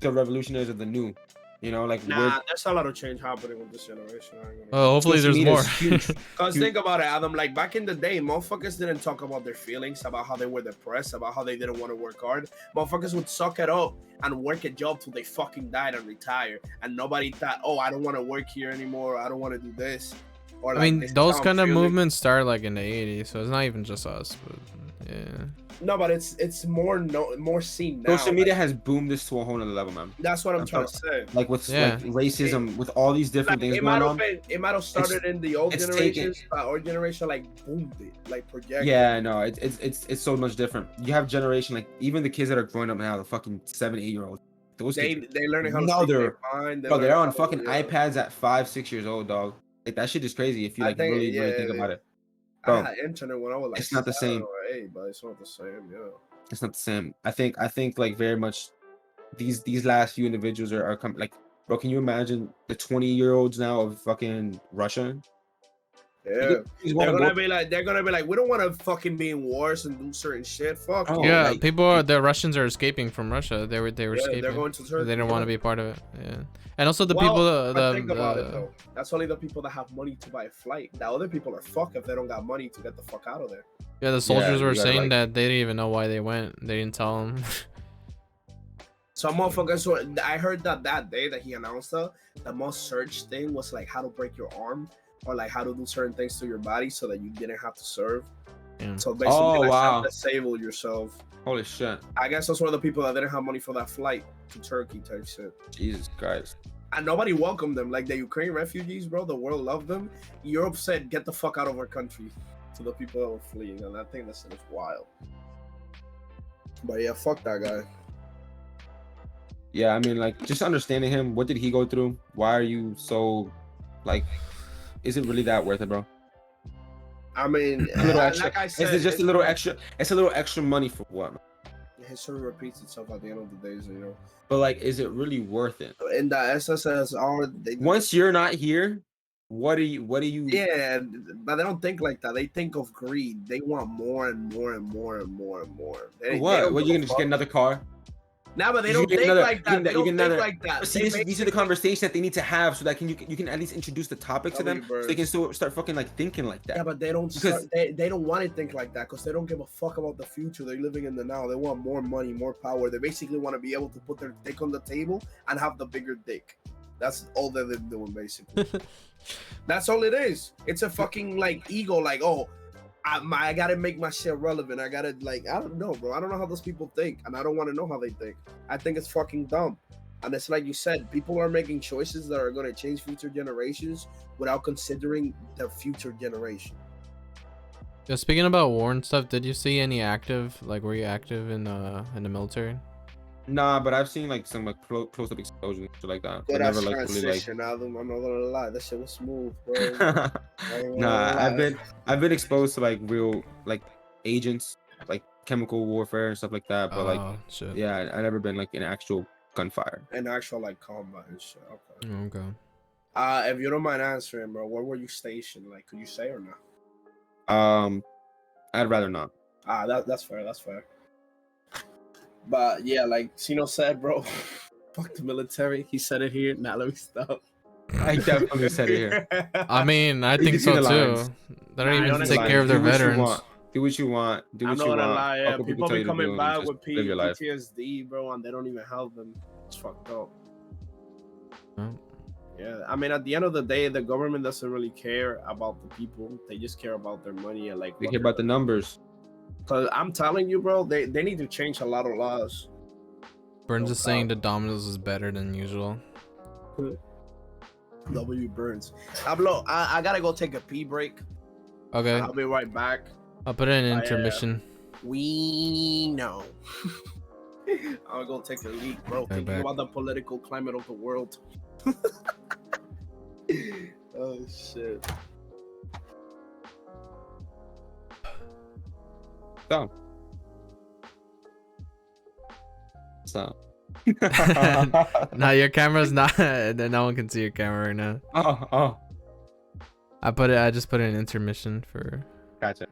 [SPEAKER 1] the revolutionaries of the new. You know, like
[SPEAKER 2] Nah, there's a lot of change happening with this generation.
[SPEAKER 3] Well, hopefully
[SPEAKER 1] social
[SPEAKER 3] there's
[SPEAKER 1] media
[SPEAKER 3] more.
[SPEAKER 1] is huge.
[SPEAKER 2] Cause
[SPEAKER 1] Dude.
[SPEAKER 2] think about it, Adam. Like back in the day, motherfuckers didn't talk about their feelings, about how they were depressed, about how they didn't want to work hard. Motherfuckers would suck it up and work a job till they fucking died and retire. And nobody thought, oh, I don't want to work here anymore. I don't want to do this. Or
[SPEAKER 3] I
[SPEAKER 2] like,
[SPEAKER 3] mean,
[SPEAKER 2] this is
[SPEAKER 3] those
[SPEAKER 2] how I'm
[SPEAKER 3] kind of
[SPEAKER 2] feeling.
[SPEAKER 3] movements start like in the 80s, so it's not even just us. But yeah,
[SPEAKER 2] No, but it's more seen now.
[SPEAKER 1] Social media has boomed this to a whole nother level, man.
[SPEAKER 2] That's what I'm
[SPEAKER 1] I'm
[SPEAKER 2] trying to say.
[SPEAKER 1] Like with
[SPEAKER 3] Yeah.
[SPEAKER 1] like racism, with all these different
[SPEAKER 2] Like,
[SPEAKER 1] things
[SPEAKER 2] it
[SPEAKER 1] going
[SPEAKER 2] might
[SPEAKER 1] on.
[SPEAKER 2] have been, it might have started in the old
[SPEAKER 1] it's
[SPEAKER 2] generations, but our generation like boomed it, like projected.
[SPEAKER 1] Yeah, no, it's so much different. You have generation like even the kids that are growing up now, the fucking 7-8-year-olds. Those
[SPEAKER 2] They
[SPEAKER 1] kids,
[SPEAKER 2] learning how to
[SPEAKER 1] No,
[SPEAKER 2] speak their
[SPEAKER 1] they're-
[SPEAKER 2] mind.
[SPEAKER 1] bro, they're
[SPEAKER 2] learning
[SPEAKER 1] on
[SPEAKER 2] how to-
[SPEAKER 1] fucking
[SPEAKER 2] yeah.
[SPEAKER 1] iPads at 5-6 years old, dog. Like that shit is crazy if you
[SPEAKER 2] I
[SPEAKER 1] like
[SPEAKER 2] think-
[SPEAKER 1] really
[SPEAKER 2] yeah,
[SPEAKER 1] think about it.
[SPEAKER 2] I
[SPEAKER 1] Bro,
[SPEAKER 2] had internet when I was like
[SPEAKER 1] it's not the
[SPEAKER 2] 7
[SPEAKER 1] same.
[SPEAKER 2] or 8, but it's not the same. Yeah.
[SPEAKER 1] It's not the same. I think like very much these last few individuals are like, bro, can you imagine the 20-year-olds now of fucking Russia?
[SPEAKER 2] Yeah.
[SPEAKER 1] You wanna
[SPEAKER 2] They're gonna be like, we don't want to fucking be in wars and do certain shit. Fuck.
[SPEAKER 1] Oh,
[SPEAKER 2] you.
[SPEAKER 3] yeah.
[SPEAKER 1] like-
[SPEAKER 3] The Russians are escaping from Russia. They were
[SPEAKER 2] Yeah,
[SPEAKER 3] escaping.
[SPEAKER 2] they're going to Turkey.
[SPEAKER 3] They didn't want to be part of it. Yeah, and also the
[SPEAKER 2] Well,
[SPEAKER 3] people.
[SPEAKER 2] but think about it though. That's only the people that have money to buy a flight. The other people are fucked if they don't got money to get the fuck out of there.
[SPEAKER 3] Yeah, the soldiers
[SPEAKER 1] you
[SPEAKER 3] were
[SPEAKER 1] gotta,
[SPEAKER 3] saying
[SPEAKER 1] like-
[SPEAKER 3] that they didn't even know why they went. They didn't tell them.
[SPEAKER 2] Some motherfuckers. I heard that day that he announced the most searched thing was like how to break your arm or like how to do certain things to your body so that you didn't have to serve.
[SPEAKER 3] Yeah.
[SPEAKER 2] So basically,
[SPEAKER 1] Oh,
[SPEAKER 2] like,
[SPEAKER 1] wow.
[SPEAKER 2] disable yourself.
[SPEAKER 1] Holy shit.
[SPEAKER 2] I guess those were the people that didn't have money for that flight to Turkey type shit.
[SPEAKER 1] Jesus Christ.
[SPEAKER 2] And nobody welcomed them. Like the Ukraine refugees, bro, the world loved them. Europe said, get the fuck out of our country to the people that were fleeing. And I think that shit is wild. But yeah, fuck that guy.
[SPEAKER 1] Yeah, I mean, like, just understanding him. What did he go through? Why are you so, like, is it really that worth it, bro?
[SPEAKER 2] I mean,
[SPEAKER 1] A little extra.
[SPEAKER 2] like I said,
[SPEAKER 1] It's just a little extra. It's a little extra money for what?
[SPEAKER 2] history repeats itself at the end of the days, you know.
[SPEAKER 1] But like, is it really worth it?
[SPEAKER 2] In the SSSR,
[SPEAKER 1] Once you're not here, What do you?
[SPEAKER 2] Yeah, but they don't think like that. They think of greed. They want more and more and more and more and more. They
[SPEAKER 1] What?
[SPEAKER 2] don't
[SPEAKER 1] What
[SPEAKER 2] give
[SPEAKER 1] you
[SPEAKER 2] a
[SPEAKER 1] gonna just get
[SPEAKER 2] fuck.
[SPEAKER 1] another car?
[SPEAKER 2] Nah, but they
[SPEAKER 1] You
[SPEAKER 2] don't
[SPEAKER 1] get
[SPEAKER 2] think
[SPEAKER 1] another.
[SPEAKER 2] like that. They
[SPEAKER 1] You get
[SPEAKER 2] don't think
[SPEAKER 1] another.
[SPEAKER 2] like that.
[SPEAKER 1] But see,
[SPEAKER 2] They
[SPEAKER 1] these are the
[SPEAKER 2] basically
[SPEAKER 1] conversations that they need to have so that you can at least introduce the topic to them, so they can
[SPEAKER 2] birds.
[SPEAKER 1] start fucking like thinking like that.
[SPEAKER 2] Yeah, but they don't
[SPEAKER 1] Because-
[SPEAKER 2] start, they don't want to think like that because they don't give a fuck about the future. They're living in the now. They want more money, more power. They basically want to be able to put their dick on the table and have the bigger dick. That's all they're doing basically. That's all it is. It's a fucking like ego, like, oh, I gotta make my shit relevant. I gotta like, I don't know, bro. I don't know how those people think, and I don't want to know how they think. I think it's fucking dumb. And it's like you said, people are making choices that are gonna change future generations without considering the future generation.
[SPEAKER 3] Yeah, speaking about war and stuff, did you see any active, like, were you active in the military?
[SPEAKER 1] Nah, but I've seen like some like close up exposure and shit like that.
[SPEAKER 2] Good
[SPEAKER 1] I
[SPEAKER 2] ass
[SPEAKER 1] never like really like.
[SPEAKER 2] transition. I'm not gonna lie, that shit was smooth, bro. I ain't gonna
[SPEAKER 1] Nah,
[SPEAKER 2] lie.
[SPEAKER 1] I've been exposed to like real like agents, like chemical warfare and stuff like that. But like,
[SPEAKER 3] Oh, shit.
[SPEAKER 1] yeah, I never been like in actual gunfire.
[SPEAKER 2] And actual like combat and shit. Okay.
[SPEAKER 3] Okay.
[SPEAKER 2] If you don't mind answering, bro, where were you stationed? Like, could you say or not?
[SPEAKER 1] I'd rather not.
[SPEAKER 2] That's fair. That's fair. But yeah, like Sino said, bro, fuck the military. He said it here. Now let me stop.
[SPEAKER 1] I definitely said it here.
[SPEAKER 3] I mean, I
[SPEAKER 1] You
[SPEAKER 3] think
[SPEAKER 1] can see
[SPEAKER 3] so
[SPEAKER 1] the
[SPEAKER 3] too.
[SPEAKER 1] lines.
[SPEAKER 3] They
[SPEAKER 2] Nah,
[SPEAKER 3] don't
[SPEAKER 2] I
[SPEAKER 3] even
[SPEAKER 2] don't
[SPEAKER 3] take
[SPEAKER 2] like
[SPEAKER 3] care of their
[SPEAKER 1] Do what you
[SPEAKER 3] veterans.
[SPEAKER 1] want. Do what you want. Do
[SPEAKER 2] I'm
[SPEAKER 1] what
[SPEAKER 2] not
[SPEAKER 1] you
[SPEAKER 2] gonna
[SPEAKER 1] want.
[SPEAKER 2] lie,
[SPEAKER 1] Fuck
[SPEAKER 2] yeah.
[SPEAKER 1] what
[SPEAKER 2] People
[SPEAKER 1] tell
[SPEAKER 2] be
[SPEAKER 1] you to do
[SPEAKER 2] coming
[SPEAKER 1] and
[SPEAKER 2] back
[SPEAKER 1] just
[SPEAKER 2] with
[SPEAKER 1] live your life.
[SPEAKER 2] PTSD, bro, and they don't even help them. It's fucked up.
[SPEAKER 3] Oh.
[SPEAKER 2] Yeah, I mean, at the end of the day, the government doesn't really care about the people. They just care about their money and like.
[SPEAKER 1] They care about the numbers.
[SPEAKER 2] Cause I'm telling you, bro, they need to change a lot of laws.
[SPEAKER 3] Burns
[SPEAKER 2] No
[SPEAKER 3] is saying
[SPEAKER 2] doubt.
[SPEAKER 3] the Domino's is better than usual.
[SPEAKER 2] W Burns. Pablo, I gotta go take a pee break.
[SPEAKER 3] Okay,
[SPEAKER 2] I'll be right back.
[SPEAKER 3] I'll put in an
[SPEAKER 2] I,
[SPEAKER 3] intermission.
[SPEAKER 2] We know. I'll go take a leak, bro.
[SPEAKER 3] Right
[SPEAKER 2] Thinking
[SPEAKER 3] back.
[SPEAKER 2] about the political climate of the world. Oh shit.
[SPEAKER 1] So. So.
[SPEAKER 3] No, your camera's not. No one can see your camera right now.
[SPEAKER 1] Oh.
[SPEAKER 3] I just put in intermission for.
[SPEAKER 1] Gotcha.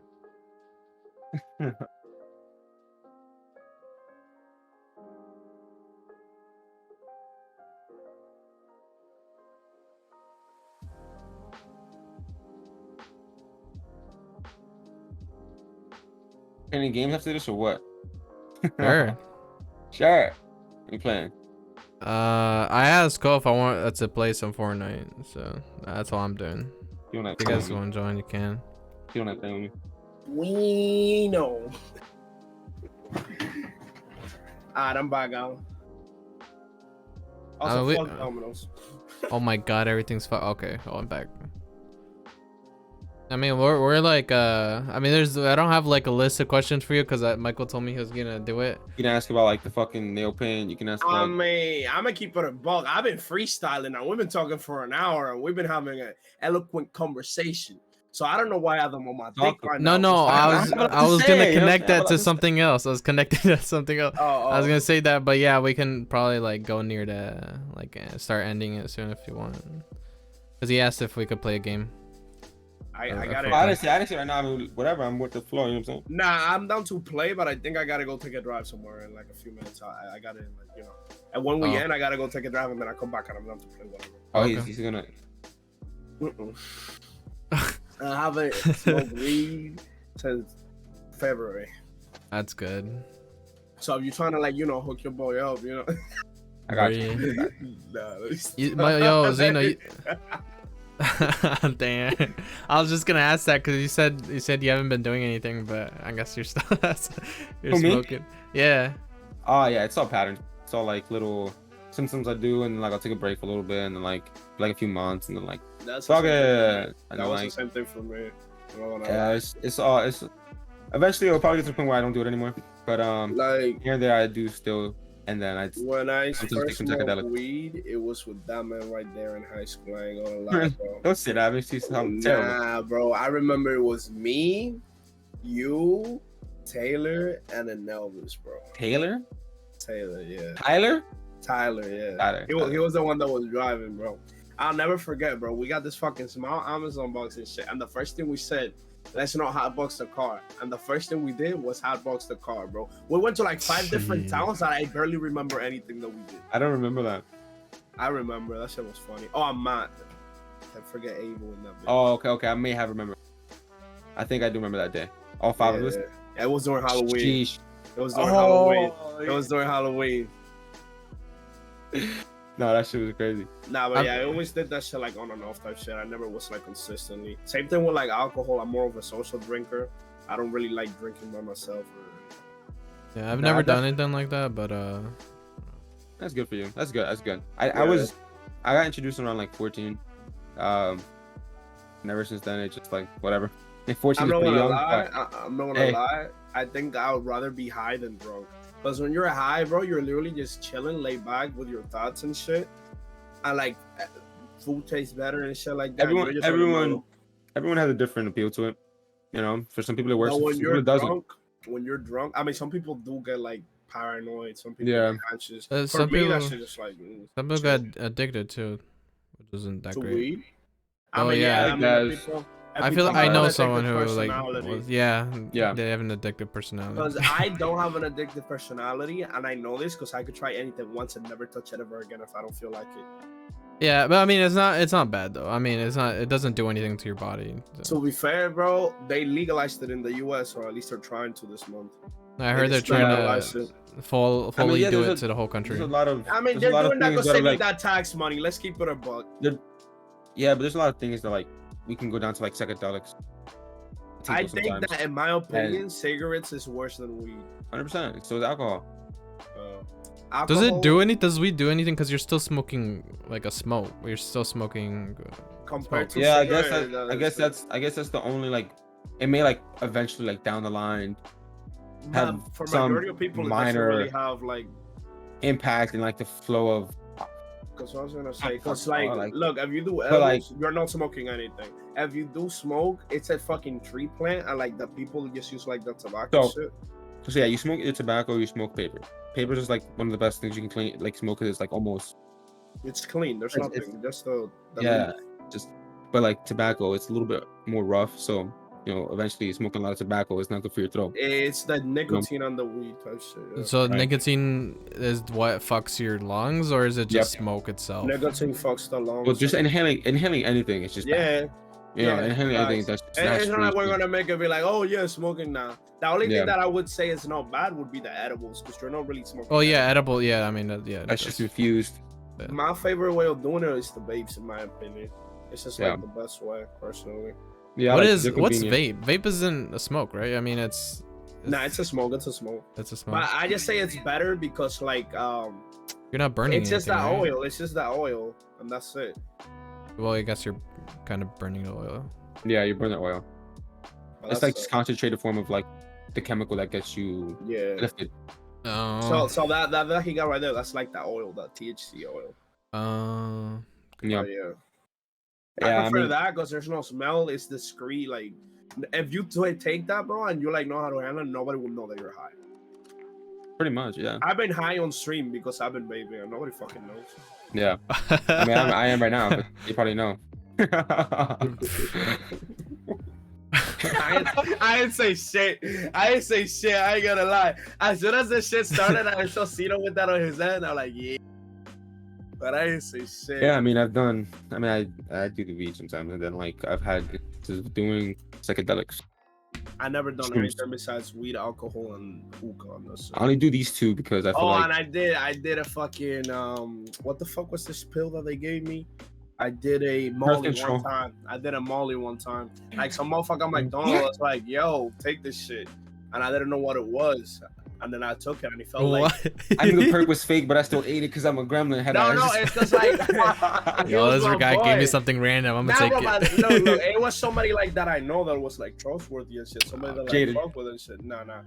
[SPEAKER 1] Any games after this or what?
[SPEAKER 3] Sure.
[SPEAKER 1] Sure. What you playing?
[SPEAKER 3] I asked Cole if I want to play some Fortnite, so that's all I'm doing.
[SPEAKER 1] You want
[SPEAKER 3] If you guys want to join, you can.
[SPEAKER 1] You want that thing with me?
[SPEAKER 2] We know. Alright, I'm back out. Also,
[SPEAKER 3] wait,
[SPEAKER 2] fuck Domino's.
[SPEAKER 3] Oh my god, everything's okay. Oh, I'm back. I mean, we're like I mean, I don't have like a list of questions for you because Michael told me he was gonna do it.
[SPEAKER 1] You can ask about like the fucking nail paint. You can ask
[SPEAKER 2] I
[SPEAKER 1] about
[SPEAKER 2] mean, I'm gonna keep it a buck. I've been freestyling now. We've been talking for an hour and we've been having an eloquent conversation. So I don't know why I'm on my dick right
[SPEAKER 3] No,
[SPEAKER 2] now.
[SPEAKER 3] no, I was
[SPEAKER 1] about to
[SPEAKER 3] I was
[SPEAKER 1] say,
[SPEAKER 3] gonna
[SPEAKER 1] you know
[SPEAKER 3] connect
[SPEAKER 1] what I'm
[SPEAKER 3] that
[SPEAKER 1] about
[SPEAKER 3] to
[SPEAKER 1] to
[SPEAKER 3] something else. I was connecting to something else.
[SPEAKER 2] Oh,
[SPEAKER 3] I was gonna say that, but yeah, we can probably like go near the like start ending it soon if you want. Cause he asked if we could play a game.
[SPEAKER 2] I
[SPEAKER 3] I
[SPEAKER 2] got it.
[SPEAKER 1] I didn't say right now. I mean, whatever. I'm with the flow. You know what I'm saying?
[SPEAKER 2] Nah, I'm down to play, but I think I gotta go take a drive somewhere in like a few minutes. I gotta, like, you know. And when we end, I gotta go take a drive and then I come back and I'm down to play whatever.
[SPEAKER 1] Oh,
[SPEAKER 3] Okay.
[SPEAKER 1] he's gonna.
[SPEAKER 2] I haven't smoked weed since February.
[SPEAKER 3] That's good.
[SPEAKER 2] So if you're trying to, like, you know, hook your boy up, you know.
[SPEAKER 1] I got you.
[SPEAKER 2] Nah,
[SPEAKER 3] Yo, Zeno. Damn. I was just gonna ask that because you said you haven't been doing anything, but I guess you're still you're
[SPEAKER 1] Who, me?
[SPEAKER 3] smoking. Yeah.
[SPEAKER 1] Oh yeah, it's all patterns. It's all like little symptoms I do, and like I'll take a break for a little bit, and then like a few months, and then like
[SPEAKER 2] That's
[SPEAKER 1] fuck
[SPEAKER 2] the same thing.
[SPEAKER 1] it. And
[SPEAKER 2] That
[SPEAKER 1] then,
[SPEAKER 2] was
[SPEAKER 1] like,
[SPEAKER 2] the same thing for me.
[SPEAKER 1] yeah, it's eventually it'll probably get to the point where I don't do it anymore. But
[SPEAKER 2] Like,
[SPEAKER 1] here and there I do still, and then I
[SPEAKER 2] when I
[SPEAKER 1] Sometimes
[SPEAKER 2] first
[SPEAKER 1] take some
[SPEAKER 2] smoked
[SPEAKER 1] psychedelic.
[SPEAKER 2] weed, it was with that man right there in high school. I ain't gonna lie, bro.
[SPEAKER 1] don't say that. Makes you sound terrible.
[SPEAKER 2] Nah, bro. I remember it was me, you, Taylor, and then Elvis, bro.
[SPEAKER 1] Taylor,
[SPEAKER 2] Taylor, yeah.
[SPEAKER 1] Tyler,
[SPEAKER 2] Tyler, yeah.
[SPEAKER 1] Tyler.
[SPEAKER 2] He was the one that was driving, bro. I'll never forget, bro. We got this fucking small Amazon box and shit, and the first thing we said, let's not hotbox the car. And the first thing we did was hotbox the car, bro. We went to like 5 different
[SPEAKER 3] Jeez.
[SPEAKER 2] towns, and I barely remember anything that we did.
[SPEAKER 1] I don't remember that.
[SPEAKER 2] I remember that shit was funny. Oh, I'm mad. I forget Abel in that. Video.
[SPEAKER 1] Oh, okay. I may have remembered. I think I do remember that day. All 5 of us.
[SPEAKER 2] Yeah, it was during Halloween.
[SPEAKER 1] Sheesh.
[SPEAKER 2] It was during Halloween. It was during Halloween.
[SPEAKER 1] No, that shit was crazy.
[SPEAKER 2] Nah, but yeah, I always did that shit like on and off type shit. I never was like consistently. Same thing with like alcohol. I'm more of a social drinker. I don't really like drinking by myself.
[SPEAKER 3] Yeah, I've never done anything like that, but
[SPEAKER 1] That's good for you. That's good. I got introduced around like 14. And ever since then, it's just like whatever. And 14
[SPEAKER 2] I'm
[SPEAKER 1] is
[SPEAKER 2] not
[SPEAKER 1] pretty
[SPEAKER 2] gonna
[SPEAKER 1] young.
[SPEAKER 2] lie. I'm not gonna lie. I think I would rather be high than drunk. Because when you're high, bro, you're literally just chilling, laid back with your thoughts and shit. And like, food tastes better and shit like that.
[SPEAKER 1] Everyone has a different appeal to it. You know, for some people it works.
[SPEAKER 2] But
[SPEAKER 1] For
[SPEAKER 2] when
[SPEAKER 1] some
[SPEAKER 2] you're
[SPEAKER 1] people it doesn't.
[SPEAKER 2] drunk, I mean, some people do get like paranoid. Some people
[SPEAKER 1] Yeah.
[SPEAKER 2] get conscious.
[SPEAKER 3] some
[SPEAKER 2] For me,
[SPEAKER 3] people,
[SPEAKER 2] that shit just like
[SPEAKER 3] some people
[SPEAKER 2] chill.
[SPEAKER 3] got addicted to, which isn't that
[SPEAKER 2] To
[SPEAKER 3] great.
[SPEAKER 2] weed.
[SPEAKER 3] Oh,
[SPEAKER 2] I mean,
[SPEAKER 3] yeah,
[SPEAKER 2] yeah.
[SPEAKER 1] I
[SPEAKER 2] I mean,
[SPEAKER 1] guess.
[SPEAKER 3] I feel like I know someone who like,
[SPEAKER 2] personality.
[SPEAKER 3] yeah,
[SPEAKER 1] Yeah.
[SPEAKER 3] they have an addictive personality.
[SPEAKER 2] Because I don't have an addictive personality, and I know this because I could try anything once and never touch it ever again if I don't feel like it.
[SPEAKER 3] Yeah, but I mean, it's not bad though. I mean, it doesn't do anything to your body. So.
[SPEAKER 2] To be fair, bro, they legalized it in the U.S. or at least they're trying to this month.
[SPEAKER 3] I heard they're
[SPEAKER 2] just
[SPEAKER 3] trying
[SPEAKER 2] legalized it.
[SPEAKER 3] to fully
[SPEAKER 1] yeah,
[SPEAKER 3] do
[SPEAKER 1] there's
[SPEAKER 3] it to the whole country.
[SPEAKER 1] There's a lot of.
[SPEAKER 2] I mean,
[SPEAKER 1] there's
[SPEAKER 2] they're
[SPEAKER 1] a lot of
[SPEAKER 2] doing that
[SPEAKER 1] things
[SPEAKER 2] because
[SPEAKER 1] that
[SPEAKER 2] they
[SPEAKER 1] are,
[SPEAKER 2] need
[SPEAKER 1] like,
[SPEAKER 2] that tax money. Let's keep it a buck.
[SPEAKER 1] Yeah, but there's a lot of things that like we can go down to like psychedelics.
[SPEAKER 2] I think that, in my opinion, cigarettes is worse than weed.
[SPEAKER 1] 100%. So is alcohol.
[SPEAKER 3] Does it
[SPEAKER 2] Alcohol,
[SPEAKER 3] do any? Does weed do anything? Because you're still smoking like a smoke. You're still smoking.
[SPEAKER 2] compared to
[SPEAKER 1] Yeah,
[SPEAKER 2] cigarette,
[SPEAKER 1] I guess that's the only like. It may like eventually like down the line have
[SPEAKER 2] for
[SPEAKER 1] some
[SPEAKER 2] majority of people, it doesn't
[SPEAKER 1] minor
[SPEAKER 2] really have like.
[SPEAKER 1] impact in like the flow of.
[SPEAKER 2] Because I was gonna say, because
[SPEAKER 1] Alcohol,
[SPEAKER 2] like,
[SPEAKER 1] like-
[SPEAKER 2] look, if you do
[SPEAKER 1] but, like-
[SPEAKER 2] edibles, you're not smoking anything. If you do smoke, it's a fucking tree plant, and like the people just use like the tobacco
[SPEAKER 1] So-
[SPEAKER 2] shit.
[SPEAKER 1] So yeah, you smoke your tobacco, you smoke paper. Paper is like one of the best things you can clean, like smoke it is like almost
[SPEAKER 2] It's clean. There's
[SPEAKER 1] It's-
[SPEAKER 2] nothing. Just the
[SPEAKER 1] yeah,
[SPEAKER 2] leaf.
[SPEAKER 1] just but like tobacco, it's a little bit more rough. So you know, eventually smoking a lot of tobacco is not good for your throat.
[SPEAKER 2] It's the nicotine on the weed type shit. Yeah.
[SPEAKER 3] So
[SPEAKER 1] Right.
[SPEAKER 3] nicotine is what fucks your lungs, or is it just smoke itself?
[SPEAKER 2] Nicotine fucks the lungs.
[SPEAKER 1] Well, just inhaling anything, it's just bad.
[SPEAKER 2] yeah.
[SPEAKER 1] You know,
[SPEAKER 2] yeah,
[SPEAKER 1] inhaling anything
[SPEAKER 2] facts.
[SPEAKER 1] that's
[SPEAKER 2] And it's not like we're
[SPEAKER 1] naturally-
[SPEAKER 2] gonna make it be like, oh yeah, smoking now. The only
[SPEAKER 1] Yeah.
[SPEAKER 2] thing that I would say is not bad would be the edibles, because you're not really smoking.
[SPEAKER 3] Oh yeah, edible. Yeah, I mean, yeah.
[SPEAKER 1] that's just infused.
[SPEAKER 2] My favorite way of doing it is the vapes, in my opinion. It's just
[SPEAKER 1] Yeah.
[SPEAKER 2] like the best way, personally.
[SPEAKER 1] Yeah.
[SPEAKER 3] What
[SPEAKER 1] like,
[SPEAKER 3] is
[SPEAKER 1] they're
[SPEAKER 3] what's
[SPEAKER 1] convenient.
[SPEAKER 3] vape? Vape isn't a smoke, right? I mean, it's
[SPEAKER 2] Nah, it's a smoke. It's a smoke.
[SPEAKER 3] it's a smoke.
[SPEAKER 2] But I just say it's better because like
[SPEAKER 3] You're not burning.
[SPEAKER 2] it's just
[SPEAKER 3] anything,
[SPEAKER 2] that
[SPEAKER 3] right?
[SPEAKER 2] oil. It's just that oil, and that's it.
[SPEAKER 3] Well, I guess you're kind of burning the oil.
[SPEAKER 1] Yeah, you burn the oil.
[SPEAKER 2] But
[SPEAKER 1] It's
[SPEAKER 2] that's
[SPEAKER 1] like
[SPEAKER 2] it.
[SPEAKER 1] concentrated form of like the chemical that gets you
[SPEAKER 2] Yeah.
[SPEAKER 1] lifted.
[SPEAKER 3] Oh.
[SPEAKER 2] So that he got right there. That's like that oil, that THC oil.
[SPEAKER 1] Yeah.
[SPEAKER 2] But yeah.
[SPEAKER 1] Yeah,
[SPEAKER 2] I
[SPEAKER 1] I
[SPEAKER 2] prefer
[SPEAKER 1] mean-
[SPEAKER 2] that because there's no smell. It's discreet. Like, if you take that, bro, and you like know how to handle it, nobody will know that you're high.
[SPEAKER 1] Pretty much, yeah.
[SPEAKER 2] I've been high on stream because I've been vaping, and nobody fucking knows.
[SPEAKER 1] Yeah. I mean, I am right now, but you probably know.
[SPEAKER 2] I didn't say shit. I didn't say shit. I ain't gonna lie. As soon as the shit started, I saw Cito with that on his head. I'm like, yeah. But I didn't say shit.
[SPEAKER 1] Yeah, I mean, I do the weed sometimes, and then like I've had just doing psychedelics.
[SPEAKER 2] I never done
[SPEAKER 1] Shrooms.
[SPEAKER 2] anything besides weed, alcohol, and hookah on this.
[SPEAKER 1] I only do these two because I feel
[SPEAKER 2] Oh,
[SPEAKER 1] like
[SPEAKER 2] and I did a fucking what the fuck was this pill that they gave me? I did a Molly
[SPEAKER 1] control.
[SPEAKER 2] one time. I did a Molly one time. Like some motherfucker at
[SPEAKER 1] Mm.
[SPEAKER 2] McDonald's was like, yo, take this shit. And I didn't know what it was. And then I took it and it felt like
[SPEAKER 3] What?
[SPEAKER 1] I knew the perk was fake, but I still ate it because I'm a gremlin.
[SPEAKER 2] No, it's just like he
[SPEAKER 3] Yo,
[SPEAKER 2] was
[SPEAKER 3] this
[SPEAKER 2] my
[SPEAKER 3] guy gave me
[SPEAKER 2] boy.
[SPEAKER 3] something random. I'm
[SPEAKER 2] Nah,
[SPEAKER 3] gonna
[SPEAKER 2] bro,
[SPEAKER 3] take
[SPEAKER 2] but
[SPEAKER 3] it.
[SPEAKER 2] look, it was somebody like that I know that was like trustworthy and shit. Somebody that like
[SPEAKER 1] Jaded.
[SPEAKER 2] fuck with and shit. No. No.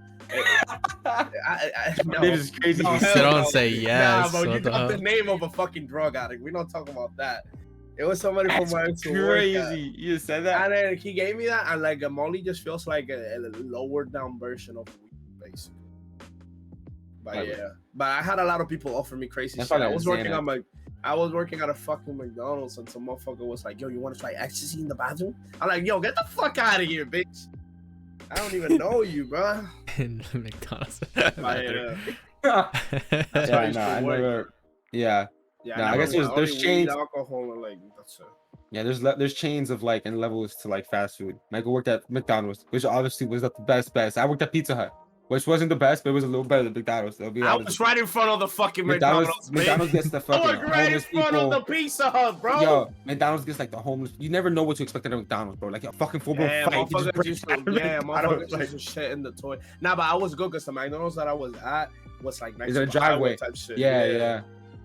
[SPEAKER 1] This is crazy.
[SPEAKER 2] No,
[SPEAKER 3] So
[SPEAKER 2] hell
[SPEAKER 3] don't
[SPEAKER 2] no.
[SPEAKER 3] say yes.
[SPEAKER 2] Nah, bro, you
[SPEAKER 3] What the
[SPEAKER 2] got the
[SPEAKER 3] hell?
[SPEAKER 2] name of a fucking drug addict. We don't talk about that. It was somebody from my
[SPEAKER 1] That's
[SPEAKER 2] to work at.
[SPEAKER 1] crazy. You just said that.
[SPEAKER 2] And then he gave me that, and like a Molly just feels like a lowered down version of weed, basically. But
[SPEAKER 1] Right.
[SPEAKER 2] yeah, but I had a lot of people offer me crazy
[SPEAKER 1] That's
[SPEAKER 2] shit.
[SPEAKER 1] why
[SPEAKER 2] I
[SPEAKER 1] that
[SPEAKER 2] was
[SPEAKER 1] is
[SPEAKER 2] working
[SPEAKER 1] Xanax.
[SPEAKER 2] on my I was working at a fucking McDonald's and some motherfucker was like, yo, you want to try ecstasy in the bathroom? I'm like, yo, get the fuck out of here, bitch. I don't even know you, bro.
[SPEAKER 3] In McDonald's.
[SPEAKER 2] That's how
[SPEAKER 1] Yeah,
[SPEAKER 2] you
[SPEAKER 1] no, I
[SPEAKER 2] should work.
[SPEAKER 1] never. Yeah,
[SPEAKER 2] Yeah,
[SPEAKER 1] no,
[SPEAKER 2] I
[SPEAKER 1] I guess
[SPEAKER 2] never-
[SPEAKER 1] there's
[SPEAKER 2] only
[SPEAKER 1] chains.
[SPEAKER 2] weed, alcohol, and like that's it.
[SPEAKER 1] Yeah, there's chains of like and levels to like fast food. Michael worked at McDonald's, which obviously was not the best. I worked at Pizza Hut, which wasn't the best, but it was a little better than McDonald's. I'll be
[SPEAKER 2] I
[SPEAKER 1] honest.
[SPEAKER 2] was right in front of the fucking
[SPEAKER 1] McDonald's,
[SPEAKER 2] McDonald's.
[SPEAKER 1] McDonald's gets the
[SPEAKER 2] I
[SPEAKER 1] fucking
[SPEAKER 2] was right in
[SPEAKER 1] homeless
[SPEAKER 2] front of the
[SPEAKER 1] people.
[SPEAKER 2] Pizza Hut, bro.
[SPEAKER 1] Yo, McDonald's gets like the homeless. You never know what to expect at a McDonald's, bro. Like a fucking full blown
[SPEAKER 2] Yeah,
[SPEAKER 1] fight. You just
[SPEAKER 2] motherfuckers
[SPEAKER 1] break
[SPEAKER 2] used to,
[SPEAKER 1] out of
[SPEAKER 2] yeah,
[SPEAKER 1] McDonald's,
[SPEAKER 2] motherfuckers used to shit in the toilet. Nah, but I was good because the McDonald's that I was at was like next
[SPEAKER 1] Is
[SPEAKER 2] to
[SPEAKER 1] there a
[SPEAKER 2] the highway
[SPEAKER 1] driveway?
[SPEAKER 2] type shit.
[SPEAKER 1] Yeah.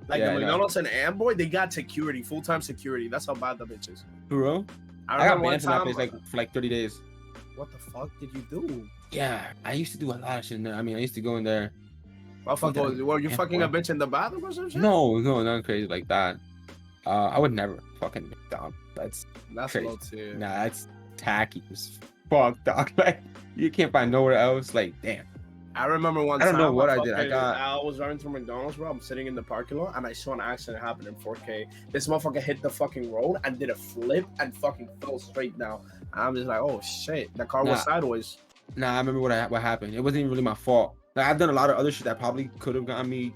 [SPEAKER 2] Like
[SPEAKER 1] Yeah, I
[SPEAKER 2] the
[SPEAKER 1] know.
[SPEAKER 2] McDonald's and Amboy, they got security, full-time security. That's how bad the bitch is.
[SPEAKER 1] Bro,
[SPEAKER 2] I
[SPEAKER 1] I got
[SPEAKER 2] remember one
[SPEAKER 1] banned from that
[SPEAKER 2] time.
[SPEAKER 1] place like for like 30 days.
[SPEAKER 2] What the fuck did you do?
[SPEAKER 1] Yeah, I used to do a lot of shit in there. I mean, I used to go in there.
[SPEAKER 2] Motherfucker, were you
[SPEAKER 1] Yeah,
[SPEAKER 2] fucking a
[SPEAKER 1] boy.
[SPEAKER 2] bitch in the bathroom or some shit?
[SPEAKER 1] No, nothing crazy like that. I would never fucking McDonald's. That's
[SPEAKER 2] That's
[SPEAKER 1] crazy.
[SPEAKER 2] low tier.
[SPEAKER 1] Nah, that's tacky as fuck, dog. Like you can't find nowhere else. Like, damn.
[SPEAKER 2] I remember one
[SPEAKER 1] I
[SPEAKER 2] time.
[SPEAKER 1] don't know what I did.
[SPEAKER 2] I was driving through McDonald's, bro. I'm sitting in the parking lot and I saw an accident happen in 4K. This motherfucker hit the fucking road and did a flip and fucking fell straight down. And I'm just like, oh shit, the car was
[SPEAKER 1] Nah.
[SPEAKER 2] sideways.
[SPEAKER 1] Nah, I remember what happened. It wasn't even really my fault. Like I've done a lot of other shit that probably could have gotten me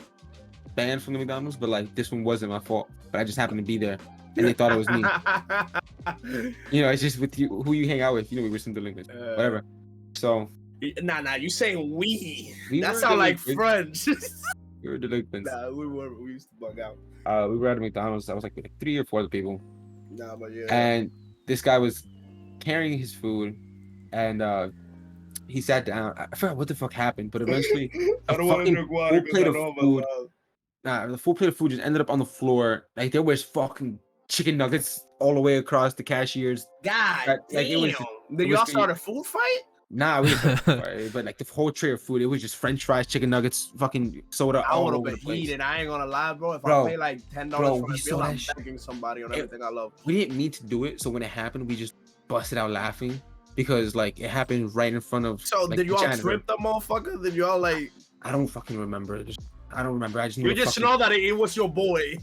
[SPEAKER 1] banned from the McDonald's, but like this one wasn't my fault. But I just happened to be there, and they thought it was me. You know, it's just with you who you hang out with. You know, we were some delinquents, whatever. So
[SPEAKER 2] Nah, you saying we?
[SPEAKER 1] we
[SPEAKER 2] That
[SPEAKER 1] were
[SPEAKER 2] sound like
[SPEAKER 1] delinquents.
[SPEAKER 2] French.
[SPEAKER 1] We were delinquents.
[SPEAKER 2] Nah, we used to bug out.
[SPEAKER 1] We were at a McDonald's. I was like with 3 or 4 other people,
[SPEAKER 2] Nah, but yeah.
[SPEAKER 1] and this guy was carrying his food, and he sat down. I forgot what the fuck happened, but eventually
[SPEAKER 2] I don't want to
[SPEAKER 1] fucking
[SPEAKER 2] drink water
[SPEAKER 1] full
[SPEAKER 2] because
[SPEAKER 1] plate
[SPEAKER 2] I
[SPEAKER 1] of
[SPEAKER 2] know I'm
[SPEAKER 1] food.
[SPEAKER 2] allowed.
[SPEAKER 1] The full plate of food just ended up on the floor. Like there was fucking chicken nuggets all the way across the cashier's.
[SPEAKER 2] God
[SPEAKER 1] Like,
[SPEAKER 2] damn.
[SPEAKER 1] it was-
[SPEAKER 2] Did
[SPEAKER 1] it
[SPEAKER 2] y'all
[SPEAKER 1] was-
[SPEAKER 2] start a food fight?
[SPEAKER 1] Nah, we didn't, but like the whole tray of food, it was just French fries, chicken nuggets, fucking soda
[SPEAKER 2] I
[SPEAKER 1] all
[SPEAKER 2] would have
[SPEAKER 1] over
[SPEAKER 2] been
[SPEAKER 1] the place.
[SPEAKER 2] heated. I ain't gonna lie, bro. If
[SPEAKER 1] Bro,
[SPEAKER 2] I pay like $10
[SPEAKER 1] bro,
[SPEAKER 2] for
[SPEAKER 1] we
[SPEAKER 2] a
[SPEAKER 1] saw
[SPEAKER 2] bill,
[SPEAKER 1] that
[SPEAKER 2] I'm
[SPEAKER 1] shit.
[SPEAKER 2] begging somebody on
[SPEAKER 1] It-
[SPEAKER 2] everything I love.
[SPEAKER 1] We didn't mean to do it, so when it happened, we just busted out laughing because like it happened right in front of.
[SPEAKER 2] So
[SPEAKER 1] like,
[SPEAKER 2] did you
[SPEAKER 1] the
[SPEAKER 2] all
[SPEAKER 1] janitor.
[SPEAKER 2] trip the motherfucker? Did you all like?
[SPEAKER 1] I don't fucking remember. I don't remember. I just knew
[SPEAKER 2] You just
[SPEAKER 1] fucking,
[SPEAKER 2] know that it was your boy.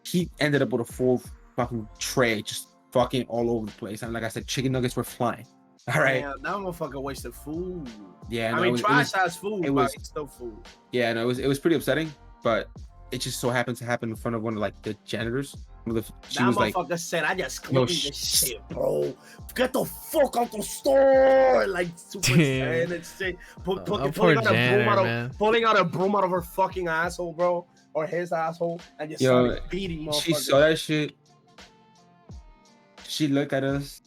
[SPEAKER 1] he ended up with a full fucking tray, just fucking all over the place. And like I said, chicken nuggets were flying. All right.
[SPEAKER 2] Damn, that motherfucker wasted food.
[SPEAKER 1] Yeah.
[SPEAKER 2] I
[SPEAKER 1] No,
[SPEAKER 2] mean,
[SPEAKER 1] it
[SPEAKER 2] trash has food,
[SPEAKER 1] it
[SPEAKER 2] but
[SPEAKER 1] was-
[SPEAKER 2] it's still food.
[SPEAKER 1] Yeah, no, it was pretty upsetting, but it just so happened to happen in front of one of like the janitors. She
[SPEAKER 2] That
[SPEAKER 1] was like,
[SPEAKER 2] motherfucker said, "I just
[SPEAKER 1] Yo,
[SPEAKER 2] cleaned this shit, bro. Get the fuck out the store!" Like super
[SPEAKER 3] Damn.
[SPEAKER 2] sad and shit.
[SPEAKER 3] Poor
[SPEAKER 2] Pulling out a broom
[SPEAKER 3] janitor,
[SPEAKER 2] out of
[SPEAKER 3] man.
[SPEAKER 2] pulling out a broom out of her fucking asshole, bro, or his asshole, and just
[SPEAKER 1] Yo,
[SPEAKER 2] started beating motherfuckers.
[SPEAKER 1] she saw that shit. She looked at us.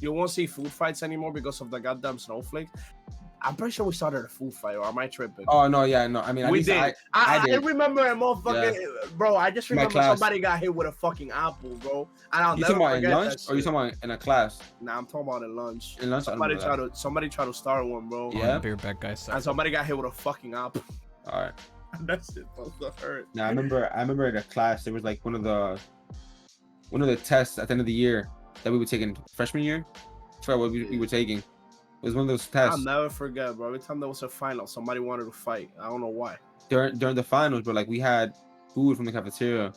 [SPEAKER 2] You won't see food fights anymore because of the goddamn snowflakes. I'm pretty sure we started a food fight, or am I tripping?
[SPEAKER 1] Oh no, yeah, no. I mean, at
[SPEAKER 2] We
[SPEAKER 1] least
[SPEAKER 2] did.
[SPEAKER 1] I
[SPEAKER 2] I
[SPEAKER 1] did.
[SPEAKER 2] remember a motherfucking bro. I just
[SPEAKER 1] My
[SPEAKER 2] remember
[SPEAKER 1] class.
[SPEAKER 2] somebody got hit with a fucking apple, bro. And I'll
[SPEAKER 1] You
[SPEAKER 2] never
[SPEAKER 1] talking about in
[SPEAKER 2] forget
[SPEAKER 1] lunch,
[SPEAKER 2] that
[SPEAKER 1] or you
[SPEAKER 2] shit.
[SPEAKER 1] talking about in a class?
[SPEAKER 2] Nah, I'm talking about in lunch.
[SPEAKER 1] In lunch, I don't remember
[SPEAKER 2] Somebody tried to start one, bro.
[SPEAKER 1] Yeah.
[SPEAKER 3] Beer back guy sucks.
[SPEAKER 2] And somebody got hit with a fucking apple.
[SPEAKER 1] All right.
[SPEAKER 2] That shit must have hurt.
[SPEAKER 1] Now I remember in a class there was like one of the tests at the end of the year that we were taking freshman year. I forgot what we were taking. It was one of those tests.
[SPEAKER 2] I'll never forget, bro. Every time there was a final, somebody wanted to fight. I don't know why.
[SPEAKER 1] During the finals, but like we had food from the cafeteria,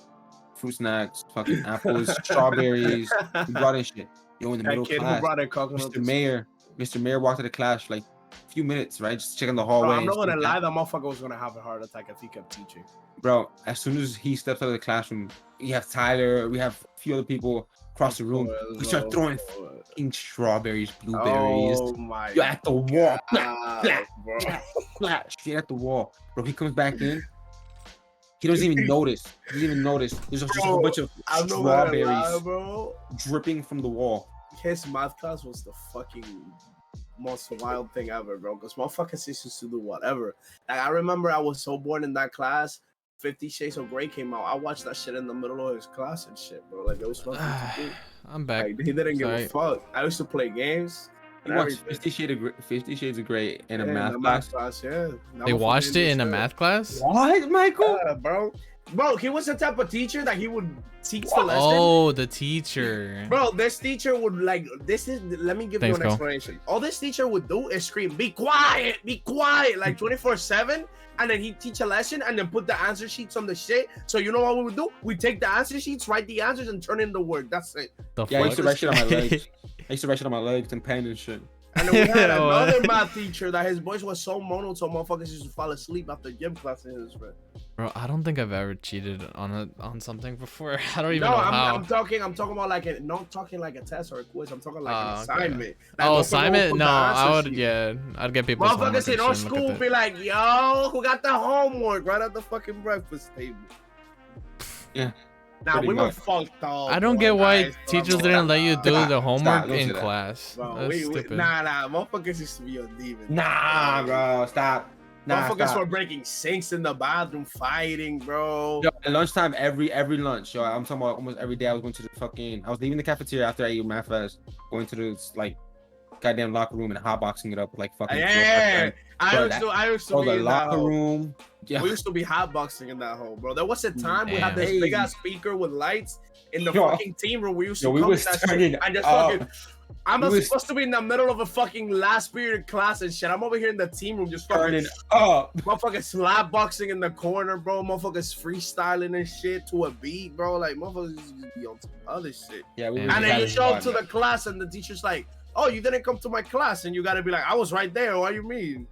[SPEAKER 1] fruit snacks, fucking apples, strawberries. We brought in shit. Yo, in the
[SPEAKER 2] That
[SPEAKER 1] middle
[SPEAKER 2] kid who
[SPEAKER 1] class,
[SPEAKER 2] brought in coconut.
[SPEAKER 1] Mr. Mayor walked to the class for like a few minutes, right? Just checking the
[SPEAKER 2] Bro,
[SPEAKER 1] hallway.
[SPEAKER 2] I'm
[SPEAKER 1] and
[SPEAKER 2] not gonna
[SPEAKER 1] shit.
[SPEAKER 2] lie, that motherfucker was gonna have a heart attack if he kept teaching.
[SPEAKER 1] Bro, as soon as he steps out of the classroom, we have Tyler, we have a few other people across the room. We start throwing fucking strawberries, blueberries.
[SPEAKER 2] Oh my
[SPEAKER 1] You're at the wall.
[SPEAKER 2] God, bro.
[SPEAKER 1] Flat, straight at the wall. Bro, he comes back in. He doesn't even notice. He doesn't even notice. There's just a whole bunch of
[SPEAKER 2] I'm not gonna lie,
[SPEAKER 1] strawberries
[SPEAKER 2] bro.
[SPEAKER 1] dripping from the wall.
[SPEAKER 2] His math class was the fucking most wild thing ever, bro. Because motherfuckers used to do whatever. Like, I remember I was so bored in that class. 50 Shades of Grey came out. I watched that shit in the middle of his class and shit, bro. Like, it was nothing to do.
[SPEAKER 3] I'm back.
[SPEAKER 2] Like, he didn't give
[SPEAKER 3] Sorry.
[SPEAKER 2] a fuck. I used to play games.
[SPEAKER 1] He
[SPEAKER 2] and
[SPEAKER 1] watched
[SPEAKER 2] everything.
[SPEAKER 1] 50 Shades of Grey in a
[SPEAKER 2] Yeah,
[SPEAKER 1] math
[SPEAKER 2] the
[SPEAKER 1] class.
[SPEAKER 2] class, yeah. That
[SPEAKER 3] They
[SPEAKER 2] motherfucker
[SPEAKER 3] watched
[SPEAKER 2] didn't
[SPEAKER 3] it
[SPEAKER 2] do
[SPEAKER 3] in a
[SPEAKER 2] shit.
[SPEAKER 3] math class?
[SPEAKER 1] What, Michael?
[SPEAKER 2] Yeah, bro. Bro, he was the type of teacher that he would teach the lesson.
[SPEAKER 3] Oh, the teacher.
[SPEAKER 2] Bro, this teacher would like, let me give you an explanation. All this teacher would do is scream, be quiet, like 24/7. And then he'd teach a lesson and then put the answer sheets on the shit. So you know what we would do? We take the answer sheets, write the answers, and turn in the work. That's it.
[SPEAKER 1] I used to write shit on my legs. I used to write shit on my legs and pen and shit.
[SPEAKER 2] And then we had another math teacher that his voice was so monotone, motherfuckers used to fall asleep after gym classes.
[SPEAKER 3] Bro, I don't think I've ever cheated on something before. I don't even
[SPEAKER 2] know
[SPEAKER 3] how.
[SPEAKER 2] I'm talking about like not talking like a test or a quiz. I'm talking like an assignment. Like,
[SPEAKER 3] oh, assignment? No, I would. Yeah, I'd get people.
[SPEAKER 2] Motherfuckers in our school be like, "Yo, who got the homework?" Right at the fucking breakfast table.
[SPEAKER 1] Yeah.
[SPEAKER 2] Nah, we were fucked up.
[SPEAKER 3] I don't get why teachers didn't let you do the homework in class.
[SPEAKER 2] Bro, nah, motherfuckers used to be a demon.
[SPEAKER 1] Nah, bro, stop. Nah,
[SPEAKER 2] motherfuckers were breaking sinks in the bathroom, fighting, bro.
[SPEAKER 1] Yo, at lunchtime, every lunch, yo, I'm talking about almost every day. I was going to the I was leaving the cafeteria after I ate math fest, going to the like goddamn locker room and hotboxing it up with like fucking.
[SPEAKER 2] Yeah, I used to be in that
[SPEAKER 1] locker room. Yeah.
[SPEAKER 2] We used to be hotboxing in that hole, bro. There was a time we had this big ass speaker with lights in the fucking team room. We used to come in that shit and just fucking. I'm supposed to be in the middle of a fucking last period class and shit. I'm over here in the team room just fucking
[SPEAKER 1] up.
[SPEAKER 2] Motherfuckers slap boxing in the corner, bro. Motherfuckers freestyling and shit to a beat, bro. Like motherfuckers just be on some other shit.
[SPEAKER 1] Yeah,
[SPEAKER 2] and then you show up to the class and the teacher's like, "Oh, you didn't come to my class," and you gotta be like, "I was right there. What do you mean?"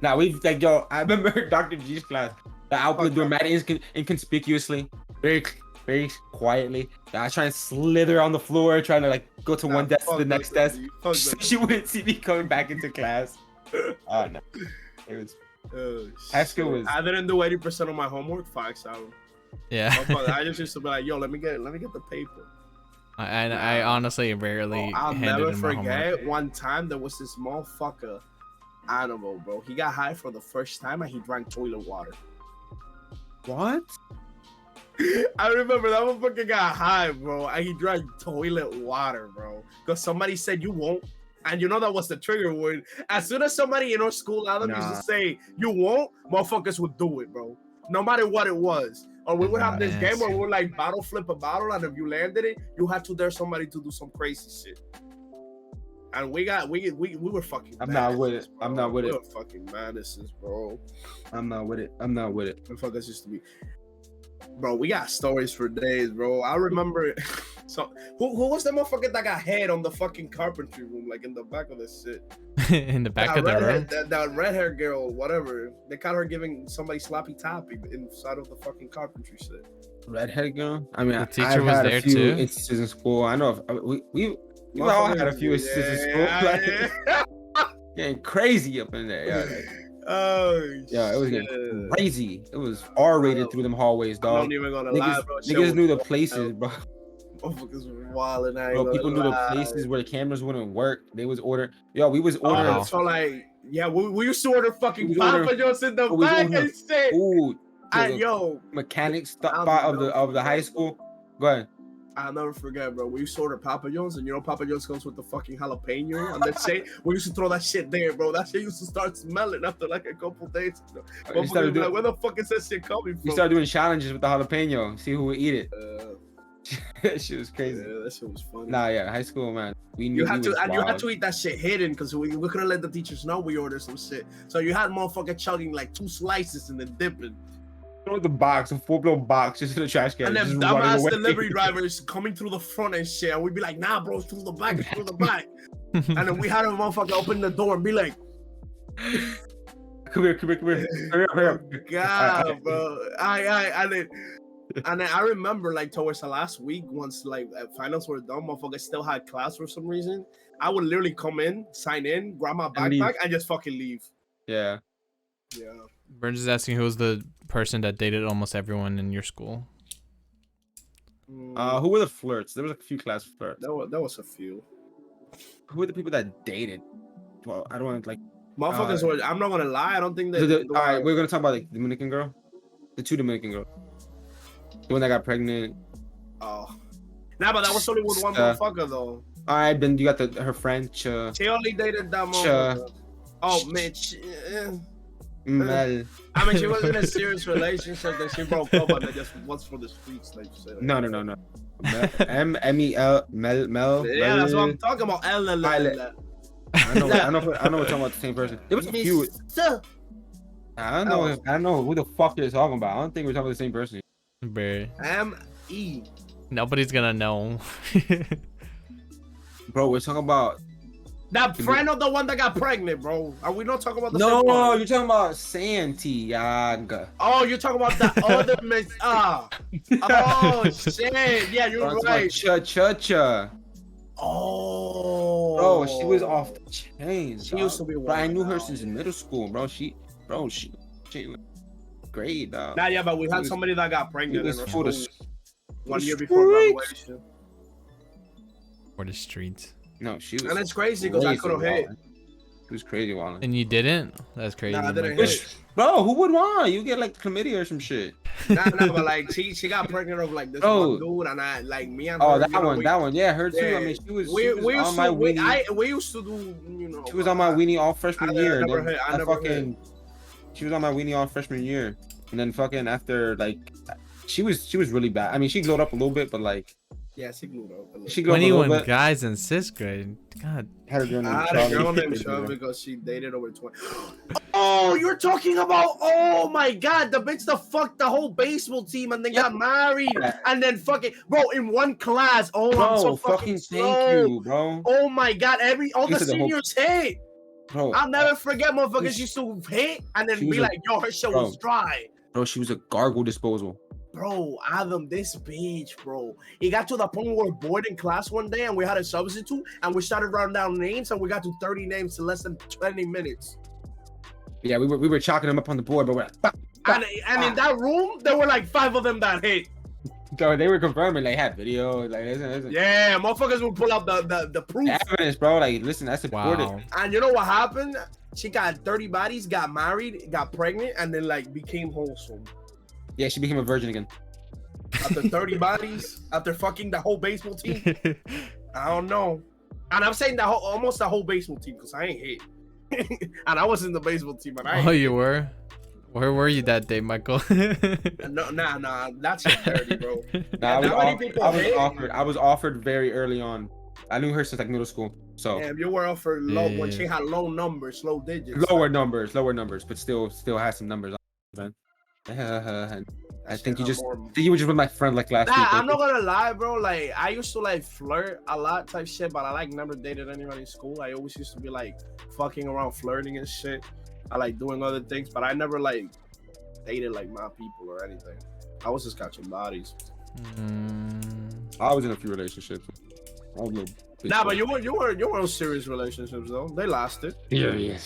[SPEAKER 1] Nah, we've like, yo, I remember Dr. G's class. I would do math inconspicuously, very quietly. I was trying to slither on the floor, trying to like go to one desk to the next desk. So she wouldn't see me coming back into class. Oh no, it was. High school was.
[SPEAKER 2] I didn't do 80% of my homework. 5 hours.
[SPEAKER 3] Yeah.
[SPEAKER 2] I just used to be like, "Yo, let me get the paper."
[SPEAKER 3] I honestly rarely.
[SPEAKER 2] I'll never forget one time there was this motherfucker animal, bro. He got high for the first time and he drank toilet water.
[SPEAKER 1] What?
[SPEAKER 2] I remember that motherfucker got high, bro, and he drank toilet water, bro. Because somebody said you won't, and you know that was the trigger word. As soon as somebody in our school used to say you won't, motherfuckers would do it, bro. No matter what it was. Or we would have this game where we would like bottle flip a bottle, and if you landed it, you had to dare somebody to do some crazy shit. And we were fucking.
[SPEAKER 1] I'm not with it. I'm not with it.
[SPEAKER 2] We were fucking madnesses, bro.
[SPEAKER 1] I'm not with it. I'm not with it.
[SPEAKER 2] Motherfuckers used to be. Bro, we got stories for days, bro. I remember. So who was the motherfucker that got head on the fucking carpentry room, like in the back of the shit?
[SPEAKER 3] In the back of the room.
[SPEAKER 2] That red hair girl, whatever. They caught her giving somebody sloppy toppy inside of the fucking carpentry shit.
[SPEAKER 1] Red hair girl. I mean,
[SPEAKER 3] the teacher was there too.
[SPEAKER 1] Instances in school. I know. We all had a few instances in school. Getting crazy up in there. Yeah. Yeah, it was getting crazy. It was R-rated through them hallways, dog.
[SPEAKER 2] I'm not even gonna lie, bro.
[SPEAKER 1] Niggas knew the places, bro.
[SPEAKER 2] Motherfuckers were wilding out.
[SPEAKER 1] Bro, people knew the places where the cameras wouldn't work. They was order. Yo, we was ordering.
[SPEAKER 2] So like, yeah, we used to order fucking Papa John's in the back and shit.
[SPEAKER 1] Food.
[SPEAKER 2] Yo,
[SPEAKER 1] mechanics spot of the high school. Go ahead.
[SPEAKER 2] I'll never forget, bro. We used to order Papa John's, and you know Papa John's comes with the fucking jalapeno and that shit. We used to throw that shit there, bro. That shit used to start smelling after like a couple days. Like, where the fuck is that shit coming from?
[SPEAKER 1] We started doing challenges with the jalapeno. See who would eat it. That shit was crazy.
[SPEAKER 2] Yeah, that shit was funny.
[SPEAKER 1] Nah, yeah, high school, man. We knew
[SPEAKER 2] you had to eat that shit hidden because we couldn't let the teachers know we ordered some shit. So you had motherfucker chugging like 2 slices and then dipping.
[SPEAKER 1] With the box, a full-blown box, just in the trash can.
[SPEAKER 2] And then dumbass delivery drivers coming through the front and shit. And we'd be like, "Nah, bro, it's through the back, it's through the back." And then we had a motherfucker open the door and be like,
[SPEAKER 1] "Come here. Hurry up.
[SPEAKER 2] God, bro. And then I remember like towards the last week, once like finals were done, motherfuckers still had class for some reason. I would literally come in, sign in, grab my backpack, and just fucking leave.
[SPEAKER 1] Yeah.
[SPEAKER 3] Burns is asking who was the person that dated almost everyone in your school.
[SPEAKER 1] Who were the flirts? There was a few class flirts.
[SPEAKER 2] There was a few.
[SPEAKER 1] Who were the people that dated? Well, I don't want to like.
[SPEAKER 2] Motherfuckers were. I'm not gonna lie. I don't think that.
[SPEAKER 1] All right, we're gonna talk about like the Dominican girl, the 2 Dominican girls. The one that got pregnant.
[SPEAKER 2] Oh. Nah, but that was only with one motherfucker though.
[SPEAKER 1] All right, then you got her friend.
[SPEAKER 2] She only dated that motherfucker. Oh, Mitch.
[SPEAKER 1] Mel.
[SPEAKER 2] I mean, she was in a serious relationship that she broke up, and then just was for the streets, like you said.
[SPEAKER 1] No. M-E-L, Mel.
[SPEAKER 2] Yeah, that's what I'm talking about.
[SPEAKER 1] I know we're talking about the same person. There was a few. I don't know who the fuck you're talking about. I don't think we're talking about the same person.
[SPEAKER 3] Bro.
[SPEAKER 2] M.E.
[SPEAKER 3] Nobody's gonna know.
[SPEAKER 1] Bro, we're talking about
[SPEAKER 2] That friend of the one that got pregnant, bro. Are we not talking about the same one?
[SPEAKER 1] No, you're talking about Santiago.
[SPEAKER 2] Oh, you're talking about the other miss. Oh shit. Yeah, you're right.
[SPEAKER 1] Cha.
[SPEAKER 2] Oh.
[SPEAKER 1] Bro, she was off the chains.
[SPEAKER 2] She used to be
[SPEAKER 1] Bro, I knew her
[SPEAKER 2] now.
[SPEAKER 1] since middle school, bro. She great, dog.
[SPEAKER 2] Nah, yeah, but we had somebody that got pregnant
[SPEAKER 1] It was
[SPEAKER 2] in our
[SPEAKER 1] for the
[SPEAKER 2] school 1 year before graduation.
[SPEAKER 3] For the streets.
[SPEAKER 1] No, she was.
[SPEAKER 2] And it's crazy because I could have hit.
[SPEAKER 1] It was crazy, Wallen.
[SPEAKER 3] And you didn't? That's crazy.
[SPEAKER 2] Nah, I didn't
[SPEAKER 3] Michael.
[SPEAKER 2] hit.
[SPEAKER 1] Bro, who would want? You get like chlamydia or some shit.
[SPEAKER 2] Nah, but like she got pregnant of like this one dude, and I like me and
[SPEAKER 1] Oh,
[SPEAKER 2] her,
[SPEAKER 1] that
[SPEAKER 2] you know,
[SPEAKER 1] one, yeah, her too.
[SPEAKER 2] yeah,
[SPEAKER 1] I mean, she was
[SPEAKER 2] we
[SPEAKER 1] on
[SPEAKER 2] used
[SPEAKER 1] my
[SPEAKER 2] to
[SPEAKER 1] weenie.
[SPEAKER 2] we used to do, you know.
[SPEAKER 1] She was on my weenie all freshman year.
[SPEAKER 2] Never hit. I never hit.
[SPEAKER 1] She was on my weenie all freshman year, and then fucking after like, she was really bad. I mean, she glowed up a little bit, but like,
[SPEAKER 2] yeah, she glowed up. A little.
[SPEAKER 1] She glowed up a little bit.
[SPEAKER 3] Guys in 6th grade. God.
[SPEAKER 1] Had a girl named
[SPEAKER 2] I had
[SPEAKER 1] Charlie.
[SPEAKER 2] a girl named Charlie because she dated over 20. Oh, you're talking about, oh my god, the bitch that fucked the whole baseball team and then got married and then fucking, bro, in one class. Oh,
[SPEAKER 1] Bro,
[SPEAKER 2] I'm so fucking
[SPEAKER 1] thank you, bro.
[SPEAKER 2] Oh my god, all the
[SPEAKER 1] Into the whole-
[SPEAKER 2] seniors hate.
[SPEAKER 1] Bro,
[SPEAKER 2] I'll never forget motherfuckers used to hate and then
[SPEAKER 1] She
[SPEAKER 2] be
[SPEAKER 1] was a-
[SPEAKER 2] like, yo, her shit
[SPEAKER 1] bro.
[SPEAKER 2] was dry.
[SPEAKER 1] bro, she was a gargle disposal.
[SPEAKER 2] Bro, Adam, this bitch, bro. It got to the point where we were bored in class one day and we had a substitute and we started writing down names and we got to 30 names in less than 20 minutes.
[SPEAKER 1] Yeah, we were chalking them up on the board, but we're like, bah, bah,
[SPEAKER 2] And in that room, there were like 5 of them that hit.
[SPEAKER 1] so they were confirming they had video, like listen,
[SPEAKER 2] Yeah, motherfuckers would pull up the proof.
[SPEAKER 1] the evidence, bro. Like, listen, that's important.
[SPEAKER 3] Wow.
[SPEAKER 2] And you know what happened? She got 30 bodies, got married, got pregnant, and then like became wholesome.
[SPEAKER 1] Yeah, she became a virgin again.
[SPEAKER 2] After 30 bodies, after fucking the whole baseball team, I don't know. And I'm saying almost the whole baseball team because I ain't hit. And I was in the baseball team, but I ain't
[SPEAKER 3] Oh, you were? Where were you that day, Michael?
[SPEAKER 2] No, nah, that's dirty, bro.
[SPEAKER 1] Nah,
[SPEAKER 2] Yeah,
[SPEAKER 1] I was offered very early on. I knew her since like middle school. So
[SPEAKER 2] Damn, you were offered low when
[SPEAKER 3] Yeah.
[SPEAKER 2] she had low numbers, low digits.
[SPEAKER 1] lower numbers, but still had some numbers on, man. I think you were just with my friend like last week.
[SPEAKER 2] I'm not gonna lie, bro. Like I used to like flirt a lot type shit, but I like never dated anybody in school. I always used to be like fucking around, flirting and shit. I like doing other things, but I never like dated like my people or anything. I was just catching bodies.
[SPEAKER 1] I was in a few relationships. I was a little bitch,
[SPEAKER 2] Nah, but you were in serious relationships though. They lasted.
[SPEAKER 1] Yeah.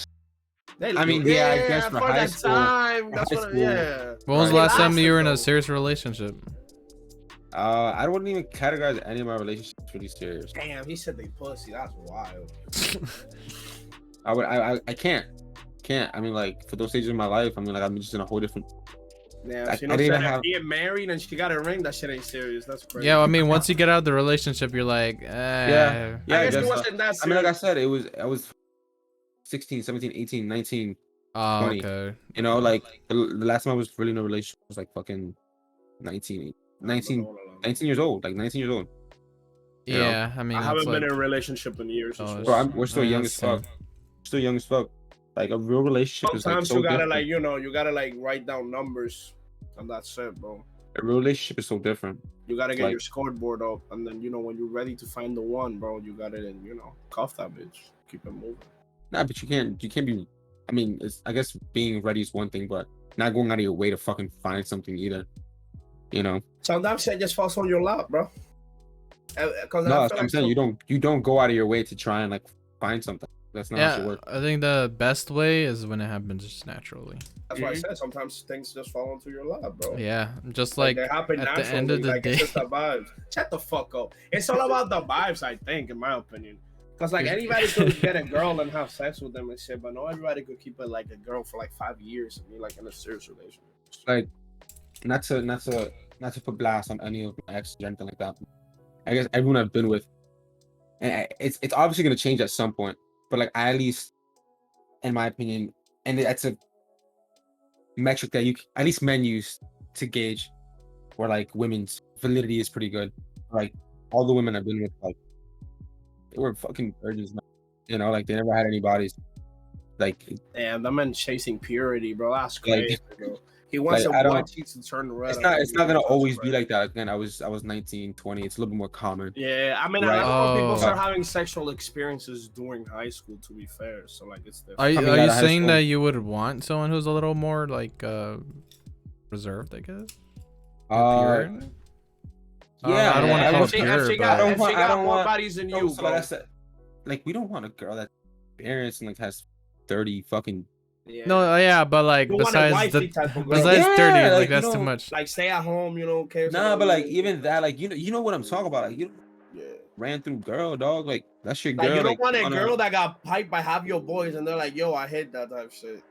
[SPEAKER 2] I
[SPEAKER 1] mean, yeah, I guess for high
[SPEAKER 2] that
[SPEAKER 1] school-
[SPEAKER 2] time,
[SPEAKER 1] for
[SPEAKER 2] that's
[SPEAKER 1] high
[SPEAKER 2] what.
[SPEAKER 1] school.
[SPEAKER 2] Yeah.
[SPEAKER 3] When was the
[SPEAKER 2] Right.
[SPEAKER 3] last time you were in a
[SPEAKER 2] Lasted,
[SPEAKER 3] serious relationship?
[SPEAKER 1] I wouldn't even categorize any of my relationships really serious.
[SPEAKER 2] Damn, he said they pussy. That's wild.
[SPEAKER 1] I can't. I mean, like for those stages of my life, I mean, like I'm just in a whole different.
[SPEAKER 2] Yeah,
[SPEAKER 1] I
[SPEAKER 2] she knows
[SPEAKER 1] didn't
[SPEAKER 2] that
[SPEAKER 1] have-
[SPEAKER 2] if being married and she got a ring, that shit ain't serious. That's crazy.
[SPEAKER 3] Yeah, I mean, once you get out of the relationship, you're like,
[SPEAKER 1] Yeah,
[SPEAKER 2] I guess
[SPEAKER 1] guess
[SPEAKER 2] it
[SPEAKER 1] so.
[SPEAKER 2] wasn't that
[SPEAKER 1] I mean, like I
[SPEAKER 2] serious.
[SPEAKER 1] said, I was 16, 17, 18, 19.
[SPEAKER 3] Oh,
[SPEAKER 1] 20.
[SPEAKER 3] okay.
[SPEAKER 1] You know, like the last time I was really in a relationship was like fucking 19 years old, like 19 years old. You know?
[SPEAKER 3] Yeah, I mean,
[SPEAKER 2] I haven't
[SPEAKER 3] that's
[SPEAKER 2] been
[SPEAKER 3] like,
[SPEAKER 2] in a relationship in years.
[SPEAKER 3] Oh,
[SPEAKER 2] so
[SPEAKER 1] Bro, we're still
[SPEAKER 3] Yeah,
[SPEAKER 1] young as
[SPEAKER 3] same.
[SPEAKER 1] fuck. Still young as fuck. Like a real relationship is like
[SPEAKER 2] sometimes
[SPEAKER 1] so
[SPEAKER 2] you gotta
[SPEAKER 1] different.
[SPEAKER 2] like, you know, you gotta like write down numbers, and that's it, bro.
[SPEAKER 1] A real relationship is so different.
[SPEAKER 2] You gotta get
[SPEAKER 1] Like-
[SPEAKER 2] your scoreboard up, and then you know when you're ready to find the one, bro, you gotta cuff that bitch, keep it moving.
[SPEAKER 1] Nah, but you can't be. I mean, I guess being ready is one thing, but not going out of your way to fucking find something either. You know.
[SPEAKER 2] Sometimes shit just falls on your lap, bro. Because
[SPEAKER 1] No, that's what I'm saying. You don't go out of your way to try and like find something. That's not how it
[SPEAKER 3] yeah,
[SPEAKER 1] works.
[SPEAKER 3] I think the best way is when it happens just naturally.
[SPEAKER 2] That's why I said sometimes things just fall into your lap, bro.
[SPEAKER 3] Yeah, just like
[SPEAKER 2] they happen
[SPEAKER 3] at
[SPEAKER 2] naturally.
[SPEAKER 3] the end of the
[SPEAKER 2] like,
[SPEAKER 3] day.
[SPEAKER 2] it's just the vibes. Shut the fuck up. It's all about the vibes, I think, in my opinion. Because like anybody could get a girl and have sex with them and shit, but not everybody could keep it like a girl for like 5 years and be like in a serious relationship.
[SPEAKER 1] Like, not to put blast on any of my exes or anything like that. I guess everyone I've been with, and it's obviously gonna change at some point. But like, I at least, in my opinion, and metric that at least men use to gauge where like women's validity is pretty good. Like all the women I've been with, like they were fucking virgins, man. You know, like they never had any bodies. Like,
[SPEAKER 2] Damn, that man chasing purity, bro. That's
[SPEAKER 1] Like-
[SPEAKER 2] crazy, bro. He wants
[SPEAKER 1] like,
[SPEAKER 2] a
[SPEAKER 1] I don't-
[SPEAKER 2] white cheeks to turn red.
[SPEAKER 1] it's not gonna always be like that. Again, I was 19, 20. It's a little bit more common.
[SPEAKER 2] Yeah, I mean,
[SPEAKER 1] Right.
[SPEAKER 2] a lot of people
[SPEAKER 3] Oh.
[SPEAKER 2] start having sexual experiences during high school. To be fair, so like it's different.
[SPEAKER 3] Are you,
[SPEAKER 1] Coming
[SPEAKER 3] are
[SPEAKER 1] out
[SPEAKER 3] you
[SPEAKER 1] of high
[SPEAKER 3] saying
[SPEAKER 1] school.
[SPEAKER 3] that you would want someone who's a little more like reserved, I guess? Or pure?
[SPEAKER 1] Yeah,
[SPEAKER 3] I don't want to
[SPEAKER 1] I
[SPEAKER 3] call
[SPEAKER 1] don't-
[SPEAKER 3] it pure,
[SPEAKER 2] she
[SPEAKER 3] but
[SPEAKER 2] got,
[SPEAKER 1] don't
[SPEAKER 2] if
[SPEAKER 1] want-
[SPEAKER 2] she
[SPEAKER 1] I
[SPEAKER 2] got
[SPEAKER 1] don't
[SPEAKER 2] more
[SPEAKER 1] want-
[SPEAKER 2] bodies than
[SPEAKER 1] No,
[SPEAKER 2] you,
[SPEAKER 1] so
[SPEAKER 2] bro.
[SPEAKER 1] like I said, like we don't want a girl that's experienced and like has 30 fucking.
[SPEAKER 2] Yeah.
[SPEAKER 3] no, yeah, but like
[SPEAKER 2] You want a
[SPEAKER 3] besides
[SPEAKER 2] wifey
[SPEAKER 3] the
[SPEAKER 2] type of girl.
[SPEAKER 3] besides
[SPEAKER 1] Yeah,
[SPEAKER 3] 30, like
[SPEAKER 1] like, you
[SPEAKER 3] that's too
[SPEAKER 1] know,
[SPEAKER 3] much.
[SPEAKER 2] Like stay at home, you know, cares
[SPEAKER 1] Nah,
[SPEAKER 2] about
[SPEAKER 1] but like
[SPEAKER 2] you.
[SPEAKER 1] even that, like you know what I'm talking about. Like you
[SPEAKER 2] Yeah.
[SPEAKER 1] ran through girl, dog. Like that's your
[SPEAKER 2] Like
[SPEAKER 1] girl.
[SPEAKER 2] you don't
[SPEAKER 1] like,
[SPEAKER 2] want a
[SPEAKER 1] wanna-
[SPEAKER 2] girl that got piped by half your boys and they're like, yo, I hate that type of shit.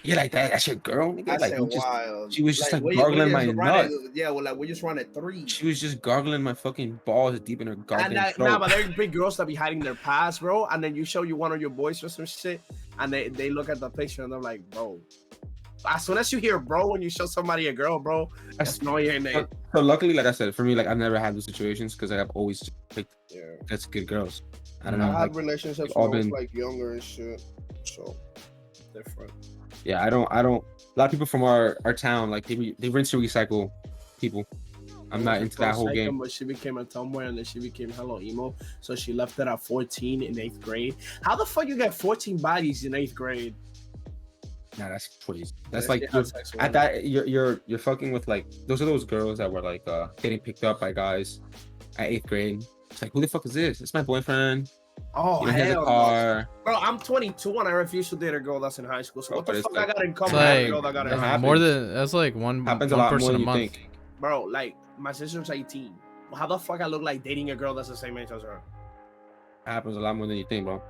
[SPEAKER 1] Yeah, like that. That's your girl. Nigga.
[SPEAKER 2] That's
[SPEAKER 1] Like
[SPEAKER 2] it
[SPEAKER 1] you just,
[SPEAKER 2] wild.
[SPEAKER 1] she was just like
[SPEAKER 2] we
[SPEAKER 1] gargling
[SPEAKER 2] just
[SPEAKER 1] my
[SPEAKER 2] run
[SPEAKER 1] nut.
[SPEAKER 2] Yeah, well, like we just run at 3.
[SPEAKER 1] She was just gargling my fucking balls deep in her
[SPEAKER 2] And
[SPEAKER 1] goddamn
[SPEAKER 2] nah,
[SPEAKER 1] throat.
[SPEAKER 2] but there's big girls that be hiding their past, bro. And then you show you one of your boys or some shit, and they look at the picture and they're like, bro. As soon as you hear bro when you show somebody a girl, bro, that's no your name.
[SPEAKER 1] So luckily, like I said, for me, like I've never had those situations because like, I've always just picked
[SPEAKER 2] Yeah.
[SPEAKER 1] that's good girls. I don't
[SPEAKER 2] I
[SPEAKER 1] know.
[SPEAKER 2] had
[SPEAKER 1] Like,
[SPEAKER 2] relationships
[SPEAKER 1] all
[SPEAKER 2] when I was
[SPEAKER 1] been-
[SPEAKER 2] like younger and shit, so different.
[SPEAKER 1] yeah, I don't. A lot of people from our town, like they rinse and recycle people. I'm not into that whole game.
[SPEAKER 2] But she became a tomboy and then she became hella emo. So she left it at 14 in 8th grade. How the fuck you get 14 bodies in 8th grade?
[SPEAKER 1] Nah, that's crazy. That's
[SPEAKER 2] Yeah,
[SPEAKER 1] like
[SPEAKER 2] she had
[SPEAKER 1] you're-
[SPEAKER 2] sex with
[SPEAKER 1] at
[SPEAKER 2] him.
[SPEAKER 1] that you're fucking with like those are those girls that were like getting picked up by guys at 8th grade. It's like who the fuck is this? It's my boyfriend.
[SPEAKER 2] Oh,
[SPEAKER 1] You know, he has a
[SPEAKER 2] hell no.
[SPEAKER 1] car.
[SPEAKER 2] Bro, I'm 22 and I refuse to date a girl that's in high school. So
[SPEAKER 1] Bro,
[SPEAKER 2] what the
[SPEAKER 1] but it's
[SPEAKER 2] fuck I
[SPEAKER 1] like-
[SPEAKER 2] got in common
[SPEAKER 3] It's
[SPEAKER 2] with a
[SPEAKER 3] like-
[SPEAKER 2] girl that got in
[SPEAKER 1] That
[SPEAKER 2] high
[SPEAKER 1] happens.
[SPEAKER 3] More than that's like one
[SPEAKER 1] Happens a
[SPEAKER 3] one
[SPEAKER 1] lot
[SPEAKER 3] person
[SPEAKER 1] more
[SPEAKER 3] a
[SPEAKER 1] than you
[SPEAKER 3] month.
[SPEAKER 1] think.
[SPEAKER 2] Bro, like my sister's 18. How the fuck I look like dating a girl that's the same age as her?
[SPEAKER 1] Happens a lot more than you think, bro.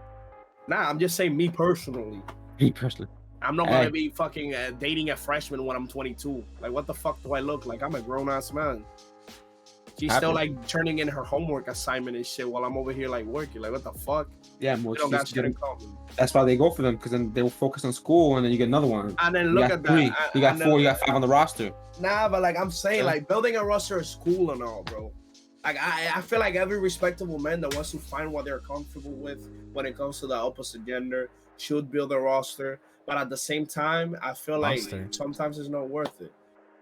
[SPEAKER 2] Nah, I'm just saying me personally.
[SPEAKER 1] Me personally.
[SPEAKER 2] I'm not
[SPEAKER 1] Hey.
[SPEAKER 2] gonna be fucking dating a freshman when I'm 22. Like, what the fuck do I look like? I'm a grown ass man. She's still
[SPEAKER 1] Happens.
[SPEAKER 2] like turning in her homework assignment and shit while I'm over here like working. Like, what the fuck?
[SPEAKER 1] Yeah,
[SPEAKER 2] We
[SPEAKER 1] more
[SPEAKER 2] don't got
[SPEAKER 1] just
[SPEAKER 2] shit in
[SPEAKER 1] getting,
[SPEAKER 2] common.
[SPEAKER 1] that's why they go for them because then they will focus on school and then you get another one.
[SPEAKER 2] And then
[SPEAKER 1] You
[SPEAKER 2] look
[SPEAKER 1] got
[SPEAKER 2] at
[SPEAKER 1] 3,
[SPEAKER 2] that.
[SPEAKER 1] you got
[SPEAKER 2] and
[SPEAKER 1] 4,
[SPEAKER 2] then-
[SPEAKER 1] you got 5 on the roster.
[SPEAKER 2] Nah, but like I'm saying,
[SPEAKER 1] Yeah.
[SPEAKER 2] like building a roster is cool and all, bro. Like I feel like every respectable man that wants to find what they're comfortable with when it comes to the opposite gender should build a roster. But at the same time, I feel like
[SPEAKER 3] Roster.
[SPEAKER 2] sometimes it's not worth it.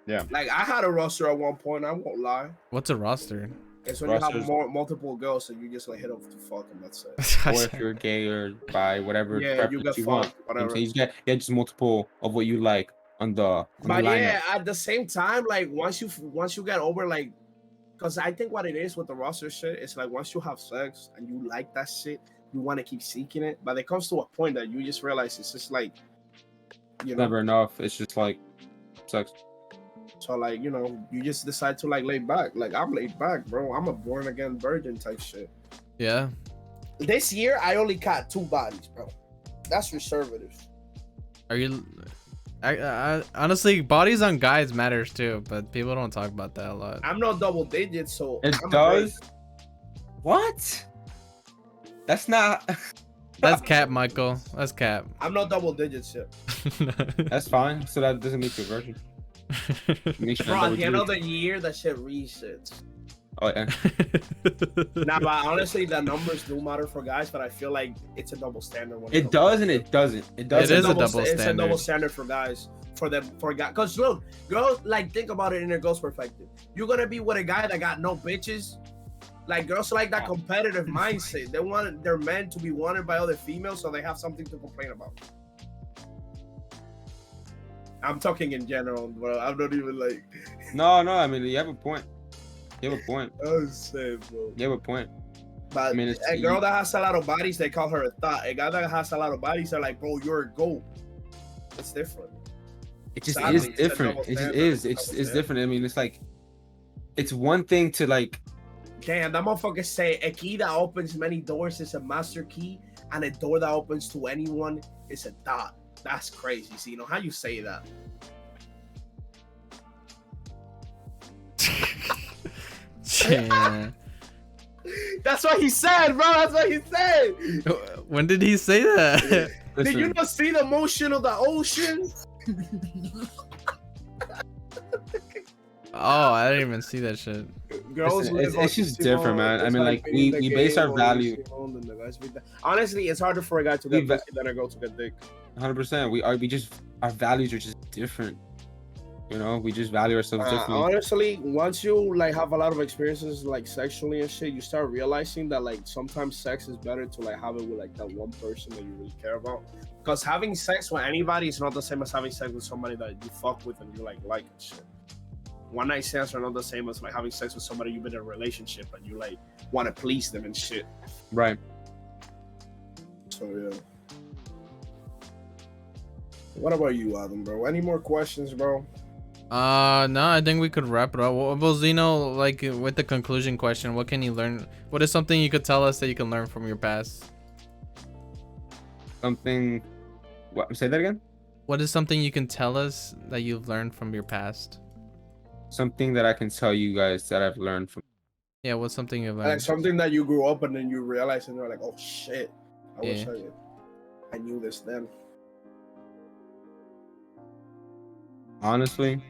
[SPEAKER 1] Yeah.
[SPEAKER 2] Like I had a roster at one point. I won't lie.
[SPEAKER 3] What's a roster?
[SPEAKER 2] It's when you
[SPEAKER 1] Rosters-
[SPEAKER 2] have multiple girls and you just like hit up to fuck and that's it.
[SPEAKER 1] Or if you're gay or bi, whatever
[SPEAKER 2] Yeah, you
[SPEAKER 1] preference
[SPEAKER 2] get
[SPEAKER 1] you want.
[SPEAKER 2] fucked,
[SPEAKER 1] You know what I'm
[SPEAKER 2] whatever.
[SPEAKER 1] saying? You get just multiple of what you like on the
[SPEAKER 2] But
[SPEAKER 1] lineup.
[SPEAKER 2] yeah, at the same time, like once you get over like, because I think what it is with the roster shit is like once you have sex and you like that shit, you want to keep seeking it. But it comes to a point that you just realize it's just like, you know,
[SPEAKER 1] Never enough. It's just like sex.
[SPEAKER 2] so like you just decide to like lay back. Like I'm laid back, bro. I'm a born again virgin type shit.
[SPEAKER 3] Yeah.
[SPEAKER 2] This year I only caught 2 bodies, bro. That's conservative.
[SPEAKER 3] Are you? I honestly, bodies on guys matters too, but people don't talk about that a lot.
[SPEAKER 2] I'm not double digits, so
[SPEAKER 1] It
[SPEAKER 2] I'm
[SPEAKER 1] does. What? That's not.
[SPEAKER 3] That's cap, Michael. That's cap.
[SPEAKER 2] I'm not double digits yet.
[SPEAKER 1] That's fine. So that doesn't make you a virgin. Makes you
[SPEAKER 2] Bro,
[SPEAKER 1] not
[SPEAKER 2] at the end
[SPEAKER 1] double
[SPEAKER 2] of the year, that shit resets.
[SPEAKER 1] Oh yeah.
[SPEAKER 2] Nah, but honestly, the numbers do matter for guys, but I feel like it's a double standard. When
[SPEAKER 1] It does and it doesn't. It does.
[SPEAKER 3] It is a double
[SPEAKER 2] It's a
[SPEAKER 3] standard.
[SPEAKER 2] double standard for guys. For guys, because look, girls, like think about it in a girl's perspective. You're gonna be with a guy that got no bitches. Like girls like that competitive mindset. They want their men to be wanted by other females, so they have something to complain about. I'm talking in general, bro. I'm not even like.
[SPEAKER 1] No. I mean, you have a point. You have a point.
[SPEAKER 2] I'm saying, bro.
[SPEAKER 1] You have a point.
[SPEAKER 2] But
[SPEAKER 1] I mean, it's
[SPEAKER 2] a girl that has a lot of bodies, they call her a thought. A guy that has a lot of bodies, they're like, bro, you're a goat. It's different.
[SPEAKER 1] It just
[SPEAKER 2] Sadly,
[SPEAKER 1] is
[SPEAKER 2] it's a
[SPEAKER 1] different.
[SPEAKER 2] double
[SPEAKER 1] It just
[SPEAKER 2] standard.
[SPEAKER 1] is.
[SPEAKER 2] It's
[SPEAKER 1] It's
[SPEAKER 2] double standard.
[SPEAKER 1] different. I mean, it's like, it's one thing to like.
[SPEAKER 2] Damn, that motherfucker say a key that opens many doors is a master key, and a door that opens to anyone is a dot. That's crazy. So, how you say that?
[SPEAKER 3] Yeah.
[SPEAKER 2] That's what he said, bro. That's what he said.
[SPEAKER 3] When did he say that?
[SPEAKER 2] Did you
[SPEAKER 1] Listen,
[SPEAKER 2] not see the motion of the ocean?
[SPEAKER 3] Oh, I didn't even see that shit.
[SPEAKER 2] Girls
[SPEAKER 1] Listen,
[SPEAKER 2] live on
[SPEAKER 1] it's just
[SPEAKER 2] Simone.
[SPEAKER 1] different, man. I
[SPEAKER 2] It's
[SPEAKER 1] mean, like
[SPEAKER 2] being the
[SPEAKER 1] we base
[SPEAKER 2] gay
[SPEAKER 1] our
[SPEAKER 2] boy,
[SPEAKER 1] value.
[SPEAKER 2] Simone, and the guys with that. Honestly, it's harder for a guy to
[SPEAKER 1] We
[SPEAKER 2] get
[SPEAKER 1] va-
[SPEAKER 2] pussy than a girl to get dick.
[SPEAKER 1] 100%. We just our values are just different. You know, we just value ourselves differently.
[SPEAKER 2] Honestly, once you like have a lot of experiences like sexually and shit, you start realizing that like sometimes sex is better to like have it with like that one person that you really care about. Because having sex with anybody is not the same as having sex with somebody that you fuck with and you like and shit. One night stands are not the same as like having sex with somebody you've been in a relationship and you like want to please them and shit.
[SPEAKER 1] Right.
[SPEAKER 2] So yeah. What about you, Adam, bro? Any more questions, bro?
[SPEAKER 3] No, I think we could wrap it up. Well, Zeno, like with the conclusion question, what can you learn? What is something you could tell us that you can learn from your past?
[SPEAKER 1] Something. What? Say that again.
[SPEAKER 3] What is something you can tell us that you've learned from your past?
[SPEAKER 1] Something that I can tell you guys that I've learned from.
[SPEAKER 3] Yeah, what's something you've
[SPEAKER 2] Like
[SPEAKER 3] learned?
[SPEAKER 2] something that you grew up and then you realize and you're like, oh shit, I wish
[SPEAKER 3] Yeah.
[SPEAKER 2] I knew this then.
[SPEAKER 1] Honestly,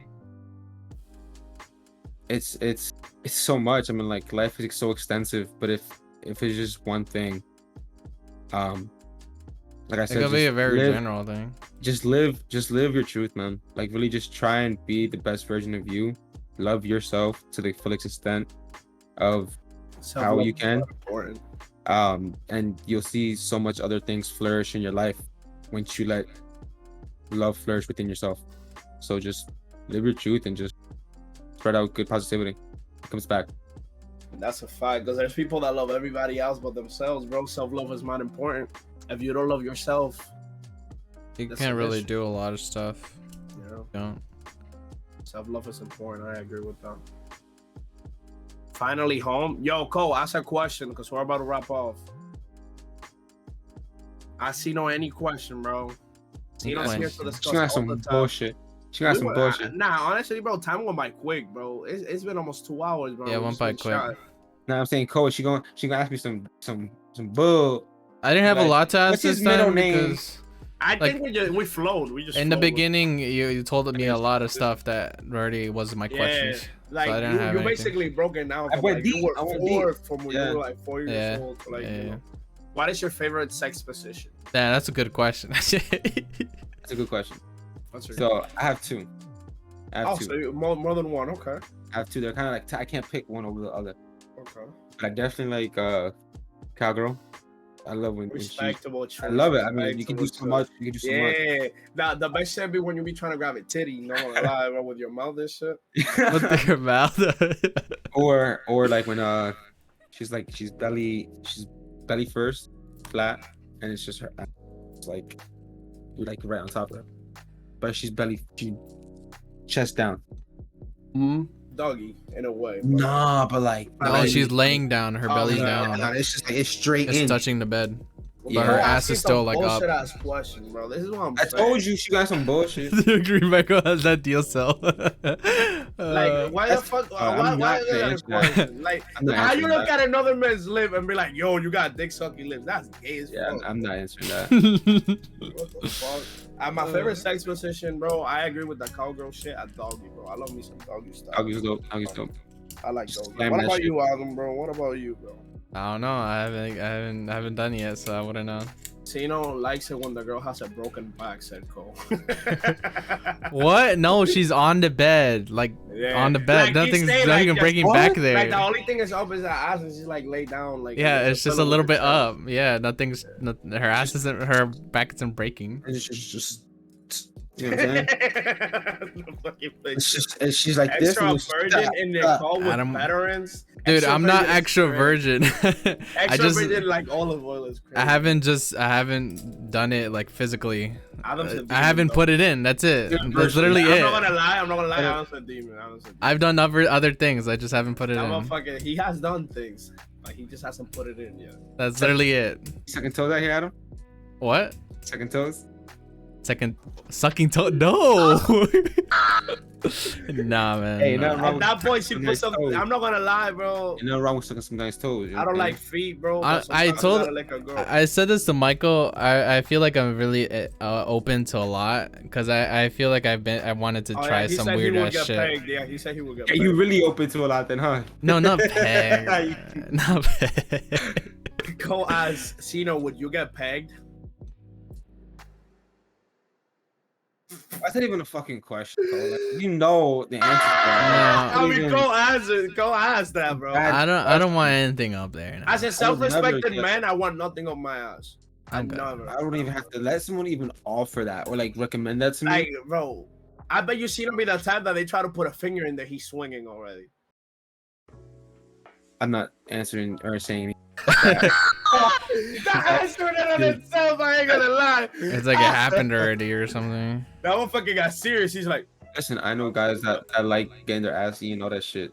[SPEAKER 1] it's so much. I mean, like life is so extensive, but if it's just one thing, like I
[SPEAKER 3] It
[SPEAKER 1] said,
[SPEAKER 3] could be a very
[SPEAKER 1] live,
[SPEAKER 3] general thing.
[SPEAKER 1] just live your truth, man. Like really just try and be the best version of you. Love yourself to the fullest extent of how you can.
[SPEAKER 2] Important.
[SPEAKER 1] And you'll see so much other things flourish in your life once you let love flourish within yourself. So just live your truth and just spread out good positivity. It comes back.
[SPEAKER 2] That's a fact, because there's people that love everybody else but themselves, bro. Self-love is not important. If you don't love yourself,
[SPEAKER 3] You
[SPEAKER 2] that's
[SPEAKER 3] can't
[SPEAKER 2] an
[SPEAKER 3] really
[SPEAKER 2] issue.
[SPEAKER 3] do a lot of stuff.
[SPEAKER 2] you know,
[SPEAKER 3] Don't.
[SPEAKER 2] self-love is important. I agree with that. Finally home. Yo, Cole, ask a question because we're about to wrap off. I see no any question, bro. Tino's here to
[SPEAKER 3] Question.
[SPEAKER 2] discuss
[SPEAKER 1] She got
[SPEAKER 2] all
[SPEAKER 1] some
[SPEAKER 2] the time.
[SPEAKER 1] bullshit. She got some bullshit.
[SPEAKER 2] Nah, honestly, bro, time went by quick, bro. It's been almost 2 hours, bro.
[SPEAKER 3] Yeah, it
[SPEAKER 2] We
[SPEAKER 3] went
[SPEAKER 2] just
[SPEAKER 3] by
[SPEAKER 2] been
[SPEAKER 3] quick.
[SPEAKER 2] shot.
[SPEAKER 1] Now I'm saying, Coach, she gonna ask me some bull.
[SPEAKER 3] I didn't have a
[SPEAKER 1] Like,
[SPEAKER 3] lot to ask
[SPEAKER 1] what's his
[SPEAKER 3] this
[SPEAKER 1] middle
[SPEAKER 3] time
[SPEAKER 1] name?
[SPEAKER 3] because
[SPEAKER 2] I
[SPEAKER 3] Like,
[SPEAKER 2] think we flowed. We just
[SPEAKER 3] in the
[SPEAKER 2] flowed.
[SPEAKER 3] beginning you told me a lot of stuff that already was my
[SPEAKER 2] Yeah,
[SPEAKER 3] questions.
[SPEAKER 2] like
[SPEAKER 3] I didn't
[SPEAKER 2] you
[SPEAKER 3] have anything.
[SPEAKER 2] basically broke it down.
[SPEAKER 1] I
[SPEAKER 2] From,
[SPEAKER 1] went
[SPEAKER 2] like,
[SPEAKER 1] deep.
[SPEAKER 2] you were
[SPEAKER 1] I went
[SPEAKER 2] 4
[SPEAKER 1] deep.
[SPEAKER 2] from when
[SPEAKER 1] Yeah.
[SPEAKER 2] you were like 4 years
[SPEAKER 3] Yeah.
[SPEAKER 2] old. To, like,
[SPEAKER 3] Yeah.
[SPEAKER 2] you know. What is your favorite sex position?
[SPEAKER 3] Yeah, that's a good question.
[SPEAKER 1] That's a good question.
[SPEAKER 2] What's your
[SPEAKER 1] So I have two.
[SPEAKER 2] oh, so more than one. Okay.
[SPEAKER 1] I have two. They're kind of like I can't pick one over the other.
[SPEAKER 2] Okay.
[SPEAKER 1] But I definitely like cowgirl. I love when she.
[SPEAKER 2] Respectable.
[SPEAKER 1] I love it. I mean, you can do so
[SPEAKER 2] respectable
[SPEAKER 1] much. You can do so much.
[SPEAKER 2] Yeah, the best shit be when you be trying to grab a titty, you know, lie, bro, with your mouth and shit.
[SPEAKER 3] With your mouth.
[SPEAKER 1] or like when she's belly first, flat, and it's just her ass, like right on top of her, but she's chest down.
[SPEAKER 2] Doggy, in a way. But
[SPEAKER 1] Nah, but like
[SPEAKER 3] No, she's laying down. Her belly's
[SPEAKER 2] no,
[SPEAKER 3] down.
[SPEAKER 1] no, it's just like it's straight
[SPEAKER 3] It's
[SPEAKER 1] in.
[SPEAKER 3] touching the bed.
[SPEAKER 2] Well,
[SPEAKER 3] But
[SPEAKER 2] bro,
[SPEAKER 3] her
[SPEAKER 2] I
[SPEAKER 3] ass
[SPEAKER 2] see
[SPEAKER 3] is still
[SPEAKER 2] some
[SPEAKER 3] like up.
[SPEAKER 2] bullshit ass question, bro. This is what I'm
[SPEAKER 1] I
[SPEAKER 2] saying.
[SPEAKER 1] told you she got some bullshit.
[SPEAKER 3] Green Michael has that deal cell.
[SPEAKER 2] Like, why the fuck?
[SPEAKER 1] I'm
[SPEAKER 2] Why
[SPEAKER 1] not
[SPEAKER 2] is that a
[SPEAKER 1] answering that.
[SPEAKER 2] question? Like,
[SPEAKER 1] I'm not
[SPEAKER 2] how you
[SPEAKER 1] answering
[SPEAKER 2] look at another man's lip and be like, "Yo, you got dick sucking lips"? That's gay as
[SPEAKER 1] Yeah,
[SPEAKER 2] fuck.
[SPEAKER 1] I'm not answering that.
[SPEAKER 2] What the fuck? My favorite sex position, bro. I agree with the cowgirl shit. At doggy, bro. I love me some doggy style.
[SPEAKER 1] Doggy's dope. Doggy's dope.
[SPEAKER 2] I like
[SPEAKER 1] Just
[SPEAKER 2] doggy.
[SPEAKER 1] slam
[SPEAKER 2] What
[SPEAKER 1] that
[SPEAKER 2] about
[SPEAKER 1] shit.
[SPEAKER 2] you, Adam, bro? What about you, bro?
[SPEAKER 3] I don't know. I haven't done it yet, so I wouldn't know.
[SPEAKER 2] Tino likes it when the girl has a broken back, said Cole.
[SPEAKER 3] What? No, she's on the bed, like
[SPEAKER 2] Yeah.
[SPEAKER 3] on the bed.
[SPEAKER 2] Like,
[SPEAKER 3] Nothing's
[SPEAKER 2] he stayed,
[SPEAKER 3] not
[SPEAKER 2] like,
[SPEAKER 3] even
[SPEAKER 2] just-
[SPEAKER 3] breaking
[SPEAKER 1] what?
[SPEAKER 3] back there.
[SPEAKER 2] Like the only thing is up is her ass, and she's like laid down, like
[SPEAKER 3] Yeah,
[SPEAKER 2] with
[SPEAKER 3] it's
[SPEAKER 2] the
[SPEAKER 3] just a
[SPEAKER 2] pillow
[SPEAKER 3] little
[SPEAKER 2] with
[SPEAKER 3] bit
[SPEAKER 2] her chest.
[SPEAKER 3] up. Yeah, nothing's. Her ass isn't. Her back isn't breaking.
[SPEAKER 1] It's just you know what I'm saying?
[SPEAKER 2] The fucking bitch.
[SPEAKER 1] She's like this.
[SPEAKER 2] Extra
[SPEAKER 1] and it's-
[SPEAKER 2] virgin in the call with
[SPEAKER 3] Adam-
[SPEAKER 2] veterans.
[SPEAKER 3] Dude,
[SPEAKER 2] Extra
[SPEAKER 3] I'm not
[SPEAKER 2] virgin is
[SPEAKER 3] extra
[SPEAKER 2] crazy.
[SPEAKER 3] virgin. I
[SPEAKER 2] Extra
[SPEAKER 3] just.
[SPEAKER 2] virgin like olive oil is crazy.
[SPEAKER 3] I haven't done it like physically.
[SPEAKER 2] Adam's a
[SPEAKER 3] I
[SPEAKER 2] demon,
[SPEAKER 3] haven't
[SPEAKER 2] though.
[SPEAKER 3] put it in. That's it.
[SPEAKER 1] Dude,
[SPEAKER 3] That's
[SPEAKER 1] personally,
[SPEAKER 3] literally
[SPEAKER 2] I'm
[SPEAKER 3] it.
[SPEAKER 2] not gonna lie.
[SPEAKER 1] Yeah.
[SPEAKER 2] Adam's a demon.
[SPEAKER 3] I've done other things. I just haven't put it
[SPEAKER 2] That
[SPEAKER 3] in.
[SPEAKER 2] motherfucker, he has done things. Like he just hasn't put it in yet.
[SPEAKER 3] That's literally it.
[SPEAKER 1] Second toes out here, Adam.
[SPEAKER 3] What?
[SPEAKER 1] Second toes.
[SPEAKER 3] Second sucking toe? No. Nah, man.
[SPEAKER 1] Hey,
[SPEAKER 3] nah.
[SPEAKER 1] nothing wrong
[SPEAKER 2] At that point, she
[SPEAKER 1] Some
[SPEAKER 2] put
[SPEAKER 1] nice
[SPEAKER 2] some.
[SPEAKER 1] toes.
[SPEAKER 2] I'm not gonna lie, bro.
[SPEAKER 1] Ain't nothing wrong with sucking some nice toes. You know
[SPEAKER 2] I don't
[SPEAKER 1] what I'm
[SPEAKER 2] like feet, bro.
[SPEAKER 3] I
[SPEAKER 2] But sometimes
[SPEAKER 3] told-
[SPEAKER 2] you gotta lick a girl.
[SPEAKER 3] I said this to Michael. I feel like I'm really open to a lot because I feel like I wanted to
[SPEAKER 2] Oh,
[SPEAKER 3] try
[SPEAKER 2] yeah, he
[SPEAKER 3] some
[SPEAKER 2] said
[SPEAKER 3] weird
[SPEAKER 2] he would
[SPEAKER 3] ass
[SPEAKER 2] get
[SPEAKER 3] shit.
[SPEAKER 2] pegged. Yeah, he said he would get
[SPEAKER 1] saying?
[SPEAKER 2] pegged.
[SPEAKER 1] Yeah, you really open to a lot then, huh?
[SPEAKER 3] No, not peg. Not peg.
[SPEAKER 2] Go ask Xeno, would you get pegged?
[SPEAKER 1] That's not even a fucking question, bro. Like, you know the answer. To
[SPEAKER 3] No.
[SPEAKER 1] that.
[SPEAKER 2] I mean, go ask it. Go ask that, bro.
[SPEAKER 3] I don't want anything up there. No.
[SPEAKER 2] As a
[SPEAKER 1] never
[SPEAKER 2] self-respected
[SPEAKER 1] get-
[SPEAKER 2] man, I want nothing on my ass. I
[SPEAKER 3] I'm good.
[SPEAKER 2] never.
[SPEAKER 1] I don't even have to let someone even offer that or like recommend that to me.
[SPEAKER 2] Like, bro, I bet you Xeno be the type that they try to put a finger in there. He's swinging already.
[SPEAKER 1] I'm not answering or saying anything.
[SPEAKER 2] That answered it on itself. I ain't gonna lie.
[SPEAKER 3] It's like it happened already or something.
[SPEAKER 2] That motherfucker got serious. He's like,
[SPEAKER 1] Listen, I know guys that like getting their ass eaten, all that shit.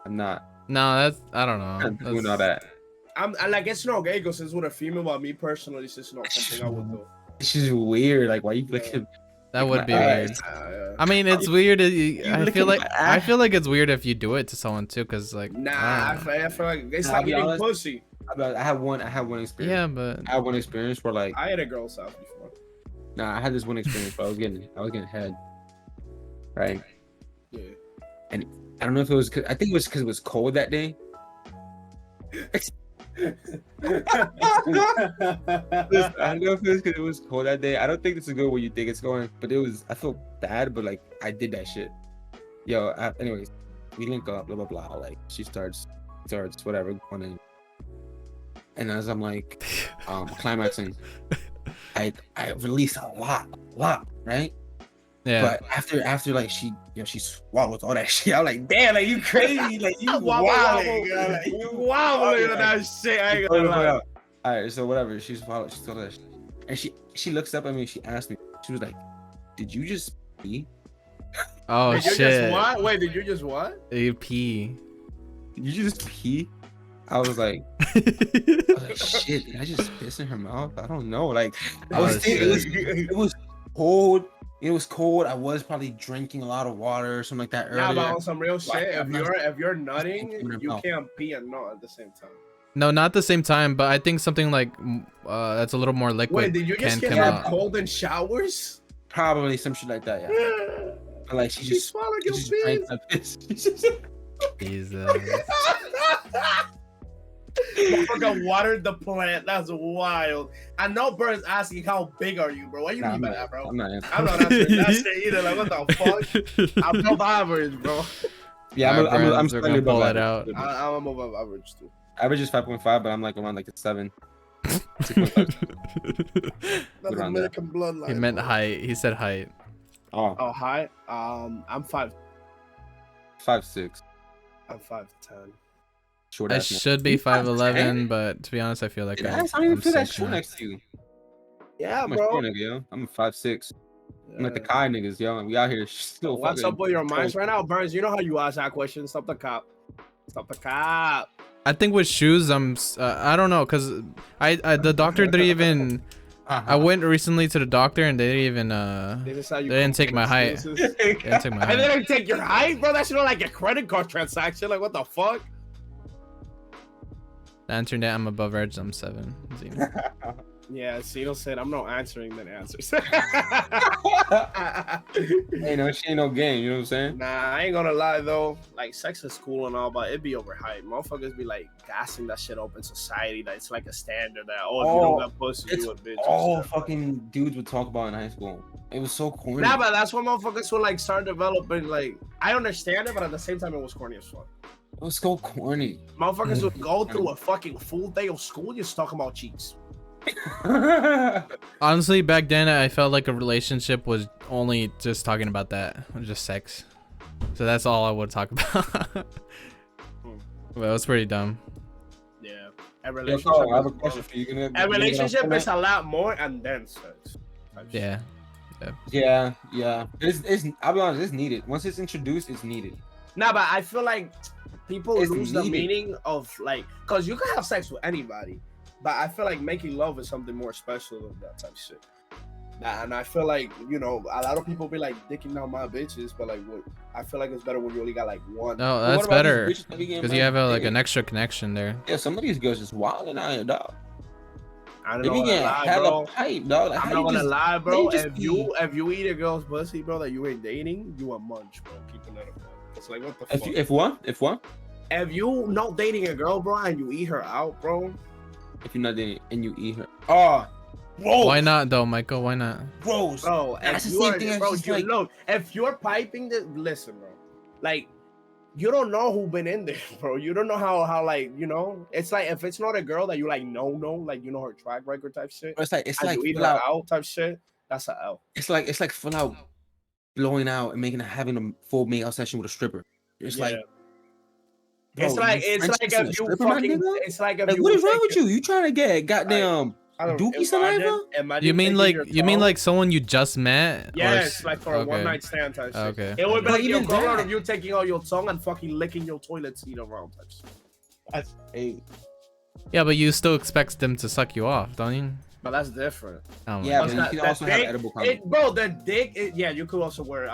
[SPEAKER 1] I'm not.
[SPEAKER 3] No, that's I don't
[SPEAKER 1] I'm
[SPEAKER 3] know.
[SPEAKER 1] not doing all that.
[SPEAKER 2] I like it's not gay because it's with a female, but me personally, it's just not something I would do.
[SPEAKER 1] It's just weird. Like, why you looking?
[SPEAKER 3] That would be
[SPEAKER 1] my
[SPEAKER 3] weird.
[SPEAKER 1] eyes.
[SPEAKER 3] I mean, it's weird. I
[SPEAKER 1] look
[SPEAKER 3] feel
[SPEAKER 1] at
[SPEAKER 3] like
[SPEAKER 1] my
[SPEAKER 3] I
[SPEAKER 1] ass.
[SPEAKER 3] feel like it's weird if you do it to someone too, cause like
[SPEAKER 2] Nah,
[SPEAKER 3] I
[SPEAKER 2] I
[SPEAKER 3] don't know.
[SPEAKER 2] feel like it's
[SPEAKER 1] Nah,
[SPEAKER 2] like
[SPEAKER 1] I'll be
[SPEAKER 2] eating
[SPEAKER 1] honest.
[SPEAKER 2] pussy.
[SPEAKER 1] I had one experience.
[SPEAKER 3] Yeah, but
[SPEAKER 1] I had one experience where like,
[SPEAKER 2] I ate a girl's house before.
[SPEAKER 1] nah, I had this one experience where I was getting head, right?
[SPEAKER 2] Yeah.
[SPEAKER 1] I don't know if it was. I think it was because it was cold that day. Listen, I don't know if it was because it was cold that day. I don't think this is good where you think it's going, but it was. I felt bad, but like I did that shit. Yo, anyways, we link up, blah blah blah. Like she starts whatever going in, and as I'm like, climaxing, I released a lot, right?
[SPEAKER 3] yeah.
[SPEAKER 1] But after like she swallowed all that shit. I'm like, damn, like you crazy, like you
[SPEAKER 2] Wobble,
[SPEAKER 1] wilding,
[SPEAKER 2] wobble.
[SPEAKER 1] girl, like you
[SPEAKER 2] Wobbling on that shit. I ain't gonna lie.
[SPEAKER 1] All right, so whatever. She swallowed all that shit, and she looks up at me. She asked me. She was like, "Did you just pee?
[SPEAKER 3] Oh
[SPEAKER 2] Did you
[SPEAKER 3] shit.
[SPEAKER 2] just what? Wait, did you just what?
[SPEAKER 3] You pee.
[SPEAKER 1] Did you just pee?" I was like, "Shit, did I just piss in her mouth? I don't know." Like, I was
[SPEAKER 3] Oh,
[SPEAKER 1] thinking it was cold. It was cold. I was probably drinking a lot of water or something like that earlier.
[SPEAKER 2] Nah, but on some real shit,
[SPEAKER 1] Like,
[SPEAKER 2] if you're nutting,
[SPEAKER 1] in her
[SPEAKER 2] you
[SPEAKER 1] mouth.
[SPEAKER 2] can't pee and nut at the same time.
[SPEAKER 3] No, not the same time, but I think something like that's a little more liquid
[SPEAKER 2] Wait, did you just
[SPEAKER 3] can
[SPEAKER 2] get
[SPEAKER 3] come
[SPEAKER 2] that
[SPEAKER 3] out.
[SPEAKER 2] cold in showers?
[SPEAKER 1] Probably some shit like that. Yeah. But like she
[SPEAKER 2] She
[SPEAKER 1] just
[SPEAKER 2] swallowed your
[SPEAKER 1] drank
[SPEAKER 2] piss.
[SPEAKER 1] that piss.
[SPEAKER 3] Jesus.
[SPEAKER 2] Motherfucker watered the plant. That's wild. I know Bird's asking how big are you, bro? What you
[SPEAKER 1] Nah,
[SPEAKER 2] mean by
[SPEAKER 1] I'm
[SPEAKER 2] that, bro?
[SPEAKER 1] I'm not answering.
[SPEAKER 2] I'm not answering that shit either. Like, what the fuck? I'm above average, bro.
[SPEAKER 1] Yeah,
[SPEAKER 3] Alright,
[SPEAKER 1] I'm
[SPEAKER 3] friends, we're
[SPEAKER 1] slightly
[SPEAKER 3] gonna pull
[SPEAKER 1] above
[SPEAKER 3] it
[SPEAKER 1] average.
[SPEAKER 3] out.
[SPEAKER 2] I'm above average too.
[SPEAKER 1] Average is 5.5, but I'm like around like a 7. 6.5.
[SPEAKER 2] That's
[SPEAKER 1] Around there.
[SPEAKER 2] American bloodline.
[SPEAKER 3] He meant
[SPEAKER 2] bro.
[SPEAKER 3] height. He said height.
[SPEAKER 1] Oh,
[SPEAKER 2] Oh, hi. I'm 5'6".
[SPEAKER 1] 5'6".
[SPEAKER 2] I'm 5'10".
[SPEAKER 1] Short
[SPEAKER 3] I
[SPEAKER 1] ass. man.
[SPEAKER 3] should be
[SPEAKER 1] You
[SPEAKER 3] 5'11", but to be honest, I feel like
[SPEAKER 1] I don't even
[SPEAKER 3] I'm
[SPEAKER 1] feel that
[SPEAKER 3] 6
[SPEAKER 1] short
[SPEAKER 3] now.
[SPEAKER 1] next to you.
[SPEAKER 2] Yeah,
[SPEAKER 1] I'm a
[SPEAKER 2] bro.
[SPEAKER 1] short nigga, yo. I'm a 5'6". I'm like the Kai niggas, yo. And we out here still
[SPEAKER 2] What's
[SPEAKER 1] fucking
[SPEAKER 2] up with your minds
[SPEAKER 1] cold.
[SPEAKER 2] right now, Burns? You know how you ask that question. Stop the cop. Stop the cop.
[SPEAKER 3] I think with shoes, I don't know, cause I the doctor didn't even. I went recently to the doctor and they didn't even
[SPEAKER 2] This is how you
[SPEAKER 3] They didn't take my height.
[SPEAKER 2] excuses.
[SPEAKER 3] they didn't take my
[SPEAKER 2] I
[SPEAKER 3] height.
[SPEAKER 2] didn't take your height, bro. That's not like a credit card transaction. Like, what the fuck?
[SPEAKER 3] The internet, I'm above average. I'm 7. Zeno.
[SPEAKER 2] Yeah, Cito said, I'm not answering the answers.
[SPEAKER 1] Ain't no game, you know what I'm saying?
[SPEAKER 2] Nah, I ain't gonna lie though. Like, sex is cool and all, but it be overhyped. Motherfuckers be like gassing that shit up in society. That it's like a standard that, oh, if you don't got pussy,
[SPEAKER 1] It's
[SPEAKER 2] you a bitch. and
[SPEAKER 1] all
[SPEAKER 2] shit.
[SPEAKER 1] fucking dudes would talk about in high school. It was so corny.
[SPEAKER 2] Nah, but that's when motherfuckers will like start developing. Like, I understand it, but at the same time, it was corny as fuck.
[SPEAKER 1] It was so corny.
[SPEAKER 2] Motherfuckers would go through a fucking full day of school just talking about cheeks.
[SPEAKER 3] Honestly, back then I felt like a relationship was only just talking about that, just sex. So that's all I would talk about. Well, it was pretty dumb.
[SPEAKER 2] Yeah, a
[SPEAKER 1] Yo,
[SPEAKER 2] relationship.
[SPEAKER 1] Carl, I have a
[SPEAKER 2] is-
[SPEAKER 1] question for you. You gonna-
[SPEAKER 2] A
[SPEAKER 1] you gonna
[SPEAKER 2] relationship
[SPEAKER 1] get
[SPEAKER 2] is a lot more, and then sex.
[SPEAKER 3] Yeah.
[SPEAKER 1] Yeah. It's I'll be honest, it's needed. Once it's introduced, it's needed.
[SPEAKER 2] Nah, but I feel like people
[SPEAKER 1] It's
[SPEAKER 2] lose the
[SPEAKER 1] needed.
[SPEAKER 2] meaning of like, cause you can have sex with anybody, but I feel like making love is something more special than that type of shit. And I feel like, you know, a lot of people be like dicking down my bitches, but like, I feel like it's better when you only got like one.
[SPEAKER 3] No,
[SPEAKER 1] But
[SPEAKER 3] that's
[SPEAKER 1] what about these
[SPEAKER 3] better
[SPEAKER 1] bitches that be getting
[SPEAKER 3] because you have like an
[SPEAKER 1] big?
[SPEAKER 3] extra connection there.
[SPEAKER 1] Yeah, some of these girls just wilding out here, dog.
[SPEAKER 2] I don't
[SPEAKER 1] They
[SPEAKER 2] know
[SPEAKER 1] be
[SPEAKER 2] gonna
[SPEAKER 1] getting
[SPEAKER 2] lie,
[SPEAKER 1] hella
[SPEAKER 2] bro.
[SPEAKER 1] pipe, dog. Like,
[SPEAKER 2] I'm
[SPEAKER 1] how
[SPEAKER 2] not
[SPEAKER 1] you
[SPEAKER 2] gonna
[SPEAKER 1] just,
[SPEAKER 2] lie,
[SPEAKER 1] how
[SPEAKER 2] bro.
[SPEAKER 1] just
[SPEAKER 2] If you eat a girl's pussy, bro, that you ain't dating, you a munch, bro. Keeping it up. It's like, what the fuck?
[SPEAKER 1] if what?
[SPEAKER 2] If you not dating a girl, bro, and you eat her out, bro.
[SPEAKER 1] If you're not dating and you eat her. Oh, gross.
[SPEAKER 3] Why not though, Michael? Why not?
[SPEAKER 1] Gross.
[SPEAKER 2] Bro,
[SPEAKER 1] That's
[SPEAKER 2] if
[SPEAKER 1] the
[SPEAKER 2] you
[SPEAKER 1] same
[SPEAKER 2] are,
[SPEAKER 1] thing as
[SPEAKER 2] bro,
[SPEAKER 1] just
[SPEAKER 2] you
[SPEAKER 1] like,
[SPEAKER 2] look, if you're piping this, listen, bro, like, you don't know who been in there, bro. You don't know how like, you know, it's like if it's not a girl that you like know, like, you know, her track record type shit,
[SPEAKER 1] it's
[SPEAKER 2] and
[SPEAKER 1] like
[SPEAKER 2] you eat
[SPEAKER 1] full
[SPEAKER 2] her
[SPEAKER 1] out.
[SPEAKER 2] out type shit, that's a L.
[SPEAKER 1] It's like full out blowing out and having a full make-out session with a stripper. It's
[SPEAKER 2] Yeah.
[SPEAKER 1] like, bro,
[SPEAKER 2] It's like
[SPEAKER 1] you French
[SPEAKER 2] if
[SPEAKER 1] kissing a
[SPEAKER 2] you
[SPEAKER 1] stripper, my
[SPEAKER 2] fucking,
[SPEAKER 1] nigga?
[SPEAKER 2] it's like if
[SPEAKER 1] Like,
[SPEAKER 2] you
[SPEAKER 1] what
[SPEAKER 2] would
[SPEAKER 1] is wrong
[SPEAKER 2] take
[SPEAKER 1] with you? You trying to get goddamn
[SPEAKER 2] I don't
[SPEAKER 1] dookie saliva?
[SPEAKER 2] imagine
[SPEAKER 3] You mean
[SPEAKER 2] taking
[SPEAKER 3] like
[SPEAKER 2] your tongue-
[SPEAKER 3] like someone you just met?
[SPEAKER 2] Yes, like for a
[SPEAKER 3] okay.
[SPEAKER 2] one night stand type shit.
[SPEAKER 3] Okay.
[SPEAKER 2] It would be
[SPEAKER 1] But
[SPEAKER 2] like
[SPEAKER 1] even
[SPEAKER 2] your girl out
[SPEAKER 1] that-
[SPEAKER 2] of you taking out your tongue and fucking licking your toilet seat around type shit.
[SPEAKER 1] Hey,
[SPEAKER 3] Yeah, but you still expect them to suck you off, don't you?
[SPEAKER 2] But that's different.
[SPEAKER 3] Oh my
[SPEAKER 1] yeah,
[SPEAKER 3] God.
[SPEAKER 1] but you
[SPEAKER 2] That-
[SPEAKER 1] can
[SPEAKER 2] that
[SPEAKER 1] also have
[SPEAKER 2] dick-
[SPEAKER 1] edible condoms.
[SPEAKER 2] Bro, the dick, yeah, you could also wear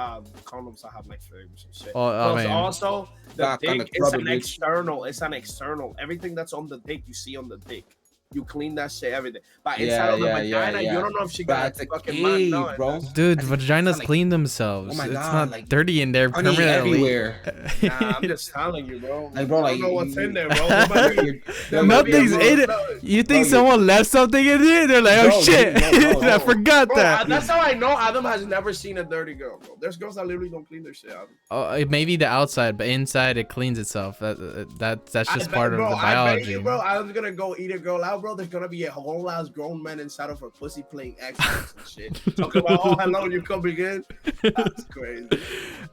[SPEAKER 2] condoms that have like flavors and shit.
[SPEAKER 3] Oh, I
[SPEAKER 2] But
[SPEAKER 3] mean-
[SPEAKER 2] also, the
[SPEAKER 1] Doc, on
[SPEAKER 2] dick
[SPEAKER 1] the
[SPEAKER 2] is
[SPEAKER 1] rubber,
[SPEAKER 2] an
[SPEAKER 1] bitch.
[SPEAKER 2] external. It's an external. Everything that's on the dick, you see on the dick. You clean that shit, everything. But
[SPEAKER 1] Yeah,
[SPEAKER 2] inside of the
[SPEAKER 1] yeah,
[SPEAKER 2] vagina,
[SPEAKER 1] yeah.
[SPEAKER 2] you don't know if she
[SPEAKER 1] But
[SPEAKER 2] got
[SPEAKER 1] it's a
[SPEAKER 2] fucking
[SPEAKER 1] cave,
[SPEAKER 2] man. No,
[SPEAKER 1] bro.
[SPEAKER 3] Dude,
[SPEAKER 1] That's-
[SPEAKER 3] vaginas
[SPEAKER 1] that's like-
[SPEAKER 3] clean themselves.
[SPEAKER 1] Oh my
[SPEAKER 3] it's
[SPEAKER 1] God,
[SPEAKER 3] not
[SPEAKER 1] like,
[SPEAKER 3] dirty in there
[SPEAKER 1] honey
[SPEAKER 3] permanently.
[SPEAKER 1] everywhere.
[SPEAKER 2] Nah, I'm just telling you, bro.
[SPEAKER 1] Like, bro,
[SPEAKER 2] I
[SPEAKER 1] like,
[SPEAKER 2] don't know what's
[SPEAKER 1] you-
[SPEAKER 2] in there, bro. There might be- there might be a
[SPEAKER 3] Nothing's in it.
[SPEAKER 2] bro,
[SPEAKER 3] You think
[SPEAKER 1] Bro, you-
[SPEAKER 3] someone left something in there? They're like, oh
[SPEAKER 1] Bro,
[SPEAKER 3] shit,
[SPEAKER 1] no,
[SPEAKER 3] I forgot
[SPEAKER 2] Bro,
[SPEAKER 3] that.
[SPEAKER 2] that's how I know Adam has never seen a dirty girl, bro. There's girls that literally don't clean their shit out.
[SPEAKER 3] Maybe the outside, but inside it cleans itself. That's just part of the
[SPEAKER 2] I bet
[SPEAKER 3] biology.
[SPEAKER 2] you, bro, Adam's gonna go eat a girl out, bro. There's gonna be a whole ass grown man inside of her pussy playing Xbox and shit. Talking about, oh, hello, you coming in? That's crazy.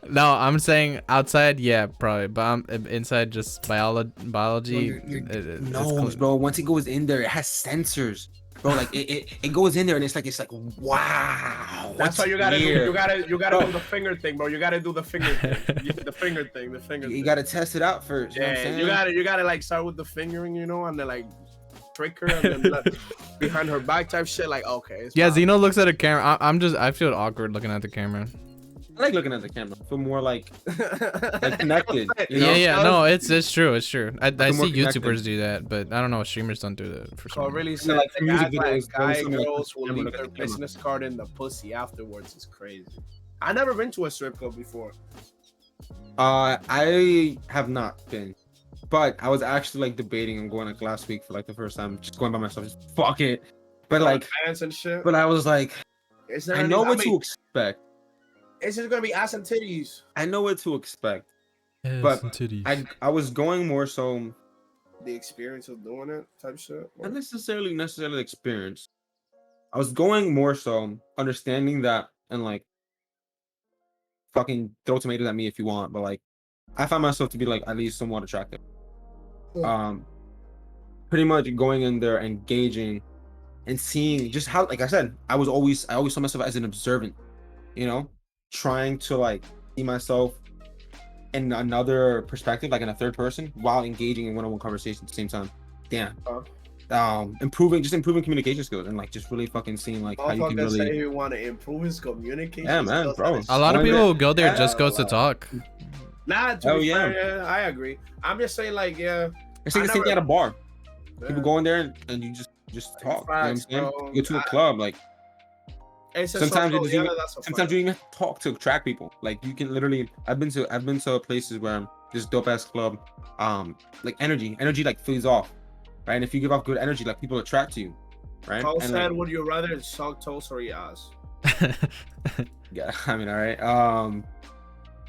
[SPEAKER 3] No, I'm saying outside, yeah, probably, but inside just biology. It's
[SPEAKER 1] No,
[SPEAKER 3] clean.
[SPEAKER 1] bro. Once it goes in there, it has sensors, bro. Like it goes in there and it's like wow.
[SPEAKER 2] That's how you gotta do.
[SPEAKER 1] here?
[SPEAKER 2] You gotta
[SPEAKER 1] Bro.
[SPEAKER 2] do the finger thing, bro. You gotta do the finger thing. The finger thing. The finger.
[SPEAKER 1] You
[SPEAKER 2] thing.
[SPEAKER 1] gotta test it out first. You know what I'm
[SPEAKER 2] Yeah,
[SPEAKER 1] saying?
[SPEAKER 2] you gotta like start with the fingering, you know, and then like trick her and then like, behind her back type shit. Like, okay. It's
[SPEAKER 3] Yeah,
[SPEAKER 2] fine.
[SPEAKER 3] Zeno looks at a camera. I feel awkward looking at the camera.
[SPEAKER 1] I like looking at the camera. I feel more like connected. You know?
[SPEAKER 3] Yeah, no, it's true. It's true. I
[SPEAKER 1] feel more
[SPEAKER 3] see
[SPEAKER 1] connected.
[SPEAKER 3] YouTubers do that, but I don't know. Streamers don't do that for
[SPEAKER 2] So
[SPEAKER 3] some reason.
[SPEAKER 2] really
[SPEAKER 1] Yeah,
[SPEAKER 2] said
[SPEAKER 1] like
[SPEAKER 2] like,
[SPEAKER 1] music
[SPEAKER 2] act like
[SPEAKER 1] videos,
[SPEAKER 2] guy
[SPEAKER 1] something like
[SPEAKER 2] girls
[SPEAKER 1] this,
[SPEAKER 2] will
[SPEAKER 1] camera,
[SPEAKER 2] leave
[SPEAKER 1] like
[SPEAKER 2] their
[SPEAKER 1] the camera.
[SPEAKER 2] business card in the pussy afterwards. It's crazy. I never been to a strip club before.
[SPEAKER 1] I have not been, but I was actually like debating on going like last week for like the first time, just going by myself. Just fuck it. But like,
[SPEAKER 2] Pants and shit.
[SPEAKER 1] but I was like,
[SPEAKER 2] Is there
[SPEAKER 1] I
[SPEAKER 2] any-
[SPEAKER 1] know what
[SPEAKER 2] mean,
[SPEAKER 1] to expect.
[SPEAKER 2] It's just gonna be ass and titties.
[SPEAKER 1] I know what to expect.
[SPEAKER 3] Yes,
[SPEAKER 1] but
[SPEAKER 3] and titties.
[SPEAKER 1] I was going more so
[SPEAKER 2] The experience of doing it type shit.
[SPEAKER 1] not necessarily the experience. I was going more so understanding that and like fucking throw tomatoes at me if you want, but like I find myself to be like at least somewhat attractive. Pretty much going in there, engaging, and seeing just how, like I said, I always saw myself as an observant, you know, trying to like see myself in another perspective, like in a third person, while engaging in one-on-one conversation at the same time. Damn. Improving communication skills and like just really fucking seeing like how you can
[SPEAKER 2] Motherfucker say
[SPEAKER 1] really.
[SPEAKER 2] he want to improve his communication.
[SPEAKER 1] Yeah, man,
[SPEAKER 2] skills,
[SPEAKER 1] bro.
[SPEAKER 2] that is
[SPEAKER 3] A lot of
[SPEAKER 1] Going
[SPEAKER 3] people
[SPEAKER 1] there-
[SPEAKER 3] who go there
[SPEAKER 1] Yeah,
[SPEAKER 3] just go to talk.
[SPEAKER 2] Nah, to
[SPEAKER 1] Hell
[SPEAKER 2] be
[SPEAKER 1] yeah.
[SPEAKER 2] fair, yeah, I agree. I'm just saying, like, yeah.
[SPEAKER 1] It's like the same thing at a bar. People
[SPEAKER 2] yeah.
[SPEAKER 1] go in there and you just talk.
[SPEAKER 2] Facts,
[SPEAKER 1] you know what
[SPEAKER 2] bro.
[SPEAKER 1] I'm saying? You go to a club, like
[SPEAKER 2] It's a
[SPEAKER 1] sometimes
[SPEAKER 2] social-
[SPEAKER 1] it doesn't
[SPEAKER 2] yeah, that's a
[SPEAKER 1] sometimes
[SPEAKER 2] fact.
[SPEAKER 1] you don't even have to talk to attract people. Like you can literally, I've been to places where this dope ass club, like energy like feeds off, right? And if you give off good energy, like people attract to you, right?
[SPEAKER 2] Paul
[SPEAKER 1] And
[SPEAKER 2] said,
[SPEAKER 1] like,
[SPEAKER 2] would you rather suck toast or eat ass?
[SPEAKER 1] yeah, I mean, all right.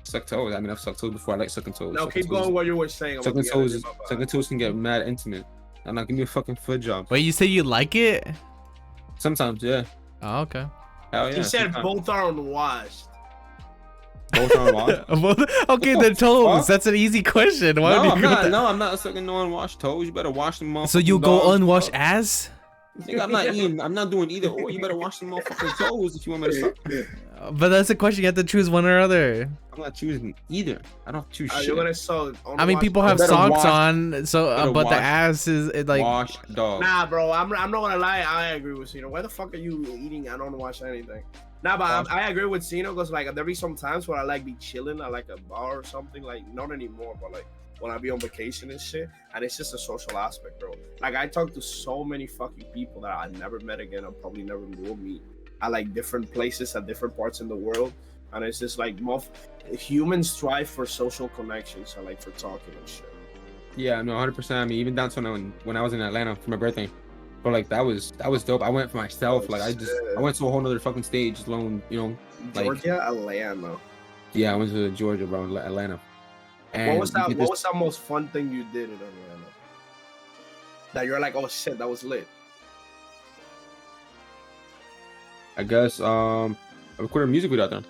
[SPEAKER 1] Suck toes. I mean, I've sucked toes before. I like sucking toes.
[SPEAKER 2] No,
[SPEAKER 1] Sucking
[SPEAKER 2] keep
[SPEAKER 1] toes-
[SPEAKER 2] going what you were saying. about
[SPEAKER 1] Sucking
[SPEAKER 2] the
[SPEAKER 1] toes,
[SPEAKER 2] energy, my bad.
[SPEAKER 1] sucking toes can get mad intimate. And now give me a fucking foot job.
[SPEAKER 3] Wait, you say you like it?
[SPEAKER 1] Sometimes, yeah.
[SPEAKER 3] Oh, okay.
[SPEAKER 1] Hell yeah.
[SPEAKER 2] He said
[SPEAKER 1] sometimes.
[SPEAKER 2] both are unwashed.
[SPEAKER 1] Both are washed.
[SPEAKER 3] Okay,
[SPEAKER 1] What
[SPEAKER 3] the
[SPEAKER 1] the
[SPEAKER 3] toes.
[SPEAKER 1] fuck?
[SPEAKER 3] That's an easy question. Why
[SPEAKER 1] No,
[SPEAKER 3] would you
[SPEAKER 1] I'm
[SPEAKER 3] go with
[SPEAKER 1] not.
[SPEAKER 3] that?
[SPEAKER 1] No, I'm not sucking no unwashed toes. You better wash them motherfucking
[SPEAKER 3] So you go
[SPEAKER 1] dogs,
[SPEAKER 3] unwashed
[SPEAKER 1] bro.
[SPEAKER 3] ass?
[SPEAKER 1] Nigga, I'm not eating. I'm not doing either or. You better wash them motherfucking toes if you want me to suck.
[SPEAKER 3] But that's the question. You have to choose one or other.
[SPEAKER 1] I'm not choosing either. I don't choose
[SPEAKER 2] You're
[SPEAKER 1] shit.
[SPEAKER 2] gonna so.
[SPEAKER 3] I mean, people have
[SPEAKER 1] better
[SPEAKER 3] socks
[SPEAKER 1] wash-
[SPEAKER 3] on, so
[SPEAKER 1] better
[SPEAKER 3] but the
[SPEAKER 1] wash-
[SPEAKER 3] ass is like.
[SPEAKER 1] Wash dog.
[SPEAKER 2] Nah, bro, I'm not gonna lie. I agree with Cino. Why the fuck are you eating? I don't watch anything. Nah, but I agree with Cino because like there be some times where I like be chilling at like a bar or something. Like not anymore, but like when I be on vacation and shit. And it's just a social aspect, bro. Like I talk to so many fucking people that I never met again. I probably never will meet at like different places at different parts in the world. And it's just like humans strive for social connections and like for talking and shit.
[SPEAKER 1] Yeah, no, 100%. I mean, even down to when I was in Atlanta for my birthday, but like that was dope. I went for myself. Like I went to a whole nother fucking stage alone. You know, like
[SPEAKER 2] Georgia, Atlanta.
[SPEAKER 1] yeah, I went to Georgia, bro, Atlanta. And
[SPEAKER 2] What was that?
[SPEAKER 1] you
[SPEAKER 2] What was that most fun thing you did in Atlanta? That you're like, oh shit, that was lit.
[SPEAKER 1] I guess I recorded a music video out there.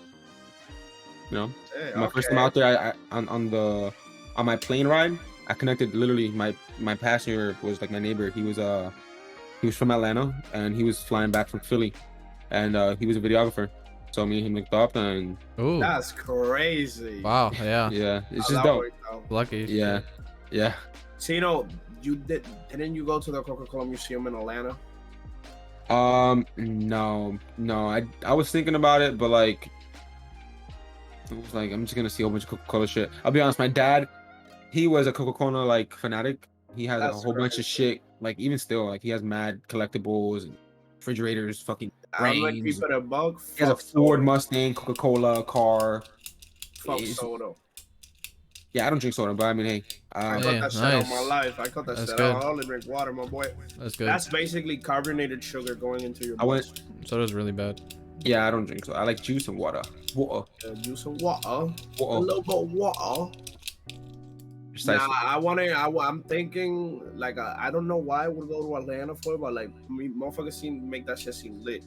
[SPEAKER 1] You know, my first time out there, I on my plane ride, I connected. Literally, my passenger was like my neighbor. He was from Atlanta and he was flying back from Philly, and he was a videographer. So me and him linked up, and
[SPEAKER 3] Ooh.
[SPEAKER 2] That's crazy.
[SPEAKER 3] Wow. Yeah.
[SPEAKER 1] yeah, it's
[SPEAKER 2] How
[SPEAKER 1] just
[SPEAKER 2] that
[SPEAKER 1] dope.
[SPEAKER 2] worked out.
[SPEAKER 3] Lucky.
[SPEAKER 1] Yeah, yeah.
[SPEAKER 2] So didn't you go to the Coca-Cola Museum in Atlanta?
[SPEAKER 1] No. I was thinking about it, but like, it was like I'm just gonna see a whole bunch of Coca-Cola shit. I'll be honest, my dad, he was a Coca-Cola like fanatic. He has
[SPEAKER 2] That's
[SPEAKER 1] a whole bunch of
[SPEAKER 2] crazy.
[SPEAKER 1] shit. Like even still, like he has mad collectibles and refrigerators, fucking
[SPEAKER 2] I'm gonna
[SPEAKER 1] brains.
[SPEAKER 2] keep it a buck.
[SPEAKER 1] He has a
[SPEAKER 2] Fuck
[SPEAKER 1] Ford
[SPEAKER 2] soda.
[SPEAKER 1] Mustang, Coca-Cola car.
[SPEAKER 2] Fuck
[SPEAKER 1] It's-
[SPEAKER 2] soda.
[SPEAKER 1] Yeah, I don't drink soda, but I mean, hey,
[SPEAKER 2] I
[SPEAKER 3] Yeah,
[SPEAKER 2] cut that shit out
[SPEAKER 3] nice.
[SPEAKER 2] my life. I cut that
[SPEAKER 3] That's
[SPEAKER 2] shit
[SPEAKER 3] good.
[SPEAKER 2] out. I only drink water, my boy.
[SPEAKER 3] That's good.
[SPEAKER 2] That's basically carbonated sugar going into your
[SPEAKER 1] I went.
[SPEAKER 3] Soda's really bad.
[SPEAKER 1] Yeah, I don't drink soda. I like juice and water. Water.
[SPEAKER 2] Juice and water. A
[SPEAKER 1] Water.
[SPEAKER 2] little bit of water.
[SPEAKER 1] Precisely.
[SPEAKER 2] Nah, I'm thinking like I don't know why I would go to Atlanta for, but like me motherfuckers make that shit seem lit.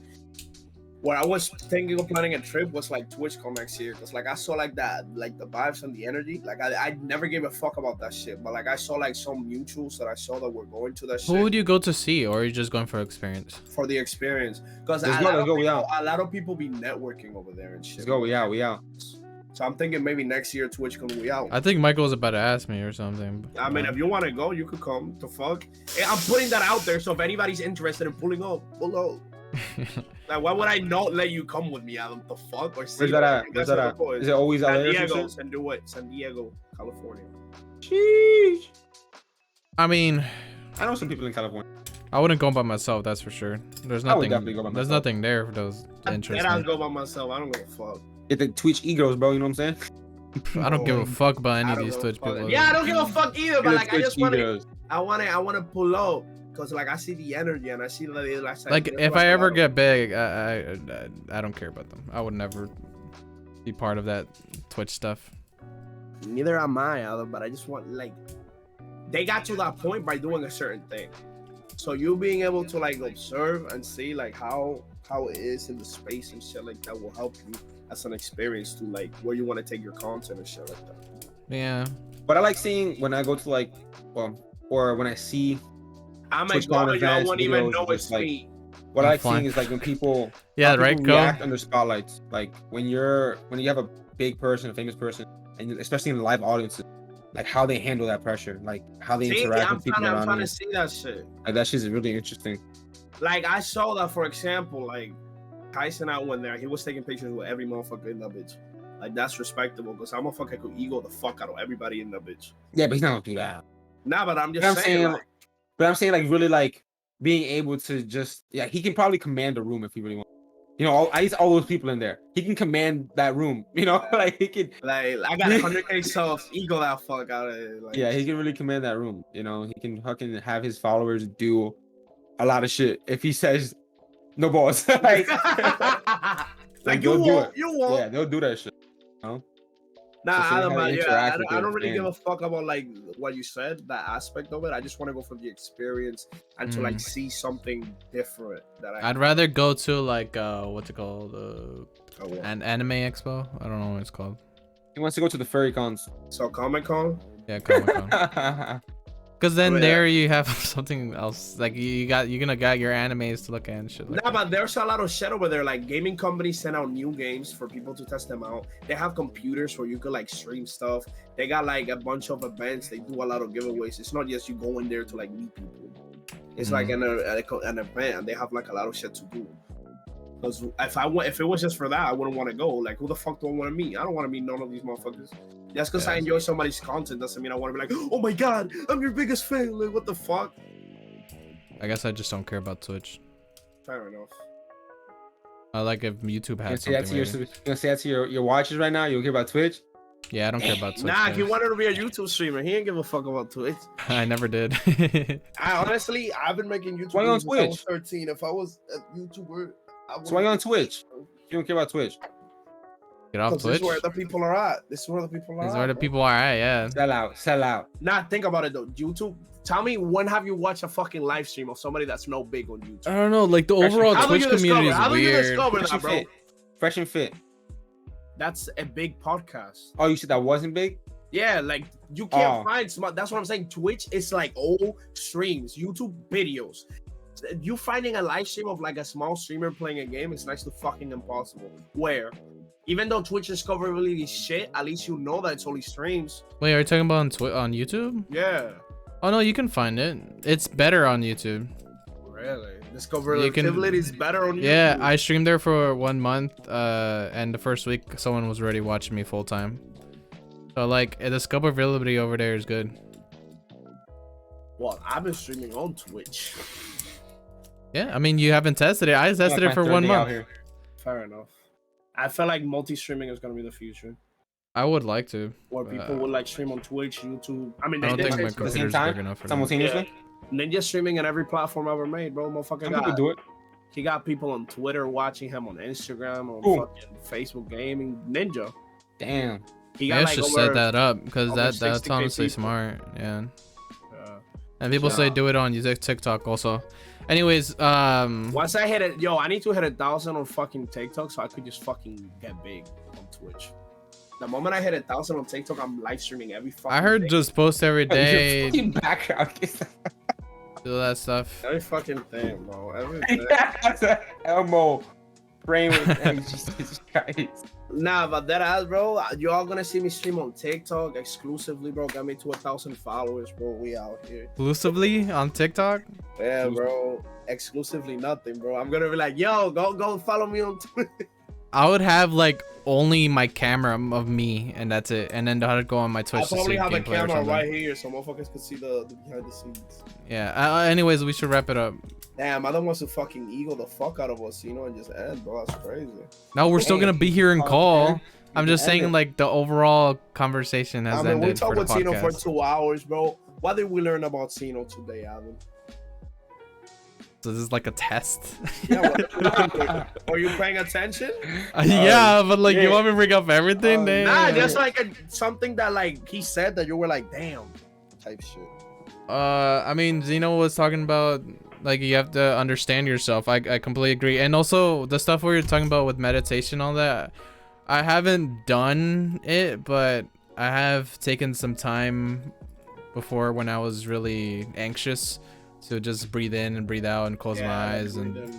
[SPEAKER 2] What I was thinking of planning a trip was like TwitchCon next year, cause like I saw like that, like the vibes and the energy. Like I never gave a fuck about that shit, but like I saw like some mutuals that I saw that were going to that
[SPEAKER 3] Who
[SPEAKER 2] shit
[SPEAKER 3] would you go to see, or are you just going for experience?
[SPEAKER 2] for the experience. Cause
[SPEAKER 1] Let's go, we out.
[SPEAKER 2] a lot of people be networking over there and shit.
[SPEAKER 1] Let's go. We out.
[SPEAKER 2] So I'm thinking maybe next year TwitchCon we out.
[SPEAKER 3] I think Michael was about to ask me or something.
[SPEAKER 2] I mean, if you want to go, you could come. The fuck? I'm putting that out there, so if anybody's interested in pulling up, pull up. Like, why would I not let you come with me, Adam? The fuck? Or
[SPEAKER 1] Where's that at? Where's that at? Is it always LA
[SPEAKER 2] San
[SPEAKER 1] or some
[SPEAKER 2] Diego,
[SPEAKER 1] shit?
[SPEAKER 2] San Diego, California.
[SPEAKER 1] Sheesh.
[SPEAKER 3] I mean,
[SPEAKER 1] I know some people in California.
[SPEAKER 3] I wouldn't go by myself. That's for sure. There's
[SPEAKER 1] I would
[SPEAKER 3] nothing.
[SPEAKER 1] definitely go by
[SPEAKER 3] There's
[SPEAKER 1] myself.
[SPEAKER 3] nothing there for those
[SPEAKER 2] And
[SPEAKER 3] interests.
[SPEAKER 2] I'll
[SPEAKER 3] me.
[SPEAKER 2] go by myself. I don't give a fuck.
[SPEAKER 1] Get the Twitch egos, bro. You know what I'm saying?
[SPEAKER 3] I don't give a fuck about any
[SPEAKER 2] I
[SPEAKER 3] of
[SPEAKER 2] don't
[SPEAKER 3] these
[SPEAKER 2] give a
[SPEAKER 3] Twitch
[SPEAKER 2] fuck.
[SPEAKER 3] people.
[SPEAKER 2] Yeah, I don't give a fuck either. But
[SPEAKER 1] Get the
[SPEAKER 2] like, I
[SPEAKER 1] Twitch
[SPEAKER 2] just want to,
[SPEAKER 1] egos.
[SPEAKER 2] I want to pull up because like I see the energy and I see
[SPEAKER 3] Like if I ever get big, I don't care about them. I would never be part of that Twitch stuff.
[SPEAKER 2] Neither am I, Adam, but I just want like they got to that point by doing a certain thing. So you being able to like observe and see like how it is in the space and shit like that will help you as an experience to like where you want to take your content and shit like that.
[SPEAKER 3] Yeah.
[SPEAKER 1] But I like seeing when I go to like, well, or when I see
[SPEAKER 2] I'm a
[SPEAKER 1] TwitchCon
[SPEAKER 2] god, y'all
[SPEAKER 1] events,
[SPEAKER 2] won't even
[SPEAKER 1] videos,
[SPEAKER 2] know
[SPEAKER 1] just
[SPEAKER 2] it's
[SPEAKER 1] like-
[SPEAKER 2] me.
[SPEAKER 1] what I
[SPEAKER 3] I'm
[SPEAKER 1] like
[SPEAKER 3] fine.
[SPEAKER 1] seeing is like when people
[SPEAKER 3] Yeah.
[SPEAKER 1] how
[SPEAKER 3] Right.
[SPEAKER 1] people react
[SPEAKER 3] Go.
[SPEAKER 1] under spotlights. Like when you have a big person, a famous person, and especially in live audiences, like how they handle that pressure, like how they
[SPEAKER 2] See,
[SPEAKER 1] interact
[SPEAKER 2] I'm
[SPEAKER 1] with people
[SPEAKER 2] trying
[SPEAKER 1] around
[SPEAKER 2] to
[SPEAKER 1] you.
[SPEAKER 2] see that shit.
[SPEAKER 1] Like that shit's really interesting.
[SPEAKER 2] Like I saw that, for example, like Tyson out went there, he was taking pictures with every motherfucker in that bitch. Like that's respectable because I'm a fucking could ego the fuck out of everybody in that bitch.
[SPEAKER 1] Yeah, but he's not gonna do that.
[SPEAKER 2] Nah, but I'm
[SPEAKER 1] But
[SPEAKER 2] just
[SPEAKER 1] I'm
[SPEAKER 2] saying,
[SPEAKER 1] saying,
[SPEAKER 2] like,
[SPEAKER 1] but I'm saying like really like being able to just he can probably command a room if he really wants. You know, I used all those people in there. He can command that room. You know, like he could.
[SPEAKER 2] like I got 100K subs, ego that fuck out of it. Like,
[SPEAKER 1] Yeah, he can really command that room. You know, he can fucking have his followers do a lot of shit if he says no balls. like,
[SPEAKER 2] like
[SPEAKER 1] they'll
[SPEAKER 2] you
[SPEAKER 1] do
[SPEAKER 2] won't,
[SPEAKER 1] it.
[SPEAKER 2] you won't.
[SPEAKER 1] Yeah, they'll do that shit. You know?
[SPEAKER 2] Nah,
[SPEAKER 1] So seeing
[SPEAKER 2] Adam,
[SPEAKER 1] how they
[SPEAKER 2] yeah,
[SPEAKER 1] interact with
[SPEAKER 2] I
[SPEAKER 1] their
[SPEAKER 2] don't really give a
[SPEAKER 1] fans.
[SPEAKER 2] fuck about like what you said, that aspect of it. I just want to go for the experience and to like see something different that
[SPEAKER 3] I'd rather go to like what's it called?
[SPEAKER 2] Oh, yeah.
[SPEAKER 3] An anime expo. I don't know what it's called.
[SPEAKER 1] He wants to go to the furry cons.
[SPEAKER 2] So Comic Con.
[SPEAKER 3] Yeah, Comic Con. Cause then
[SPEAKER 2] Yeah.
[SPEAKER 3] there you have something else. Like you're gonna got your animes to look at and shit like
[SPEAKER 2] Nah,
[SPEAKER 3] that.
[SPEAKER 2] but there's a lot of shit over there. Like gaming companies send out new games for people to test them out. They have computers where you could like stream stuff. They got like a bunch of events. They do a lot of giveaways. It's not just you go in there to like meet people. It's like an event, and they have like a lot of shit to do. Because if it was just for that, I wouldn't want to go. Like, who the fuck do I want to meet? I don't want to meet none of these motherfuckers. Just because I enjoy somebody's content doesn't mean I want to be like, oh my god, I'm your biggest fan. Like, what the fuck?
[SPEAKER 3] I guess I just don't care about Twitch.
[SPEAKER 2] Fair enough.
[SPEAKER 3] I like if YouTube
[SPEAKER 1] You
[SPEAKER 3] had
[SPEAKER 1] say that
[SPEAKER 3] something.
[SPEAKER 1] to
[SPEAKER 3] Maybe.
[SPEAKER 1] you gonna say that to your watchers right now? You don't care about Twitch?
[SPEAKER 3] Yeah, I don't care about Twitch.
[SPEAKER 2] Nah,
[SPEAKER 3] guys.
[SPEAKER 2] he wanted to be a YouTube streamer. He didn't give a fuck about Twitch.
[SPEAKER 3] I never did.
[SPEAKER 2] I've been making YouTube
[SPEAKER 1] Why you on
[SPEAKER 2] videos since I was
[SPEAKER 1] Twitch?
[SPEAKER 2] 13. If I was a YouTuber, I would.
[SPEAKER 1] So why you on Twitch? You don't care about Twitch?
[SPEAKER 3] Get off
[SPEAKER 2] This
[SPEAKER 3] Twitch.
[SPEAKER 2] is where the people are at. This is where the people are
[SPEAKER 3] These
[SPEAKER 2] at.
[SPEAKER 3] are the
[SPEAKER 2] bro.
[SPEAKER 3] people are at. Yeah.
[SPEAKER 1] Sell out, sell out.
[SPEAKER 2] Nah, think about it though. YouTube. Tell me, when have you watched a fucking live stream of somebody that's no big on YouTube?
[SPEAKER 3] I don't know. Like the
[SPEAKER 1] Fresh-
[SPEAKER 3] overall
[SPEAKER 2] How do
[SPEAKER 3] Twitch
[SPEAKER 2] you
[SPEAKER 3] community
[SPEAKER 2] discover?
[SPEAKER 3] is
[SPEAKER 2] How do you
[SPEAKER 3] weird.
[SPEAKER 2] discover
[SPEAKER 1] Fresh
[SPEAKER 2] that,
[SPEAKER 1] and
[SPEAKER 2] bro?
[SPEAKER 1] fit. Fresh and fit.
[SPEAKER 2] That's a big podcast.
[SPEAKER 1] Oh, you said that wasn't big?
[SPEAKER 2] Yeah, like you can't
[SPEAKER 1] Oh.
[SPEAKER 2] find smart. That's what I'm saying. Twitch is like old streams, YouTube videos. You finding a live stream of like a small streamer playing a game is next to fucking impossible. Where, even though Twitch discoverability is shit, at least you know that it's only streams.
[SPEAKER 3] Wait, are you talking about on YouTube?
[SPEAKER 2] Yeah,
[SPEAKER 3] Oh no, you can find it. It's better on YouTube.
[SPEAKER 2] really. Discoverability is better on YouTube.
[SPEAKER 3] Yeah, I streamed there for 1 month, and the first week someone was already watching me full time. So like the discoverability over there is good.
[SPEAKER 2] Well, I've been streaming on Twitch.
[SPEAKER 3] Yeah, I mean you haven't tested it. I tested it for 1 month.
[SPEAKER 2] Fair enough. I feel like multi-streaming is gonna be the future,
[SPEAKER 3] I would like to.
[SPEAKER 2] where people would like stream on Twitch, YouTube. I mean,
[SPEAKER 3] I don't
[SPEAKER 2] they
[SPEAKER 3] think
[SPEAKER 2] did
[SPEAKER 3] my
[SPEAKER 2] it.
[SPEAKER 3] computer's
[SPEAKER 1] time?
[SPEAKER 3] big enough for that.
[SPEAKER 1] Simultaneously?
[SPEAKER 2] Ninja streaming in every platform ever made, bro. Motherfucker
[SPEAKER 1] Some people
[SPEAKER 2] got,
[SPEAKER 1] do it.
[SPEAKER 2] he got people on Twitter watching him on Instagram, on
[SPEAKER 1] Ooh.
[SPEAKER 2] fucking Facebook gaming. Ninja.
[SPEAKER 1] Damn.
[SPEAKER 2] He
[SPEAKER 3] Maybe I
[SPEAKER 2] got
[SPEAKER 3] should
[SPEAKER 2] like
[SPEAKER 3] set
[SPEAKER 2] over,
[SPEAKER 3] that up because
[SPEAKER 2] over
[SPEAKER 3] that's
[SPEAKER 2] 60K
[SPEAKER 3] honestly
[SPEAKER 2] people.
[SPEAKER 3] smart. Yeah.
[SPEAKER 2] uh,
[SPEAKER 3] And people say
[SPEAKER 2] Yeah.
[SPEAKER 3] do it on TikTok also. Anyways,
[SPEAKER 2] once I hit it, yo, I need to hit 1,000 on fucking TikTok so I could just fucking get big on Twitch. The moment I hit 1,000 on TikTok, I'm live streaming every fucking
[SPEAKER 3] I heard
[SPEAKER 2] day.
[SPEAKER 3] just post every
[SPEAKER 1] Wait, your
[SPEAKER 3] day,
[SPEAKER 1] fucking background is
[SPEAKER 3] do that stuff.
[SPEAKER 2] Every fucking thing, bro. Everything.
[SPEAKER 1] that's a Elmo frame with Jesus Christ.
[SPEAKER 2] Nah, but that ass, bro. You all gonna see me stream on TikTok exclusively, bro. Got me to 1,000 followers, bro. We out here.
[SPEAKER 3] Exclusively on TikTok.
[SPEAKER 2] Yeah, bro. Exclusively nothing, bro. I'm gonna be like, yo, go follow me on Twitter.
[SPEAKER 3] I would have like only my camera of me and that's it, and then I'd go on my
[SPEAKER 2] I
[SPEAKER 3] Twitch to see
[SPEAKER 2] probably have a
[SPEAKER 3] gameplay or
[SPEAKER 2] camera
[SPEAKER 3] something.
[SPEAKER 2] right here so motherfuckers can see the behind the scenes.
[SPEAKER 3] Yeah. Anyways, we should wrap it up.
[SPEAKER 2] Damn, I don't want to fucking eagle the fuck out of us, you know, and just end, bro. That's crazy.
[SPEAKER 3] No, we're still
[SPEAKER 1] Hey.
[SPEAKER 3] gonna be here and
[SPEAKER 1] Oh,
[SPEAKER 3] call.
[SPEAKER 1] man.
[SPEAKER 3] I'm just
[SPEAKER 1] End
[SPEAKER 3] saying
[SPEAKER 1] it.
[SPEAKER 3] like the overall conversation has
[SPEAKER 2] I mean, we
[SPEAKER 3] ended
[SPEAKER 2] talked
[SPEAKER 3] for the
[SPEAKER 2] with Sino for
[SPEAKER 3] podcast.
[SPEAKER 2] 2 hours, bro. What did we learn about Sino today, Alvin?
[SPEAKER 3] So this is like a test.
[SPEAKER 2] Yeah, what, are you paying attention?
[SPEAKER 3] Yeah, but like you
[SPEAKER 1] yeah.
[SPEAKER 3] want me to bring up everything? Damn.
[SPEAKER 2] Nah, just like something that like he said that you were like, damn, type shit.
[SPEAKER 3] I mean, Zeno was talking about like you have to understand yourself. I completely agree, and also the stuff we were talking about with meditation, all that. I haven't done it, but I have taken some time before when I was really anxious to just breathe in and breathe out and close my eyes and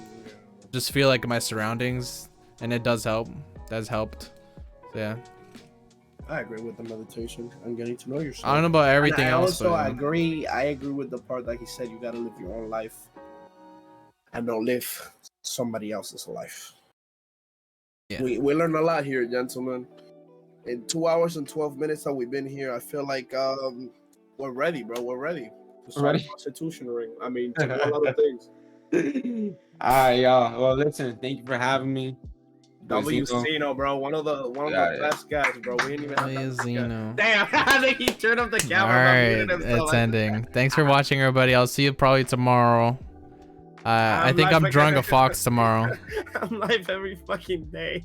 [SPEAKER 3] just feel like my surroundings, and it does help. That's helped. So, yeah.
[SPEAKER 2] I agree with the meditation and getting to know yourself.
[SPEAKER 3] I don't know about everything
[SPEAKER 2] and I
[SPEAKER 3] else,
[SPEAKER 2] also
[SPEAKER 3] but
[SPEAKER 2] I agree with the part that he said you gotta live your own life and don't live somebody else's life.
[SPEAKER 3] Yeah.
[SPEAKER 2] We learned a lot here, gentlemen. In 2 hours and 12 minutes that we've been here, I feel like we're ready, bro. We're ready to start
[SPEAKER 1] Ready?
[SPEAKER 2] a constitution ring. I mean, to do a lot of things.
[SPEAKER 1] All right, y'all. Well, listen, thank you for having me.
[SPEAKER 2] W
[SPEAKER 1] Zeno.
[SPEAKER 2] Zeno, bro, one of the
[SPEAKER 1] Yeah.
[SPEAKER 2] best guys, bro. We didn't even have
[SPEAKER 3] Hey,
[SPEAKER 2] that guy.
[SPEAKER 3] Zeno.
[SPEAKER 2] Damn, I think he turned up the
[SPEAKER 3] All
[SPEAKER 2] camera.
[SPEAKER 3] right,
[SPEAKER 2] but muted himself.
[SPEAKER 3] it's ending. Thanks for watching, everybody. I'll see you probably tomorrow. I
[SPEAKER 2] I'm
[SPEAKER 3] think
[SPEAKER 2] live
[SPEAKER 3] I'm drawing a
[SPEAKER 2] again.
[SPEAKER 3] fox tomorrow.
[SPEAKER 2] I'm live every fucking day.